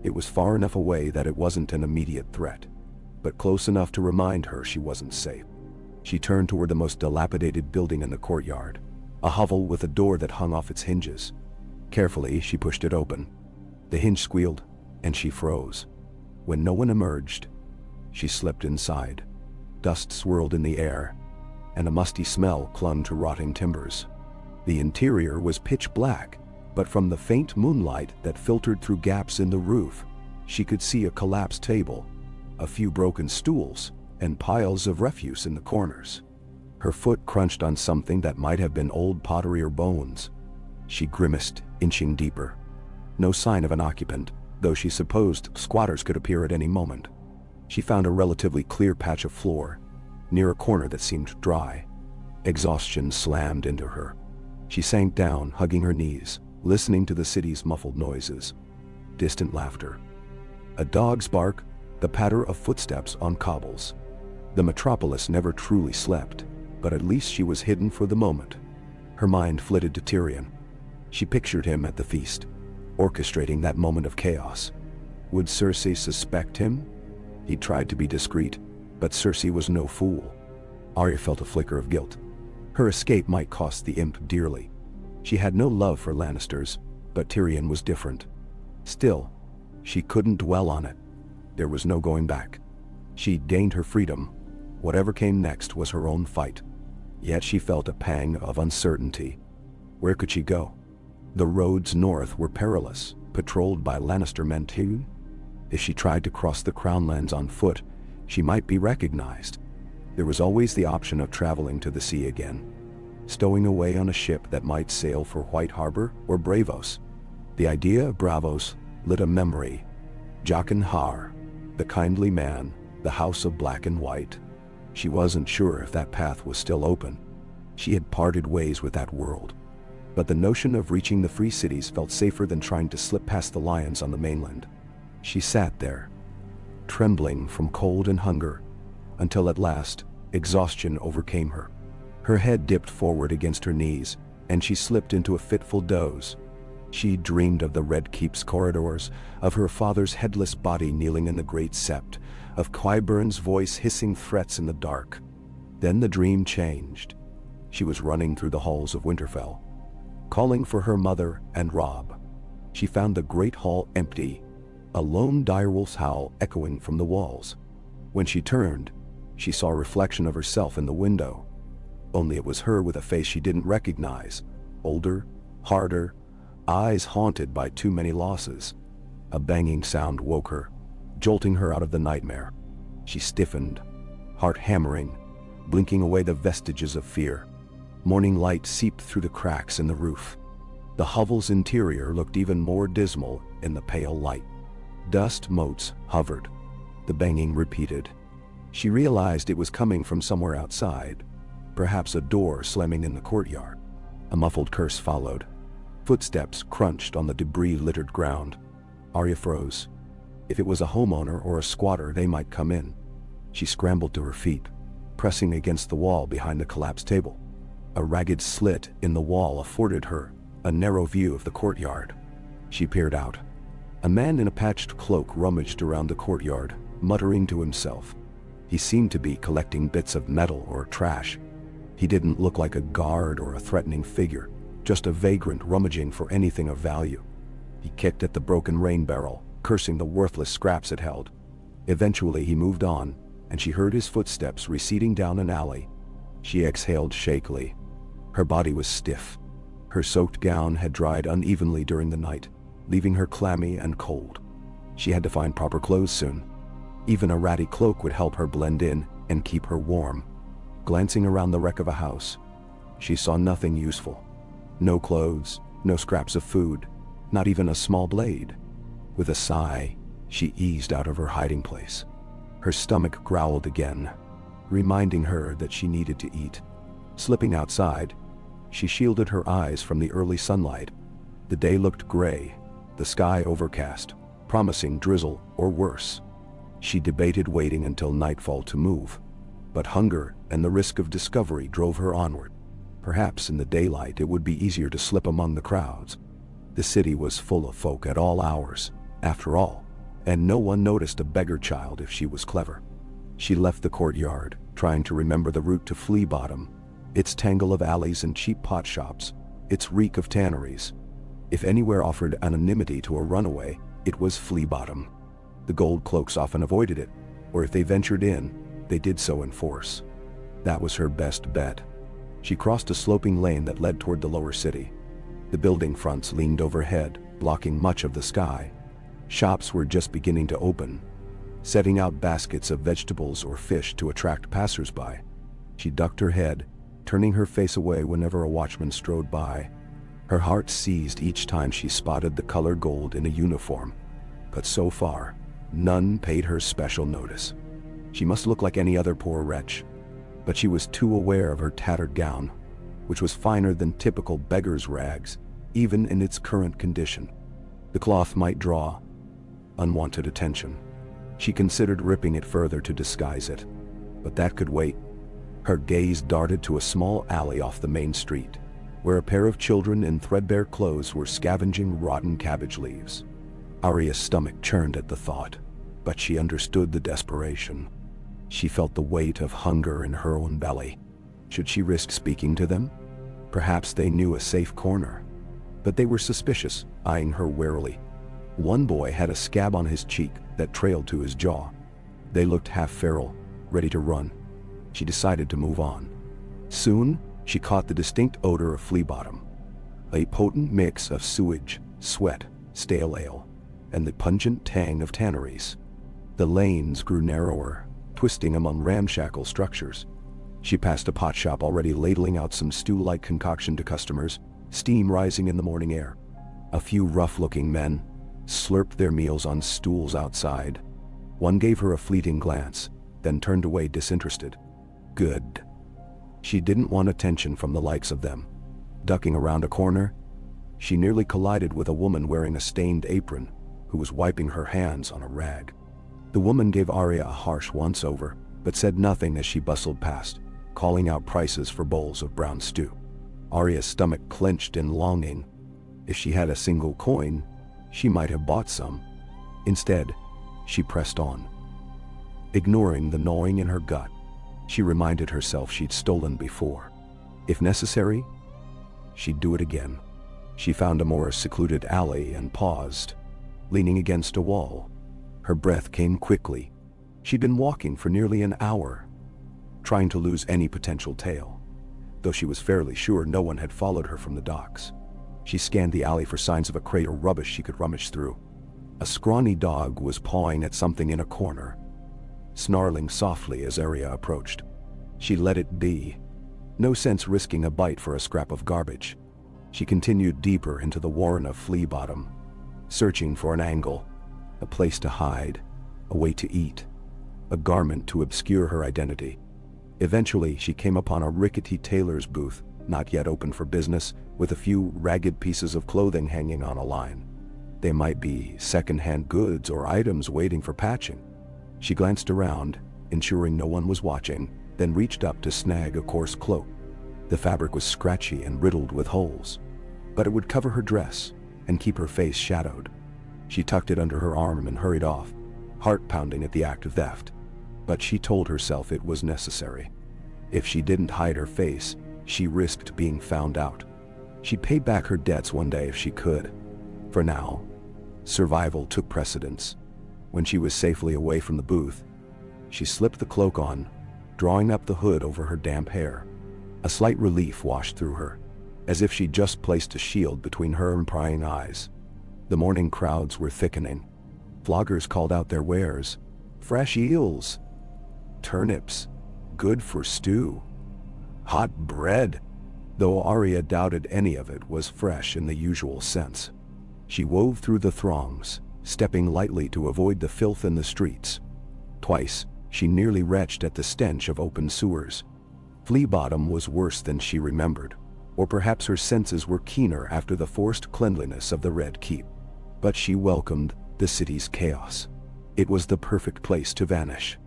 It was far enough away that it wasn't an immediate threat, but close enough to remind her she wasn't safe. She turned toward the most dilapidated building in the courtyard, a hovel with a door that hung off its hinges. Carefully, she pushed it open. The hinge squealed, and she froze. When no one emerged, she slipped inside. Dust swirled in the air, and a musty smell clung to rotting timbers. The interior was pitch black, but from the faint moonlight that filtered through gaps in the roof, she could see a collapsed table, a few broken stools, and piles of refuse in the corners. Her foot crunched on something that might have been old pottery or bones. She grimaced, inching deeper. No sign of an occupant, though she supposed squatters could appear at any moment. She found a relatively clear patch of floor, near a corner that seemed dry. Exhaustion slammed into her. She sank down, hugging her knees, listening to the city's muffled noises. Distant laughter. A dog's bark, the patter of footsteps on cobbles. The metropolis never truly slept, but at least she was hidden for the moment. Her mind flitted to Tyrion. She pictured him at the feast, orchestrating that moment of chaos. Would Cersei suspect him? He tried to be discreet, but Cersei was no fool. Arya felt a flicker of guilt. Her escape might cost the imp dearly. She had no love for Lannisters, but Tyrion was different. Still, she couldn't dwell on it. There was no going back. She gained her freedom. Whatever came next was her own fight. Yet she felt a pang of uncertainty. Where could she go? The roads north were perilous, patrolled by Lannister men too. If she tried to cross the Crownlands on foot, she might be recognized. There was always the option of traveling to the sea again, stowing away on a ship that might sail for White Harbor or Bravos. The idea of Bravos lit a memory. Jaqen Har, the kindly man, the house of black and white. She wasn't sure if that path was still open. She had parted ways with that world. But the notion of reaching the free cities felt safer than trying to slip past the lions on the mainland. She sat there, trembling from cold and hunger, until at last, exhaustion overcame her. Her head dipped forward against her knees, and she slipped into a fitful doze. She dreamed of the Red Keep's corridors, of her father's headless body kneeling in the great sept, of Qyburn's voice hissing threats in the dark. Then the dream changed. She was running through the halls of Winterfell, calling for her mother and Robb. She found the great hall empty, a lone direwolf's howl echoing from the walls. When she turned, she saw a reflection of herself in the window. Only it was her with a face she didn't recognize, older, harder, eyes haunted by too many losses. A banging sound woke her, jolting her out of the nightmare. She stiffened, heart hammering, blinking away the vestiges of fear. Morning light seeped through the cracks in the roof. The hovel's interior looked even more dismal in the pale light. Dust motes hovered. The banging repeated. She realized it was coming from somewhere outside, perhaps a door slamming in the courtyard. A muffled curse followed. Footsteps crunched on the debris-littered ground. Arya froze. If it was a homeowner or a squatter, they might come in. She scrambled to her feet, pressing against the wall behind the collapsed table. A ragged slit in the wall afforded her a narrow view of the courtyard. She peered out. A man in a patched cloak rummaged around the courtyard, muttering to himself. He seemed to be collecting bits of metal or trash. He didn't look like a guard or a threatening figure, just a vagrant rummaging for anything of value. He kicked at the broken rain barrel, cursing the worthless scraps it held. Eventually he moved on, and she heard his footsteps receding down an alley. She exhaled shakily. Her body was stiff. Her soaked gown had dried unevenly during the night, leaving her clammy and cold. She had to find proper clothes soon. Even a ratty cloak would help her blend in and keep her warm. Glancing around the wreck of a house, she saw nothing useful. No clothes, no scraps of food, not even a small blade. With a sigh, she eased out of her hiding place. Her stomach growled again, reminding her that she needed to eat. Slipping outside, she shielded her eyes from the early sunlight. The day looked gray, the sky overcast, promising drizzle or worse. She debated waiting until nightfall to move, but hunger and the risk of discovery drove her onward. Perhaps in the daylight it would be easier to slip among the crowds. The city was full of folk at all hours, after all, and no one noticed a beggar child if she was clever. She left the courtyard, trying to remember the route to Flea Bottom, its tangle of alleys and cheap pot shops, its reek of tanneries. If anywhere offered anonymity to a runaway, it was Flea Bottom. The gold cloaks often avoided it, or if they ventured in, they did so in force. That was her best bet. She crossed a sloping lane that led toward the lower city. The building fronts leaned overhead, blocking much of the sky. Shops were just beginning to open, setting out baskets of vegetables or fish to attract passers-by. She ducked her head, turning her face away whenever a watchman strode by. Her heart seized each time she spotted the color gold in a uniform, but so far, none paid her special notice. She must look like any other poor wretch, but she was too aware of her tattered gown, which was finer than typical beggar's rags, even in its current condition. The cloth might draw unwanted attention. She considered ripping it further to disguise it, but that could wait. Her gaze darted to a small alley off the main street, where a pair of children in threadbare clothes were scavenging rotten cabbage leaves. Arya's stomach churned at the thought, but she understood the desperation. She felt the weight of hunger in her own belly. Should she risk speaking to them? Perhaps they knew a safe corner. But they were suspicious, eyeing her warily. One boy had a scab on his cheek that trailed to his jaw. They looked half feral, ready to run. She decided to move on. Soon, she caught the distinct odor of flea bottom, a potent mix of sewage, sweat, stale ale, and the pungent tang of tanneries. The lanes grew narrower, twisting among ramshackle structures. She passed a pot shop already ladling out some stew-like concoction to customers, steam rising in the morning air. A few rough-looking men slurped their meals on stools outside. One gave her a fleeting glance, then turned away disinterested. Good. She didn't want attention from the likes of them. Ducking around a corner, she nearly collided with a woman wearing a stained apron, who was wiping her hands on a rag. The woman gave Arya a harsh once-over, but said nothing as she bustled past, calling out prices for bowls of brown stew. Arya's stomach clenched in longing. If she had a single coin, she might have bought some. Instead, she pressed on. Ignoring the gnawing in her gut, she reminded herself she'd stolen before. If necessary, she'd do it again. She found a more secluded alley and paused, leaning against a wall. Her breath came quickly. She'd been walking for nearly an hour, trying to lose any potential tail, though she was fairly sure no one had followed her from the docks. She scanned the alley for signs of a crate or rubbish she could rummage through. A scrawny dog was pawing at something in a corner, snarling softly as Arya approached. She let it be. No sense risking a bite for a scrap of garbage. She continued deeper into the warren of flea bottom, searching for an angle, a place to hide, a way to eat, a garment to obscure her identity. Eventually, she came upon a rickety tailor's booth, not yet open for business, with a few ragged pieces of clothing hanging on a line. They might be second-hand goods or items waiting for patching. She glanced around, ensuring no one was watching, then reached up to snag a coarse cloak. The fabric was scratchy and riddled with holes, but it would cover her dress and keep her face shadowed. She tucked it under her arm and hurried off, heart pounding at the act of theft. But she told herself it was necessary. If she didn't hide her face, she risked being found out. She'd pay back her debts one day if she could. For now, survival took precedence. When she was safely away from the booth, she slipped the cloak on, drawing up the hood over her damp hair. A slight relief washed through her, as if she'd just placed a shield between her and prying eyes. The morning crowds were thickening. Floggers called out their wares. Fresh eels, turnips, good for stew, hot bread, though Arya doubted any of it was fresh in the usual sense. She wove through the throngs, stepping lightly to avoid the filth in the streets. Twice, she nearly retched at the stench of open sewers. Flea bottom was worse than she remembered, or perhaps her senses were keener after the forced cleanliness of the Red Keep. But she welcomed the city's chaos. It was the perfect place to vanish.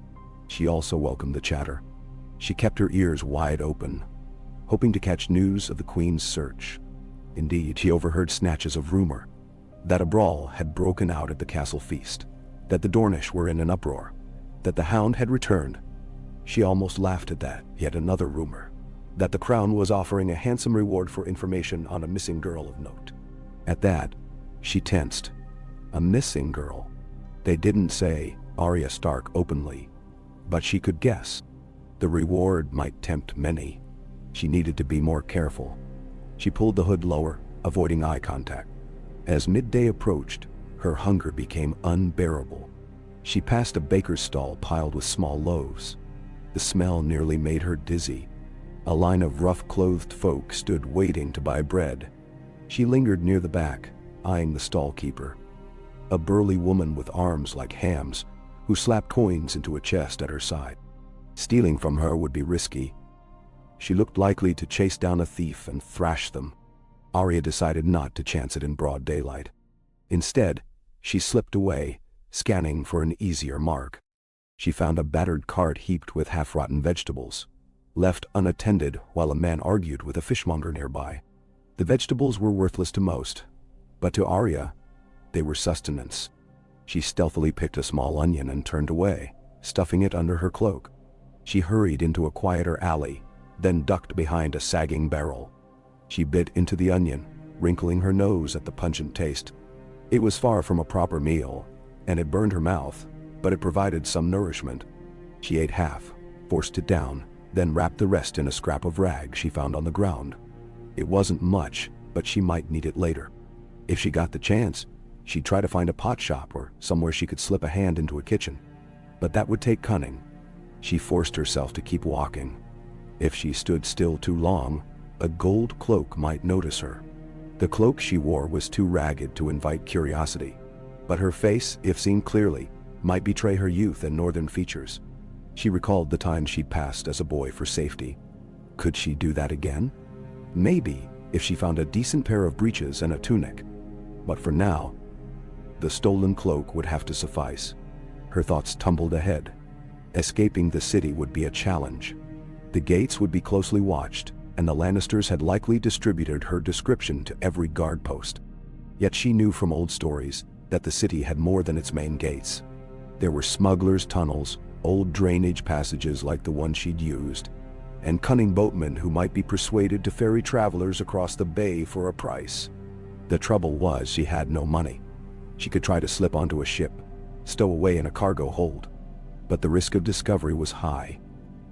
She also welcomed the chatter. She kept her ears wide open, hoping to catch news of the Queen's search. Indeed, she overheard snatches of rumor that a brawl had broken out at the castle feast, that the Dornish were in an uproar, that the Hound had returned. She almost laughed at that. Yet another rumor, that the Crown was offering a handsome reward for information on a missing girl of note. At that, she tensed. A missing girl. They didn't say Arya Stark openly, but she could guess. The reward might tempt many. She needed to be more careful. She pulled the hood lower, avoiding eye contact. As midday approached, her hunger became unbearable. She passed a baker's stall piled with small loaves. The smell nearly made her dizzy. A line of rough-clothed folk stood waiting to buy bread. She lingered near the back, eyeing the stall keeper. A burly woman with arms like hams, who slapped coins into a chest at her side. Stealing from her would be risky. She looked likely to chase down a thief and thrash them. Arya decided not to chance it in broad daylight. Instead, she slipped away, scanning for an easier mark. She found a battered cart heaped with half-rotten vegetables, left unattended while a man argued with a fishmonger nearby. The vegetables were worthless to most, but to Arya, they were sustenance. She stealthily picked a small onion and turned away, stuffing it under her cloak. She hurried into a quieter alley, then ducked behind a sagging barrel. She bit into the onion, wrinkling her nose at the pungent taste. It was far from a proper meal, and it burned her mouth, but it provided some nourishment. She ate half, forced it down, then wrapped the rest in a scrap of rag she found on the ground. It wasn't much, but she might need it later. If she got the chance, she'd try to find a pot shop or somewhere she could slip a hand into a kitchen. But that would take cunning. She forced herself to keep walking. If she stood still too long, a gold cloak might notice her. The cloak she wore was too ragged to invite curiosity, but her face, if seen clearly, might betray her youth and northern features. She recalled the time she'd passed as a boy for safety. Could she do that again? Maybe, if she found a decent pair of breeches and a tunic. But for now, the stolen cloak would have to suffice. Her thoughts tumbled ahead. Escaping the city would be a challenge. The gates would be closely watched, and the Lannisters had likely distributed her description to every guard post. Yet she knew from old stories that the city had more than its main gates. There were smugglers' tunnels, old drainage passages like the one she'd used, and cunning boatmen who might be persuaded to ferry travelers across the bay for a price. The trouble was she had no money. She could try to slip onto a ship, stow away in a cargo hold, but the risk of discovery was high.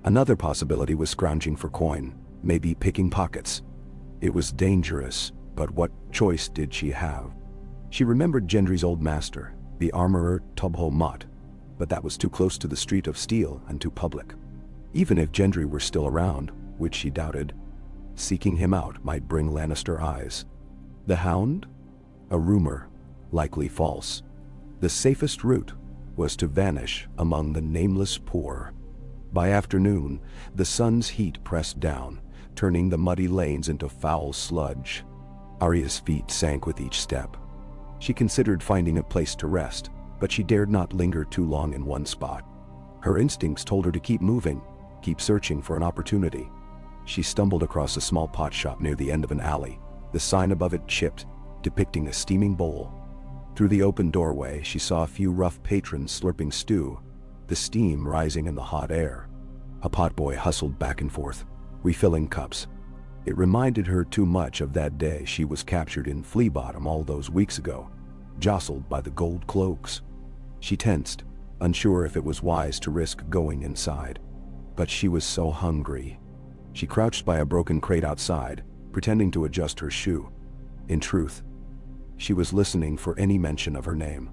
Another possibility was scrounging for coin, maybe picking pockets. It was dangerous, but what choice did she have? She remembered Gendry's old master, the armorer Tubho Mott, but that was too close to the Street of Steel and too public. Even if Gendry were still around, which she doubted, seeking him out might bring Lannister eyes. The Hound? A rumor, likely false. The safest route was to vanish among the nameless poor. By afternoon, the sun's heat pressed down, turning the muddy lanes into foul sludge. Arya's feet sank with each step. She considered finding a place to rest, but she dared not linger too long in one spot. Her instincts told her to keep moving, keep searching for an opportunity. She stumbled across a small pot shop near the end of an alley, the sign above it chipped, depicting a steaming bowl. Through the open doorway, she saw a few rough patrons slurping stew, the steam rising in the hot air. A potboy hustled back and forth, refilling cups. It reminded her too much of that day she was captured in Flea Bottom all those weeks ago, jostled by the gold cloaks. She tensed, unsure if it was wise to risk going inside. But she was so hungry. She crouched by a broken crate outside, pretending to adjust her shoe. In truth, she was listening for any mention of her name.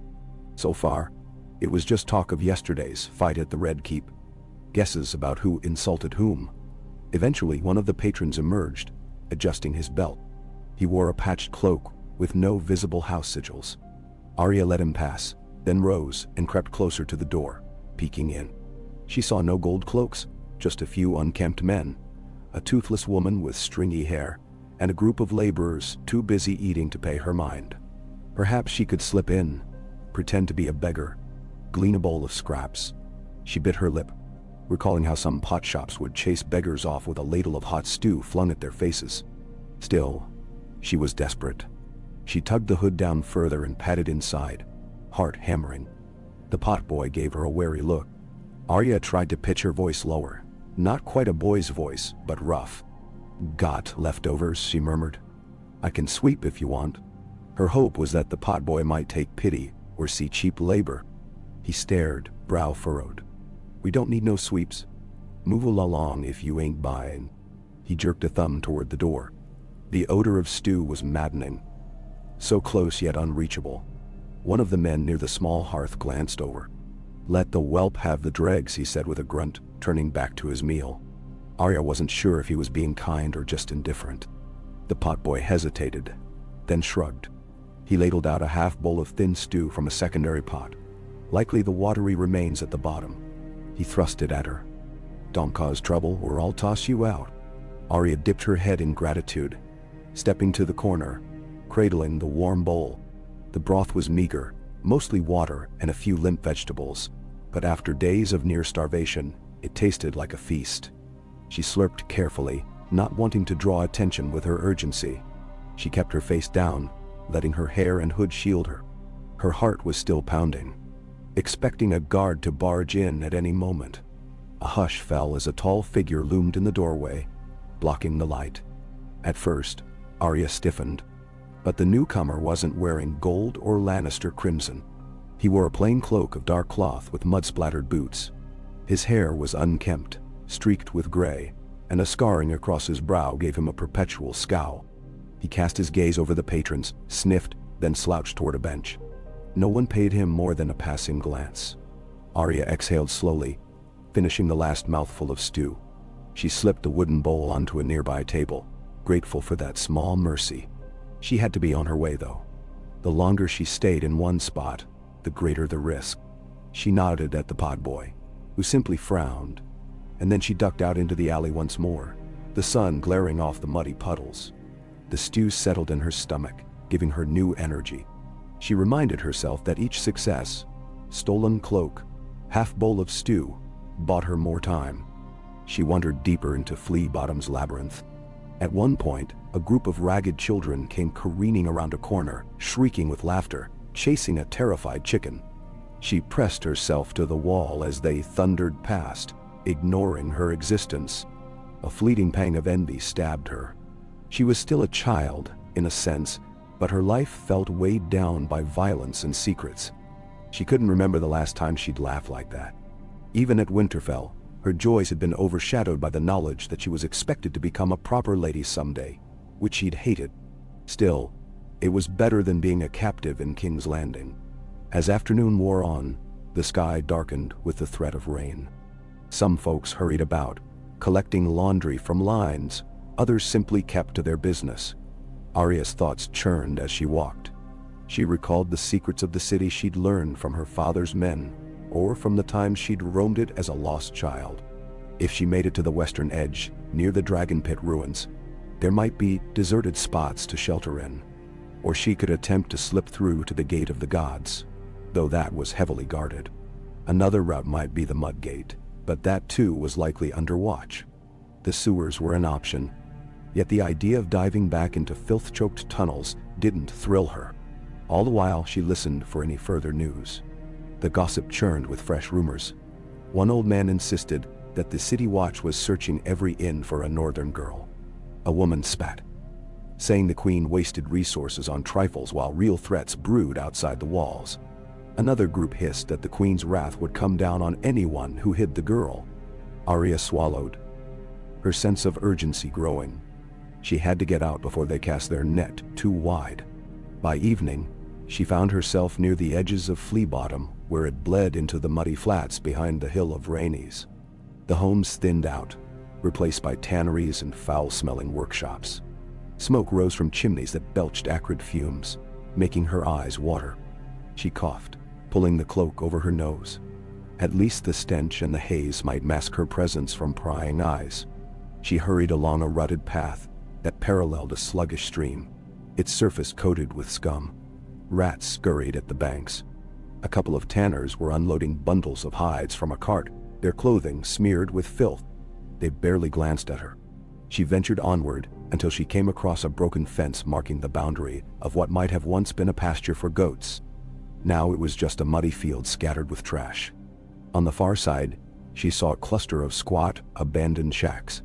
So far, it was just talk of yesterday's fight at the Red Keep, guesses about who insulted whom. Eventually, one of the patrons emerged, adjusting his belt. He wore a patched cloak with no visible house sigils. Arya let him pass, then rose and crept closer to the door, peeking in. She saw no gold cloaks, just a few unkempt men, a toothless woman with stringy hair, and a group of laborers too busy eating to pay her mind. Perhaps she could slip in, pretend to be a beggar, glean a bowl of scraps. She bit her lip, recalling how some pot shops would chase beggars off with a ladle of hot stew flung at their faces. Still, she was desperate. She tugged the hood down further and patted inside, heart hammering. The potboy gave her a wary look. Arya tried to pitch her voice lower, not quite a boy's voice, but rough. "Got leftovers," she murmured. "I can sweep if you want." Her hope was that the potboy might take pity or see cheap labor. He stared, brow furrowed. "We don't need no sweeps. Move along if you ain't buying." He jerked a thumb toward the door. The odor of stew was maddening, so close yet unreachable. One of the men near the small hearth glanced over. "Let the whelp have the dregs," he said with a grunt, turning back to his meal. Arya wasn't sure if he was being kind or just indifferent. The potboy hesitated, then shrugged. He ladled out a half bowl of thin stew from a secondary pot. Likely the watery remains at the bottom. He thrust it at her. "Don't cause trouble or I'll toss you out." Arya dipped her head in gratitude, stepping to the corner, cradling the warm bowl. The broth was meager, mostly water and a few limp vegetables, but after days of near starvation, it tasted like a feast. She slurped carefully, not wanting to draw attention with her urgency. She kept her face down, letting her hair and hood shield her. Her heart was still pounding, expecting a guard to barge in at any moment. A hush fell as a tall figure loomed in the doorway, blocking the light. At first, Arya stiffened, but the newcomer wasn't wearing gold or Lannister crimson. He wore a plain cloak of dark cloth with mud-splattered boots. His hair was unkempt, streaked with gray, and a scarring across his brow gave him a perpetual scowl. He cast his gaze over the patrons, sniffed, then slouched toward a bench. No one paid him more than a passing glance. Arya exhaled slowly, finishing the last mouthful of stew. She slipped the wooden bowl onto a nearby table, grateful for that small mercy. She had to be on her way, though. The longer she stayed in one spot, the greater the risk. She nodded at the podboy, who simply frowned, and then she ducked out into the alley once more, the sun glaring off the muddy puddles. The stew settled in her stomach, giving her new energy. She reminded herself that each success, stolen cloak, half bowl of stew, bought her more time. She wandered deeper into Flea Bottom's labyrinth. At one point, a group of ragged children came careening around a corner, shrieking with laughter, chasing a terrified chicken. She pressed herself to the wall as they thundered past, ignoring her existence. A fleeting pang of envy stabbed her. She was still a child, in a sense, but her life felt weighed down by violence and secrets. She couldn't remember the last time she'd laughed like that. Even at Winterfell, her joys had been overshadowed by the knowledge that she was expected to become a proper lady someday, which she'd hated. Still, it was better than being a captive in King's Landing. As afternoon wore on, the sky darkened with the threat of rain. Some folks hurried about, collecting laundry from lines. Others simply kept to their business. Arya's thoughts churned as she walked. She recalled the secrets of the city she'd learned from her father's men, or from the time she'd roamed it as a lost child. If she made it to the western edge, near the Dragon Pit ruins, there might be deserted spots to shelter in. Or she could attempt to slip through to the Gate of the Gods, though that was heavily guarded. Another route might be the Mud Gate, but that too was likely under watch. The sewers were an option, yet the idea of diving back into filth-choked tunnels didn't thrill her. All the while she listened for any further news. The gossip churned with fresh rumors. One old man insisted that the City Watch was searching every inn for a northern girl. A woman spat, saying the queen wasted resources on trifles while real threats brewed outside the walls. Another group hissed that the queen's wrath would come down on anyone who hid the girl. Arya swallowed, her sense of urgency growing. She had to get out before they cast their net too wide. By evening, she found herself near the edges of Flea Bottom, where it bled into the muddy flats behind the Hill of Rainies. The homes thinned out, replaced by tanneries and foul-smelling workshops. Smoke rose from chimneys that belched acrid fumes, making her eyes water. She coughed, pulling the cloak over her nose. At least the stench and the haze might mask her presence from prying eyes. She hurried along a rutted path that paralleled a sluggish stream, its surface coated with scum. Rats scurried at the banks. A couple of tanners were unloading bundles of hides from a cart, their clothing smeared with filth. They barely glanced at her. She ventured onward until she came across a broken fence marking the boundary of what might have once been a pasture for goats. Now it was just a muddy field scattered with trash. On the far side, she saw a cluster of squat, abandoned shacks.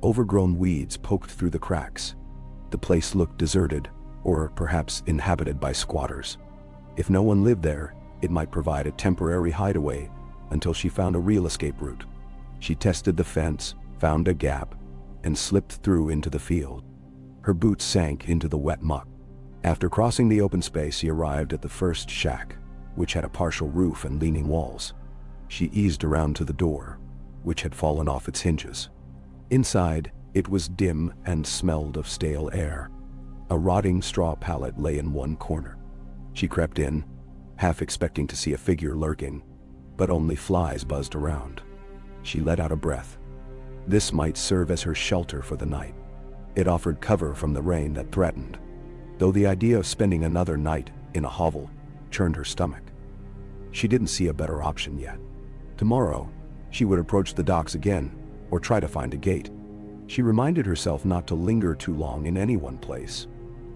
Overgrown weeds poked through the cracks. The place looked deserted, or perhaps inhabited by squatters. If no one lived there, it might provide a temporary hideaway until she found a real escape route. She tested the fence, found a gap, and slipped through into the field. Her boots sank into the wet muck. After crossing the open space, she arrived at the first shack, which had a partial roof and leaning walls. She eased around to the door, which had fallen off its hinges. Inside, it was dim and smelled of stale air. A rotting straw pallet lay in one corner. She crept in, half expecting to see a figure lurking, but only flies buzzed around. She let out a breath. This might serve as her shelter for the night. It offered cover from the rain that threatened, though the idea of spending another night in a hovel churned her stomach. She didn't see a better option yet. Tomorrow, she would approach the docks again, or try to find a gate. She reminded herself not to linger too long in any one place.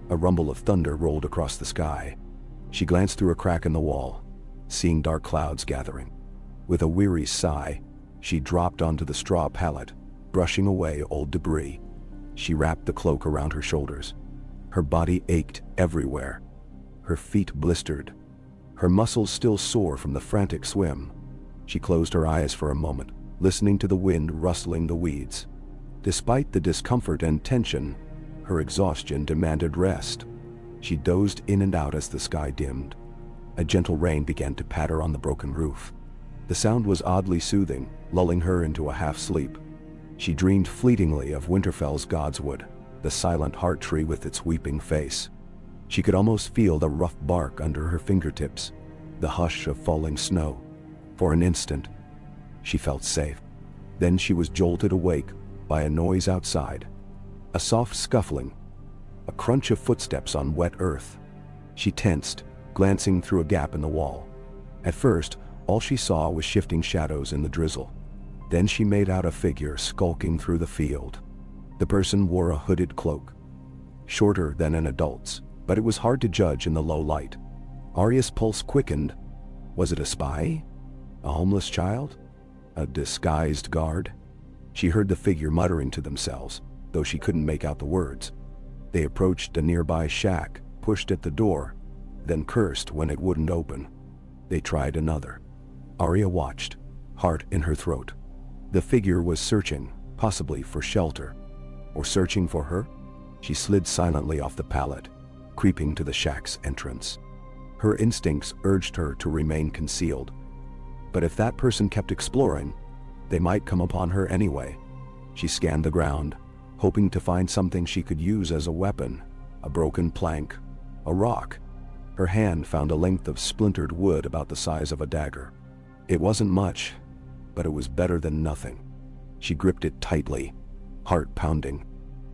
A rumble of thunder rolled across the sky. She glanced through a crack in the wall, seeing dark clouds gathering. With a weary sigh, she dropped onto the straw pallet, brushing away old debris. She wrapped the cloak around her shoulders. Her body ached everywhere. Her feet blistered. Her muscles still sore from the frantic swim. She closed her eyes for a moment, listening to the wind rustling the weeds. Despite the discomfort and tension, her exhaustion demanded rest. She dozed in and out as the sky dimmed. A gentle rain began to patter on the broken roof. The sound was oddly soothing, lulling her into a half-sleep. She dreamed fleetingly of Winterfell's godswood, the silent heart tree with its weeping face. She could almost feel the rough bark under her fingertips, the hush of falling snow. For an instant, she felt safe. Then she was jolted awake by a noise outside. A soft scuffling, a crunch of footsteps on wet earth. She tensed, glancing through a gap in the wall. At first, all she saw was shifting shadows in the drizzle. Then she made out a figure skulking through the field. The person wore a hooded cloak, shorter than an adult's, but it was hard to judge in the low light. Arya's pulse quickened. Was it a spy? A homeless child? A disguised guard? She heard the figure muttering to themselves, though she couldn't make out the words. They approached a nearby shack, pushed at the door, then cursed when it wouldn't open. They tried another. Arya watched, heart in her throat. The figure was searching, possibly for shelter. Or searching for her? She slid silently off the pallet, creeping to the shack's entrance. Her instincts urged her to remain concealed. But if that person kept exploring, they might come upon her anyway. She scanned the ground, hoping to find something she could use as a weapon. A broken plank, a rock. Her hand found a length of splintered wood about the size of a dagger. It wasn't much, but it was better than nothing. She gripped it tightly, heart pounding.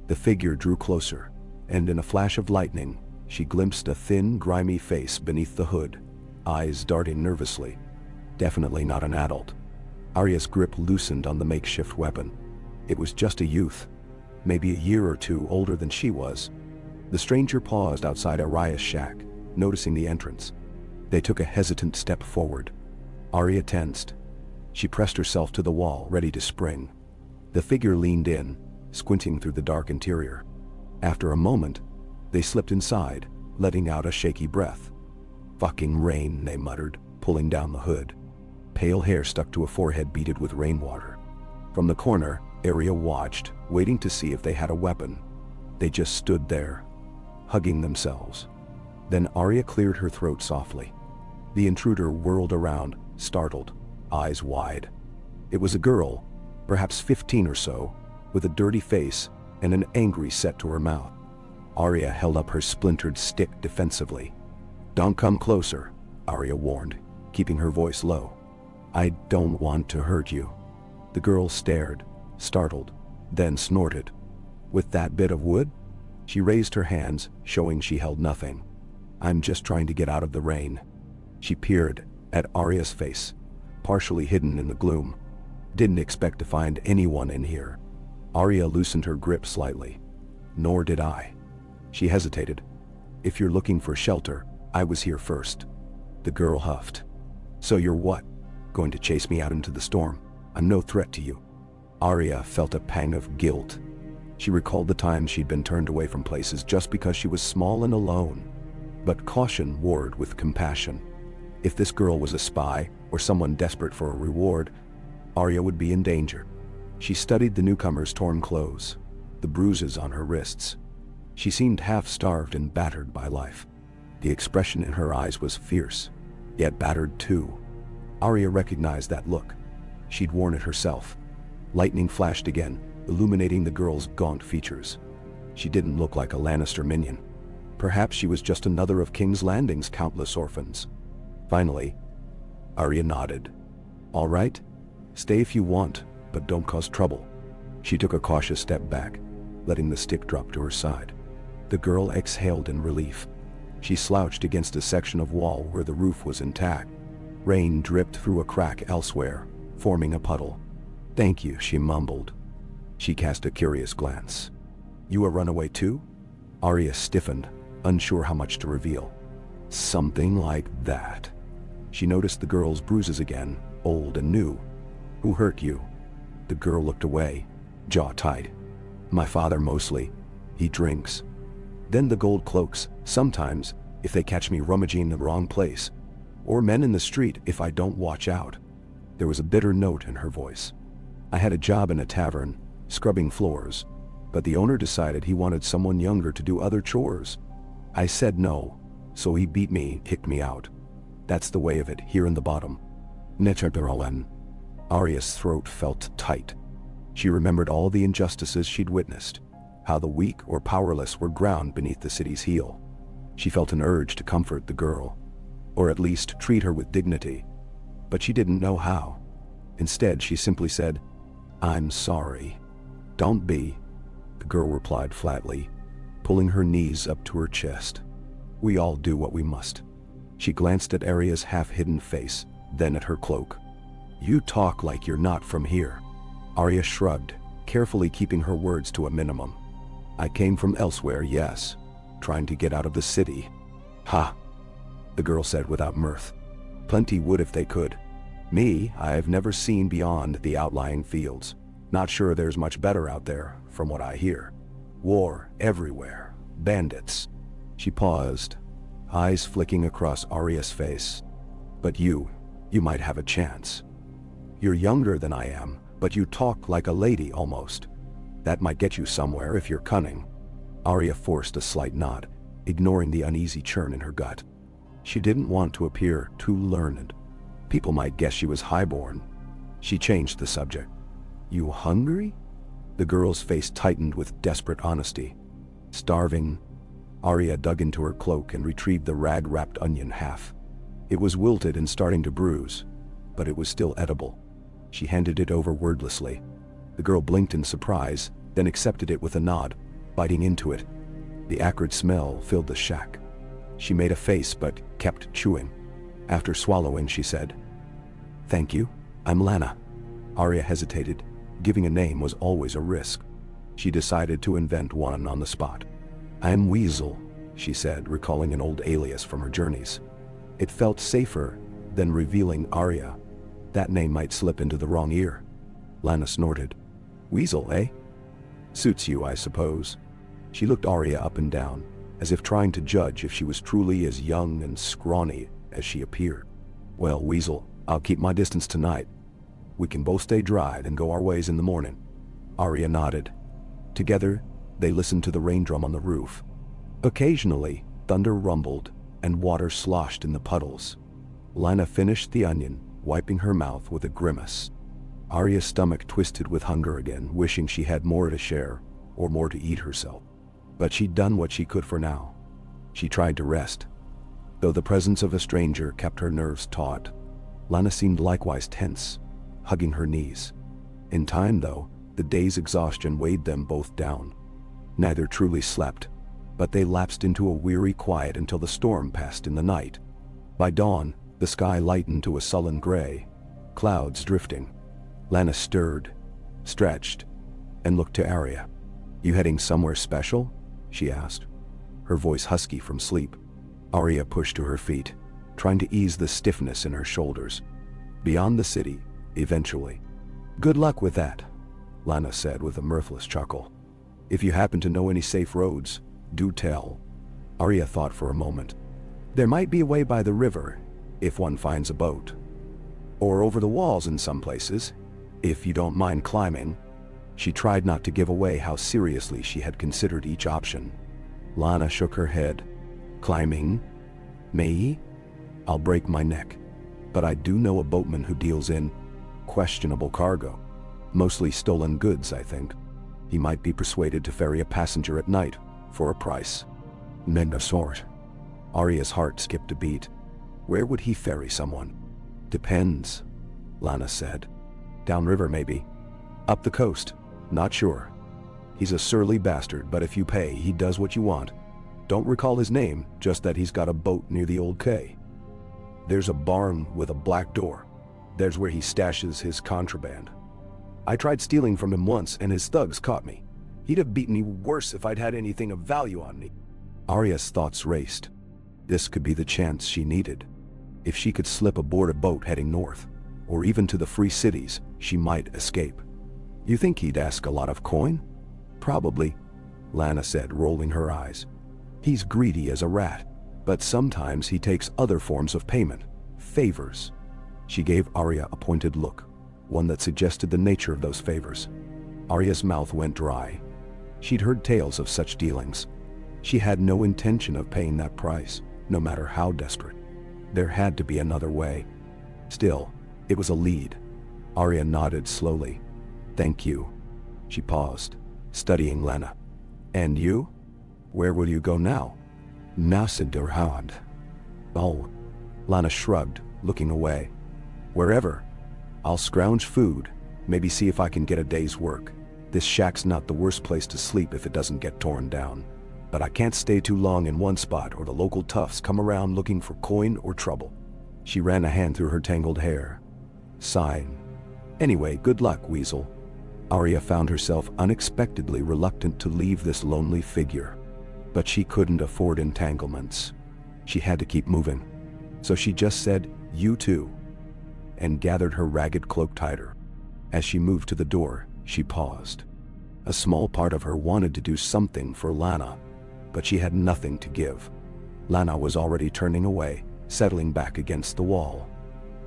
The figure drew closer, and in a flash of lightning, she glimpsed a thin, grimy face beneath the hood, eyes darting nervously. Definitely not an adult. Arya's grip loosened on the makeshift weapon. It was just a youth, maybe a year or two older than she was. The stranger paused outside Arya's shack, noticing the entrance. They took a hesitant step forward. Arya tensed. She pressed herself to the wall, ready to spring. The figure leaned in, squinting through the dark interior. After a moment, they slipped inside, letting out a shaky breath. "Fucking rain," they muttered, pulling down the hood. Pale hair stuck to a forehead beaded with rainwater. From the corner, Arya watched, waiting to see if they had a weapon. They just stood there, hugging themselves. Then Arya cleared her throat softly. The intruder whirled around, startled, eyes wide. It was a girl, perhaps 15 or so, with a dirty face and an angry set to her mouth. Arya held up her splintered stick defensively. "Don't come closer," Arya warned, keeping her voice low. "I don't want to hurt you." The girl stared, startled, then snorted. "With that bit of wood?" She raised her hands, showing she held nothing. "I'm just trying to get out of the rain." She peered at Arya's face, partially hidden in the gloom. "Didn't expect to find anyone in here." Arya loosened her grip slightly. "Nor did I." She hesitated. "If you're looking for shelter, I was here first." The girl huffed. "So you're what? Going to chase me out into the storm? I'm no threat to you." Arya felt a pang of guilt. She recalled the times she'd been turned away from places just because she was small and alone. But caution warred with compassion. If this girl was a spy, or someone desperate for a reward, Arya would be in danger. She studied the newcomer's torn clothes, the bruises on her wrists. She seemed half-starved and battered by life. The expression in her eyes was fierce, yet battered too. Arya recognized that look. She'd worn it herself. Lightning flashed again, illuminating the girl's gaunt features. She didn't look like a Lannister minion. Perhaps she was just another of King's Landing's countless orphans. Finally, Arya nodded. "All right, stay if you want, but don't cause trouble." She took a cautious step back, letting the stick drop to her side. The girl exhaled in relief. She slouched against a section of wall where the roof was intact. Rain dripped through a crack elsewhere, forming a puddle. "Thank you," she mumbled. She cast a curious glance. "You a runaway too?" Arya stiffened, unsure how much to reveal. "Something like that." She noticed the girl's bruises again, old and new. "Who hurt you?" The girl looked away, jaw tight. "My father mostly. He drinks. Then the gold cloaks, sometimes, if they catch me rummaging in the wrong place. Or men in the street if I don't watch out." There was a bitter note in her voice. "I had a job in a tavern, scrubbing floors, but the owner decided he wanted someone younger to do other chores. I said no, so he beat me, kicked me out. That's the way of it here in the bottom." Nechaberalen. Arya's throat felt tight. She remembered all the injustices she'd witnessed, how the weak or powerless were ground beneath the city's heel. She felt an urge to comfort the girl, or at least treat her with dignity, but she didn't know how. Instead, she simply said, "I'm sorry." "Don't be," the girl replied flatly, pulling her knees up to her chest. "We all do what we must." She glanced at Arya's half-hidden face, then at her cloak. "You talk like you're not from here." Arya shrugged, carefully keeping her words to a minimum. "I came from elsewhere, yes. Trying to get out of the city." "Ha," the girl said without mirth. "Plenty would if they could. Me, I've never seen beyond the outlying fields. Not sure there's much better out there, from what I hear. War everywhere. Bandits." She paused, eyes flicking across Arya's face. "But you might have a chance. You're younger than I am, but you talk like a lady almost. That might get you somewhere if you're cunning." Arya forced a slight nod, ignoring the uneasy churn in her gut. She didn't want to appear too learned. People might guess she was highborn. She changed the subject. "You hungry?" The girl's face tightened with desperate honesty. "Starving." Arya dug into her cloak and retrieved the rag-wrapped onion half. It was wilted and starting to bruise, but it was still edible. She handed it over wordlessly. The girl blinked in surprise, then accepted it with a nod, biting into it. The acrid smell filled the shack. She made a face but kept chewing. After swallowing, she said, "Thank you, I'm Lana." Arya hesitated. Giving a name was always a risk. She decided to invent one on the spot. "I'm Weasel," she said, recalling an old alias from her journeys. It felt safer than revealing Arya. That name might slip into the wrong ear. Lana snorted. "Weasel, eh? Suits you, I suppose." She looked Arya up and down, as if trying to judge if she was truly as young and scrawny as she appeared. "Well, Weasel, I'll keep my distance tonight. We can both stay dry and go our ways in the morning." Arya nodded. Together, they listened to the rain drum on the roof. Occasionally, thunder rumbled and water sloshed in the puddles. Lana finished the onion, wiping her mouth with a grimace. Arya's stomach twisted with hunger again, wishing she had more to share, or more to eat herself. But she'd done what she could for now. She tried to rest, though the presence of a stranger kept her nerves taut. Lana seemed likewise tense, hugging her knees. In time, though, the day's exhaustion weighed them both down. Neither truly slept, but they lapsed into a weary quiet until the storm passed in the night. By dawn, the sky lightened to a sullen gray, clouds drifting. Lana stirred, stretched, and looked to Arya. "You heading somewhere special?" she asked, her voice husky from sleep. Arya pushed to her feet, trying to ease the stiffness in her shoulders. "Beyond the city, eventually." "Good luck with that," Lana said with a mirthless chuckle. "If you happen to know any safe roads, do tell." Arya thought for a moment. "There might be a way by the river, if one finds a boat. Or over the walls in some places, if you don't mind climbing." She tried not to give away how seriously she had considered each option. Lana shook her head. "Climbing? Me? I'll break my neck. But I do know a boatman who deals in questionable cargo. Mostly stolen goods, I think. He might be persuaded to ferry a passenger at night, for a price." Men of sort. Arya's heart skipped a beat. Where would he ferry someone? Depends, Lana said. Downriver maybe. Up the coast. Not sure. He's a surly bastard, but if you pay, he does what you want. Don't recall his name, just that he's got a boat near the old quay. There's a barn with a black door. There's where he stashes his contraband. I tried stealing from him once and his thugs caught me. He'd have beaten me worse if I'd had anything of value on me. Arya's thoughts raced. This could be the chance she needed. If she could slip aboard a boat heading north, or even to the free cities, she might escape. You think he'd ask a lot of coin? Probably, Lana said, rolling her eyes. He's greedy as a rat, but sometimes he takes other forms of payment, favors. She gave Arya a pointed look, one that suggested the nature of those favors. Arya's mouth went dry. She'd heard tales of such dealings. She had no intention of paying that price, no matter how desperate. There had to be another way. Still, it was a lead. Arya nodded slowly. Thank you. She paused, studying Lana. And you? Where will you go now? Nasidurhad. Oh. Lana shrugged, looking away. Wherever. I'll scrounge food, maybe see if I can get a day's work. This shack's not the worst place to sleep if it doesn't get torn down. But I can't stay too long in one spot or the local toughs come around looking for coin or trouble. She ran a hand through her tangled hair. Sighing. Anyway, good luck, Weasel. Arya found herself unexpectedly reluctant to leave this lonely figure. But she couldn't afford entanglements. She had to keep moving. So she just said, "You too," and gathered her ragged cloak tighter. As she moved to the door, she paused. A small part of her wanted to do something for Lana, but she had nothing to give. Lana was already turning away, settling back against the wall.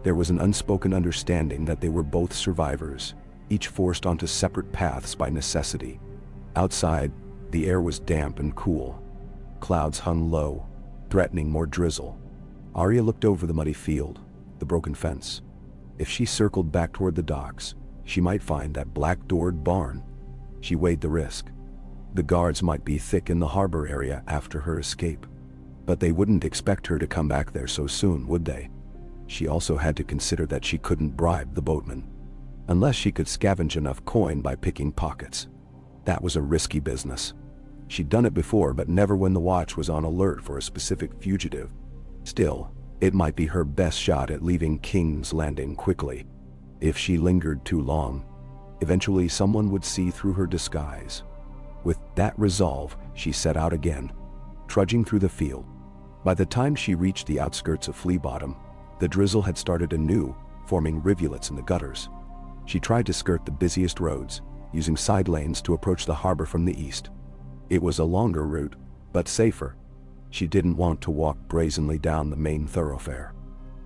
There was an unspoken understanding that they were both survivors, each forced onto separate paths by necessity. Outside, the air was damp and cool. Clouds hung low, threatening more drizzle. Arya looked over the muddy field, the broken fence. If she circled back toward the docks, she might find that black-doored barn. She weighed the risk. The guards might be thick in the harbor area after her escape, but they wouldn't expect her to come back there so soon, would they? She also had to consider that she couldn't bribe the boatman, unless she could scavenge enough coin by picking pockets. That was a risky business. She'd done it before, but never when the watch was on alert for a specific fugitive. Still, it might be her best shot at leaving King's Landing quickly. If she lingered too long, eventually someone would see through her disguise. With that resolve, she set out again, trudging through the field. By the time she reached the outskirts of Flea Bottom, the drizzle had started anew, forming rivulets in the gutters. She tried to skirt the busiest roads, using side lanes to approach the harbor from the east. It was a longer route, but safer. She didn't want to walk brazenly down the main thoroughfare.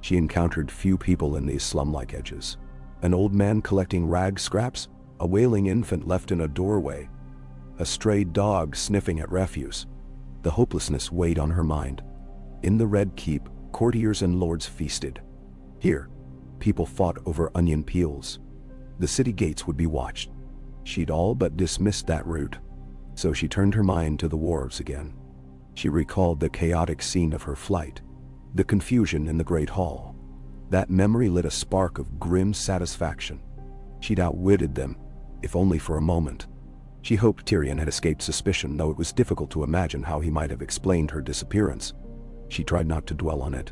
She encountered few people in these slum-like edges. An old man collecting rag scraps, a wailing infant left in a doorway, a stray dog sniffing at refuse. The hopelessness weighed on her mind. In the Red Keep, courtiers and lords feasted. Here, people fought over onion peels. The city gates would be watched. She'd all but dismissed that route, so she turned her mind to the wharves again. She recalled the chaotic scene of her flight, the confusion in the Great Hall. That memory lit a spark of grim satisfaction. She'd outwitted them, if only for a moment. She hoped Tyrion had escaped suspicion, though it was difficult to imagine how he might have explained her disappearance. She tried not to dwell on it.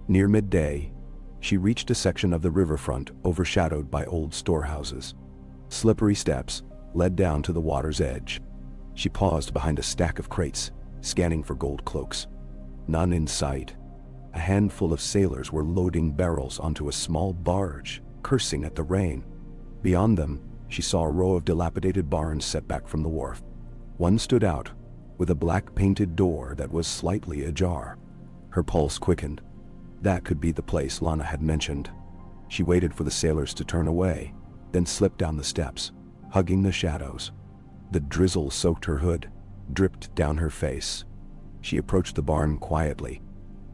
Near midday, she reached a section of the riverfront overshadowed by old storehouses. Slippery steps led down to the water's edge. She paused behind a stack of crates, scanning for gold cloaks. None in sight. A handful of sailors were loading barrels onto a small barge, cursing at the rain. Beyond them, she saw a row of dilapidated barns set back from the wharf. One stood out, with a black-painted door that was slightly ajar. Her pulse quickened. That could be the place Lana had mentioned. She waited for the sailors to turn away, then slipped down the steps, hugging the shadows. The drizzle soaked her hood, dripped down her face. She approached the barn quietly.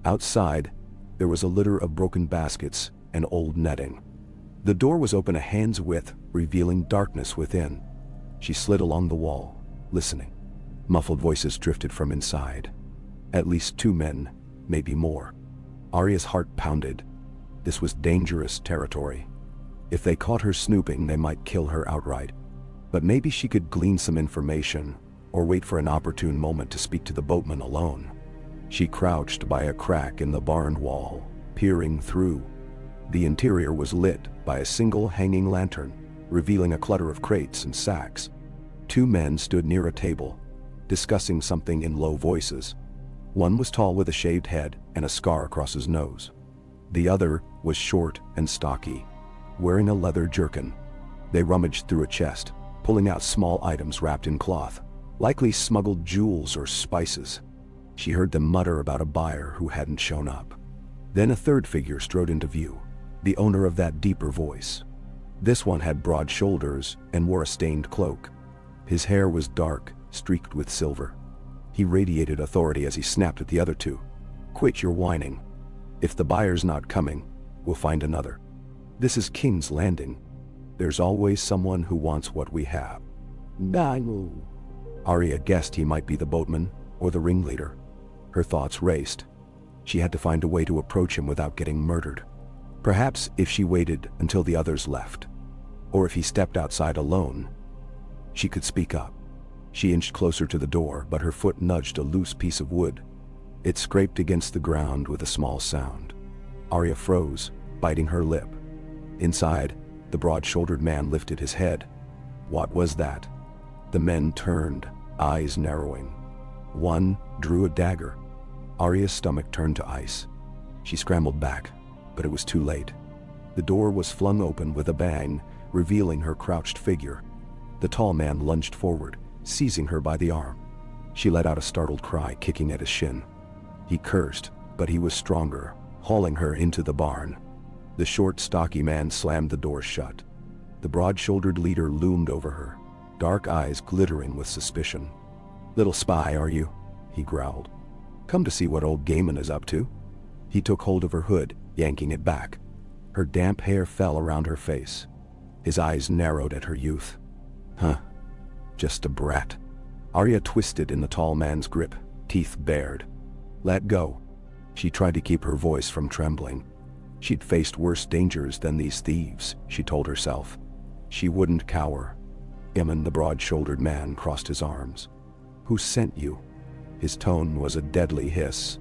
Outside, there was a litter of broken baskets and old netting. The door was open a hand's width, revealing darkness within. She slid along the wall, listening. Muffled voices drifted from inside. At least 2 men, maybe more. Arya's heart pounded. This was dangerous territory. If they caught her snooping, they might kill her outright. But maybe she could glean some information, or wait for an opportune moment to speak to the boatman alone. She crouched by a crack in the barn wall, peering through. The interior was lit by a single hanging lantern, revealing a clutter of crates and sacks. 2 men stood near a table, discussing something in low voices. One was tall with a shaved head and a scar across his nose. The other was short and stocky, wearing a leather jerkin. They rummaged through a chest, pulling out small items wrapped in cloth, likely smuggled jewels or spices. She heard them mutter about a buyer who hadn't shown up. Then a third figure strode into view, the owner of that deeper voice. This one had broad shoulders and wore a stained cloak. His hair was dark, streaked with silver. He radiated authority as he snapped at the other 2. "Quit your whining. If the buyer's not coming, we'll find another. This is King's Landing. There's always someone who wants what we have." Arya guessed he might be the boatman or the ringleader. Her thoughts raced. She had to find a way to approach him without getting murdered. Perhaps if she waited until the others left, or if he stepped outside alone, she could speak up. She inched closer to the door, but her foot nudged a loose piece of wood. It scraped against the ground with a small sound. Arya froze, biting her lip. Inside, the broad-shouldered man lifted his head. What was that? The men turned, eyes narrowing. One drew a dagger. Arya's stomach turned to ice. She scrambled back, but it was too late. The door was flung open with a bang, revealing her crouched figure. The tall man lunged forward, seizing her by the arm. She let out a startled cry, kicking at his shin. He cursed, but he was stronger, hauling her into the barn. The short, stocky man slammed the door shut. The broad-shouldered leader loomed over her, dark eyes glittering with suspicion. "Little spy, are you?" he growled. "Come to see what old Gaiman is up to?" He took hold of her hood, yanking it back. Her damp hair fell around her face. His eyes narrowed at her youth. "Huh. Just a brat." Arya twisted in the tall man's grip, teeth bared. "Let go." She tried to keep her voice from trembling. She'd faced worse dangers than these thieves, she told herself. She wouldn't cower. Eamon, the broad-shouldered man, crossed his arms. "Who sent you?" His tone was a deadly hiss.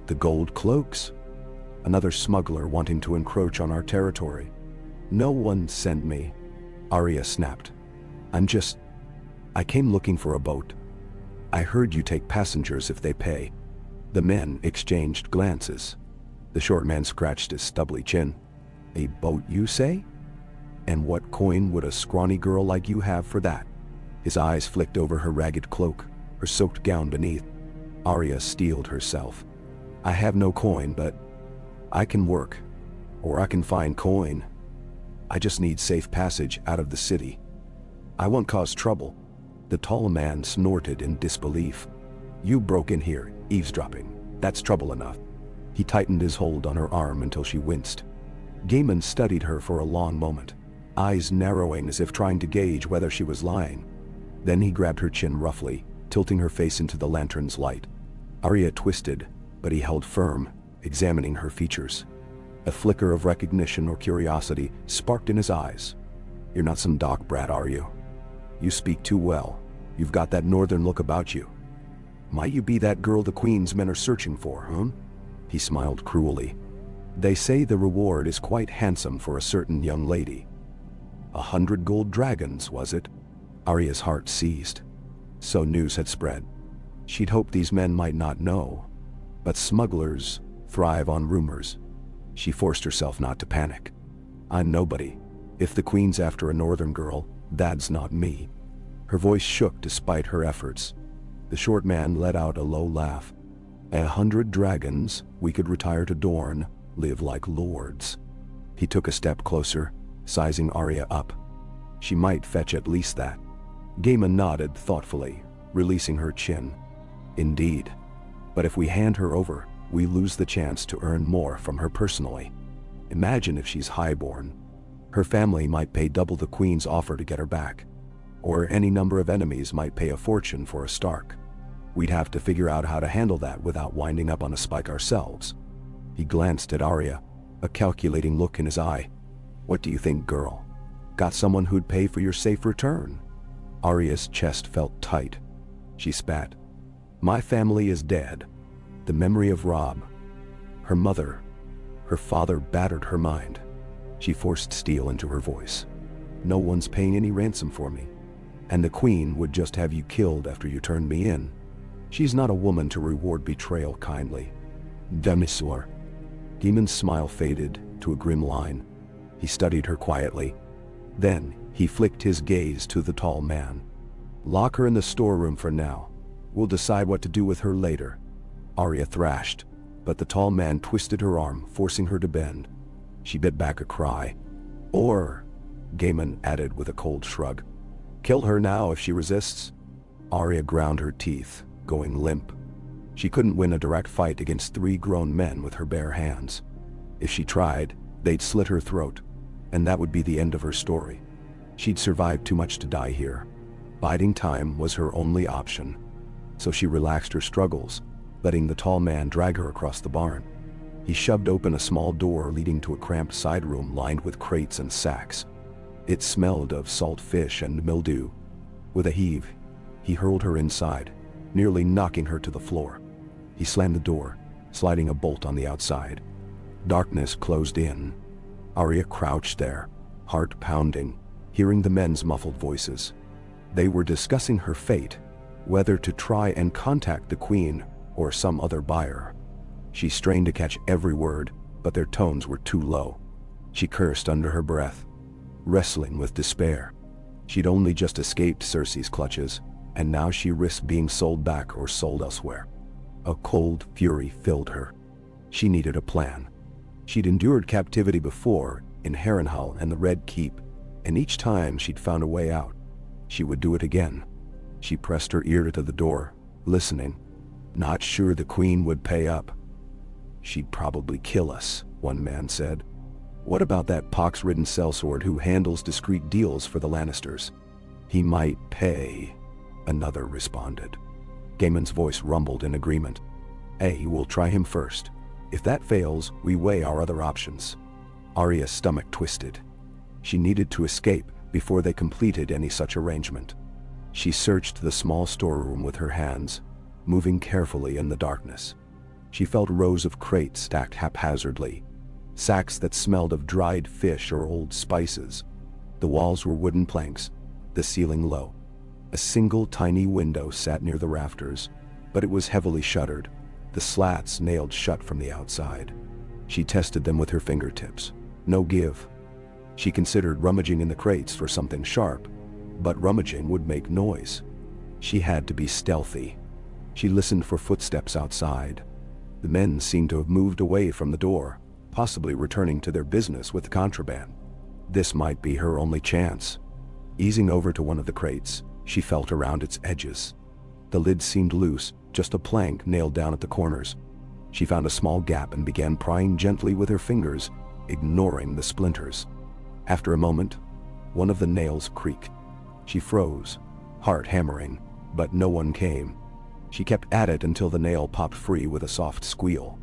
"The gold cloaks? Another smuggler wanting to encroach on our territory." "No one sent me," Arya snapped. I came looking for a boat. I heard you take passengers if they pay." The men exchanged glances. The short man scratched his stubbly chin. "A boat, you say? And what coin would a scrawny girl like you have for that?" His eyes flicked over her ragged cloak, her soaked gown beneath. Arya steeled herself. "I have no coin, but I can work. Or I can find coin. I just need safe passage out of the city. I won't cause trouble." The tall man snorted in disbelief. "You broke in here, eavesdropping. That's trouble enough." He tightened his hold on her arm until she winced. Gaiman studied her for a long moment, eyes narrowing as if trying to gauge whether she was lying. Then he grabbed her chin roughly, tilting her face into the lantern's light. Arya twisted, but he held firm, examining her features. A flicker of recognition or curiosity sparked in his eyes. "You're not some dock brat, are you? You speak too well. You've got that northern look about you. Might you be that girl the Queen's men are searching for, huh?" He smiled cruelly. "They say the reward is quite handsome for a certain young lady." 100 gold dragons, was it? Arya's heart seized. So news had spread. She'd hoped these men might not know. But smugglers thrive on rumors. She forced herself not to panic. "I'm nobody. If the Queen's after a northern girl, that's not me." Her voice shook despite her efforts. The short man let out a low laugh. 100 dragons, we could retire to Dorne, live like lords." He took a step closer, sizing Arya up. "She might fetch at least that." Gaiman nodded thoughtfully, releasing her chin. "Indeed. But if we hand her over, we lose the chance to earn more from her personally. Imagine if she's highborn. Her family might pay double the Queen's offer to get her back. Or any number of enemies might pay a fortune for a Stark. We'd have to figure out how to handle that without winding up on a spike ourselves. He glanced at Arya, a calculating look in his eye. What do you think, girl? Got someone who'd pay for your safe return? Arya's chest felt tight. She spat. My family is dead. The memory of Rob, her mother, her father battered her mind. She forced steel into her voice. No one's paying any ransom for me. And the Queen would just have you killed after you turned me in. She's not a woman to reward betrayal kindly. Demisor. Demon's smile faded to a grim line. He studied her quietly. Then, he flicked his gaze to the tall man. Lock her in the storeroom for now. We'll decide what to do with her later. Arya thrashed, but the tall man twisted her arm, forcing her to bend. She bit back a cry. Or, Gaiman added with a cold shrug. Kill her now if she resists. Arya ground her teeth, going limp. She couldn't win a direct fight against 3 grown men with her bare hands. If she tried, they'd slit her throat, and that would be the end of her story. She'd survived too much to die here. Biding time was her only option. So she relaxed her struggles, letting the tall man drag her across the barn. He shoved open a small door leading to a cramped side room lined with crates and sacks. It smelled of salt fish and mildew. With a heave, he hurled her inside, nearly knocking her to the floor. He slammed the door, sliding a bolt on the outside. Darkness closed in. Arya crouched there, heart pounding, hearing the men's muffled voices. They were discussing her fate, whether to try and contact the Queen or some other buyer. She strained to catch every word, but their tones were too low. She cursed under her breath, wrestling with despair. She'd only just escaped Cersei's clutches, and now she risked being sold back or sold elsewhere. A cold fury filled her. She needed a plan. She'd endured captivity before, in Harrenhal and the Red Keep, and each time she'd found a way out. She would do it again. She pressed her ear to the door, listening. Not sure the Queen would pay up. She'd probably kill us, one man said. What about that pox-ridden sellsword who handles discreet deals for the Lannisters? He might pay, another responded. Gaiman's voice rumbled in agreement. We'll try him first. If that fails, we weigh our other options. Arya's stomach twisted. She needed to escape before they completed any such arrangement. She searched the small storeroom with her hands, moving carefully in the darkness. She felt rows of crates stacked haphazardly, sacks that smelled of dried fish or old spices. The walls were wooden planks, the ceiling low. A single tiny window sat near the rafters, but it was heavily shuttered, the slats nailed shut from the outside. She tested them with her fingertips. No give. She considered rummaging in the crates for something sharp, but rummaging would make noise. She had to be stealthy. She listened for footsteps outside. The men seemed to have moved away from the door, possibly returning to their business with the contraband. This might be her only chance. Easing over to one of the crates, she felt around its edges. The lid seemed loose, just a plank nailed down at the corners. She found a small gap and began prying gently with her fingers, ignoring the splinters. After a moment, one of the nails creaked. She froze, heart hammering, but no one came. She kept at it until the nail popped free with a soft squeal.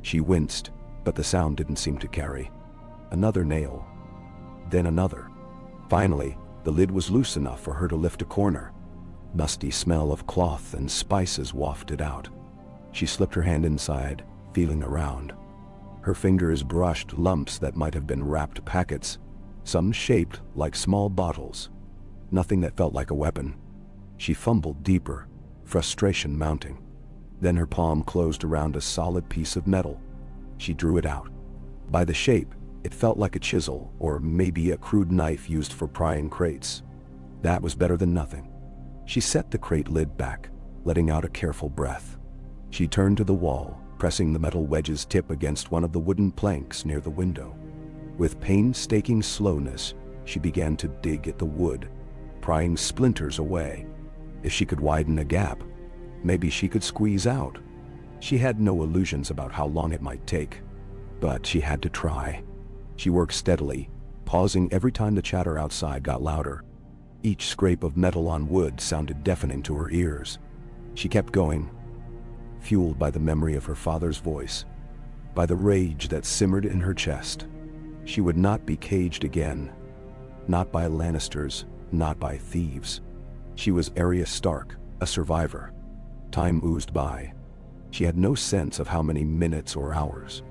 She winced, but the sound didn't seem to carry. Another nail. Then another. Finally, the lid was loose enough for her to lift a corner. Musty smell of cloth and spices wafted out. She slipped her hand inside, feeling around. Her fingers brushed lumps that might have been wrapped packets, some shaped like small bottles. Nothing that felt like a weapon. She fumbled deeper, frustration mounting. Then her palm closed around a solid piece of metal. She drew it out. By the shape, it felt like a chisel, or maybe a crude knife used for prying crates. That was better than nothing. She set the crate lid back, letting out a careful breath. She turned to the wall, pressing the metal wedge's tip against one of the wooden planks near the window. With painstaking slowness, she began to dig at the wood, prying splinters away. If she could widen a gap, maybe she could squeeze out. She had no illusions about how long it might take, but she had to try. She worked steadily, pausing every time the chatter outside got louder. Each scrape of metal on wood sounded deafening to her ears. She kept going, fueled by the memory of her father's voice, by the rage that simmered in her chest. She would not be caged again. Not by Lannisters, not by thieves. She was Arya Stark, a survivor. Time oozed by. She had no sense of how many minutes or hours.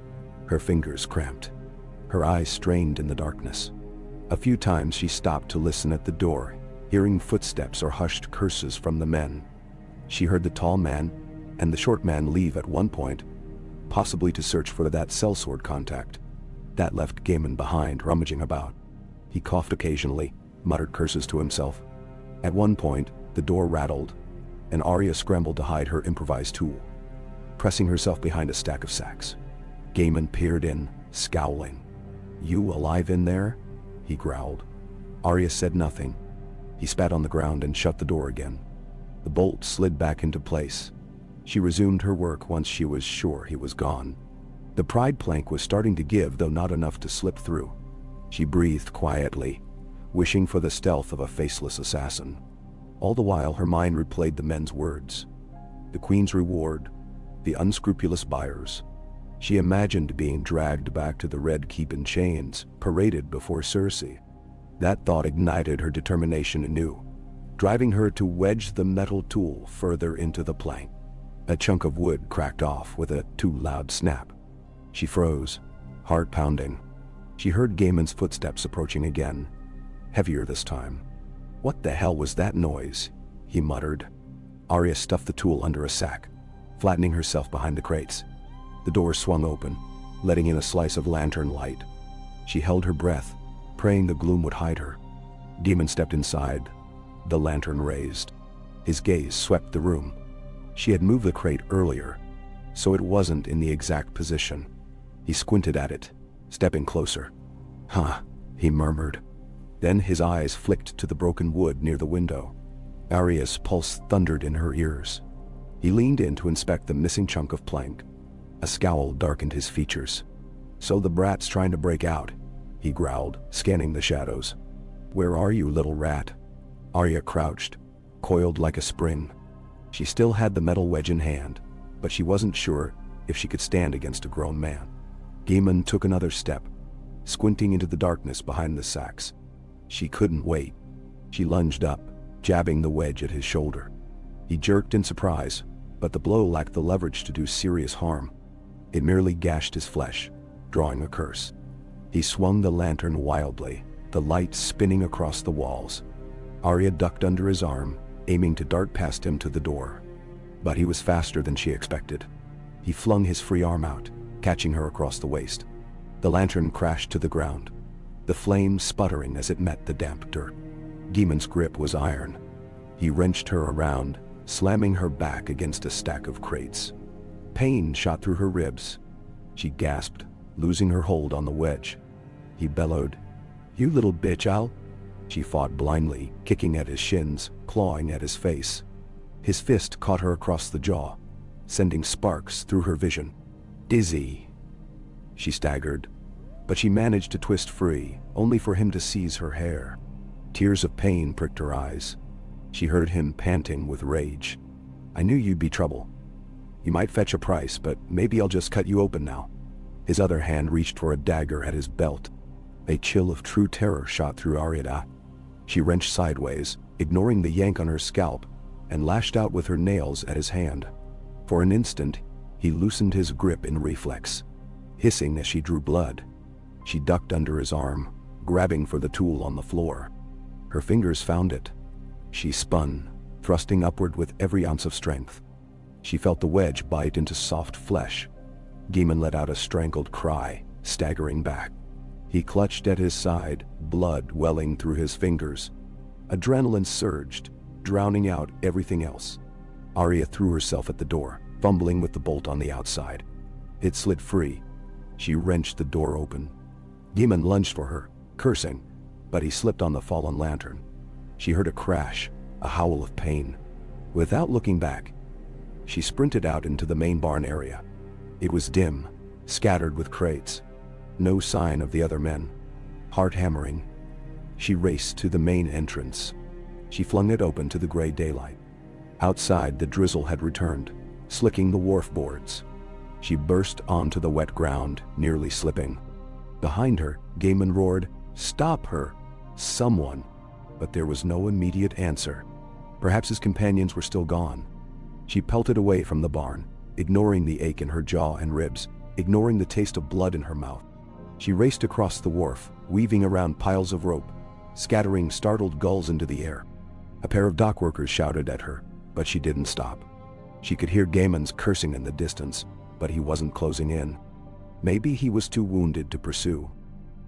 Her fingers cramped. Her eyes strained in the darkness. A few times she stopped to listen at the door, hearing footsteps or hushed curses from the men. She heard the tall man and the short man leave at one point, possibly to search for that sellsword contact. That left Gaiman behind, rummaging about. He coughed occasionally, muttered curses to himself. At one point, the door rattled, and Arya scrambled to hide her improvised tool, pressing herself behind a stack of sacks. Gaiman peered in, scowling. "You alive in there?" he growled. Arya said nothing. He spat on the ground and shut the door again. The bolt slid back into place. She resumed her work once she was sure he was gone. The pride plank was starting to give, though not enough to slip through. She breathed quietly, wishing for the stealth of a faceless assassin. All the while her mind replayed the men's words. The Queen's reward, the unscrupulous buyers. She imagined being dragged back to the Red Keep in chains, paraded before Cersei. That thought ignited her determination anew, driving her to wedge the metal tool further into the plank. A chunk of wood cracked off with a too loud snap. She froze, heart pounding. She heard Gaiman's footsteps approaching again, heavier this time. "What the hell was that noise?" he muttered. Arya stuffed the tool under a sack, flattening herself behind the crates. The door swung open, letting in a slice of lantern light. She held her breath, praying the gloom would hide her. Gaiman stepped inside, the lantern raised. His gaze swept the room. She had moved the crate earlier, so it wasn't in the exact position. He squinted at it, stepping closer. "Huh," he murmured. Then his eyes flicked to the broken wood near the window. Arya's pulse thundered in her ears. He leaned in to inspect the missing chunk of plank. A scowl darkened his features. "So the brat's trying to break out," he growled, scanning the shadows. "Where are you, little rat?" Arya crouched, coiled like a spring. She still had the metal wedge in hand, but she wasn't sure if she could stand against a grown man. Gaiman took another step, squinting into the darkness behind the sacks. She couldn't wait. She lunged up, jabbing the wedge at his shoulder. He jerked in surprise, but the blow lacked the leverage to do serious harm. It merely gashed his flesh, drawing a curse. He swung the lantern wildly, the light spinning across the walls. Arya ducked under his arm, aiming to dart past him to the door. But he was faster than she expected. He flung his free arm out, catching her across the waist. The lantern crashed to the ground, the flame sputtering as it met the damp dirt. Gaiman's grip was iron. He wrenched her around, slamming her back against a stack of crates. Pain shot through her ribs. She gasped, losing her hold on the wedge. He bellowed, "You little bitch, I'll..." She fought blindly, kicking at his shins, clawing at his face. His fist caught her across the jaw, sending sparks through her vision. "Dizzy." She staggered, but she managed to twist free, only for him to seize her hair. Tears of pain pricked her eyes. She heard him panting with rage. "I knew you'd be trouble. You might fetch a price, but maybe I'll just cut you open now." His other hand reached for a dagger at his belt. A chill of true terror shot through Arya. She wrenched sideways, ignoring the yank on her scalp, and lashed out with her nails at his hand. For an instant, he loosened his grip in reflex, hissing as she drew blood. She ducked under his arm, grabbing for the tool on the floor. Her fingers found it. She spun, thrusting upward with every ounce of strength. She felt the wedge bite into soft flesh. Gaiman let out a strangled cry, staggering back. He clutched at his side, blood welling through his fingers. Adrenaline surged, drowning out everything else. Arya threw herself at the door, fumbling with the bolt on the outside. It slid free. She wrenched the door open. Gaiman lunged for her, cursing, but he slipped on the fallen lantern. She heard a crash, a howl of pain. Without looking back, she sprinted out into the main barn area. It was dim, scattered with crates. No sign of the other men. Heart hammering, she raced to the main entrance. She flung it open to the gray daylight. Outside, the drizzle had returned, slicking the wharf boards. She burst onto the wet ground, nearly slipping. Behind her, Gaiman roared, "Stop her! Someone!" But there was no immediate answer. Perhaps his companions were still gone. She pelted away from the barn, ignoring the ache in her jaw and ribs, ignoring the taste of blood in her mouth. She raced across the wharf, weaving around piles of rope, scattering startled gulls into the air. A pair of dockworkers shouted at her, but she didn't stop. She could hear Gaiman's cursing in the distance, but he wasn't closing in. Maybe he was too wounded to pursue.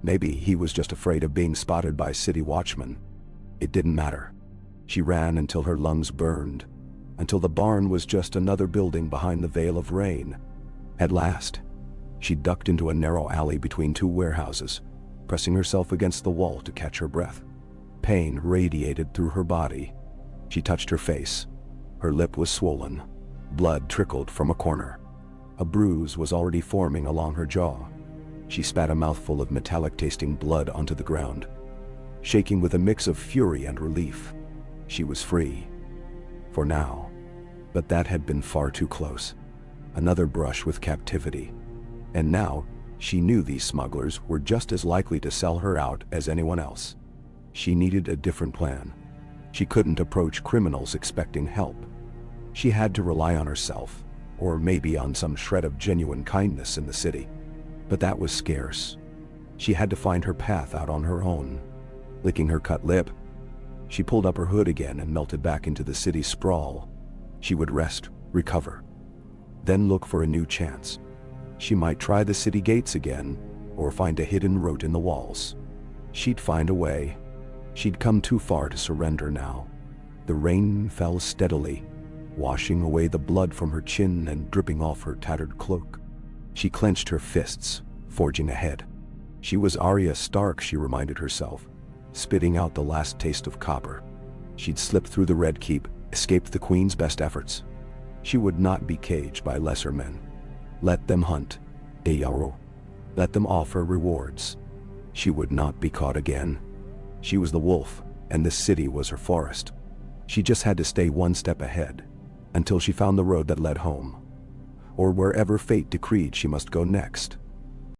Maybe he was just afraid of being spotted by city watchmen. It didn't matter. She ran until her lungs burned, until the barn was just another building behind the veil of rain. At last, she ducked into a narrow alley between two warehouses, pressing herself against the wall to catch her breath. Pain radiated through her body. She touched her face. Her lip was swollen. Blood trickled from a corner. A bruise was already forming along her jaw. She spat a mouthful of metallic-tasting blood onto the ground. Shaking with a mix of fury and relief, she was free. For now. But that had been far too close. Another brush with captivity. And now, she knew these smugglers were just as likely to sell her out as anyone else. She needed a different plan. She couldn't approach criminals expecting help. She had to rely on herself, or maybe on some shred of genuine kindness in the city. But that was scarce. She had to find her path out on her own. Licking her cut lip, she pulled up her hood again and melted back into the city sprawl. She would rest, recover, then look for a new chance. She might try the city gates again, or find a hidden route in the walls. She'd find a way. She'd come too far to surrender now. The rain fell steadily, washing away the blood from her chin and dripping off her tattered cloak. She clenched her fists, forging ahead. She was Arya Stark, she reminded herself, spitting out the last taste of copper. She'd slipped through the Red Keep, escaped the Queen's best efforts. She would not be caged by lesser men. Let them hunt, Eyaro. Let them offer rewards. She would not be caught again. She was the wolf, and this city was her forest. She just had to stay one step ahead, until she found the road that led home, or wherever fate decreed she must go next.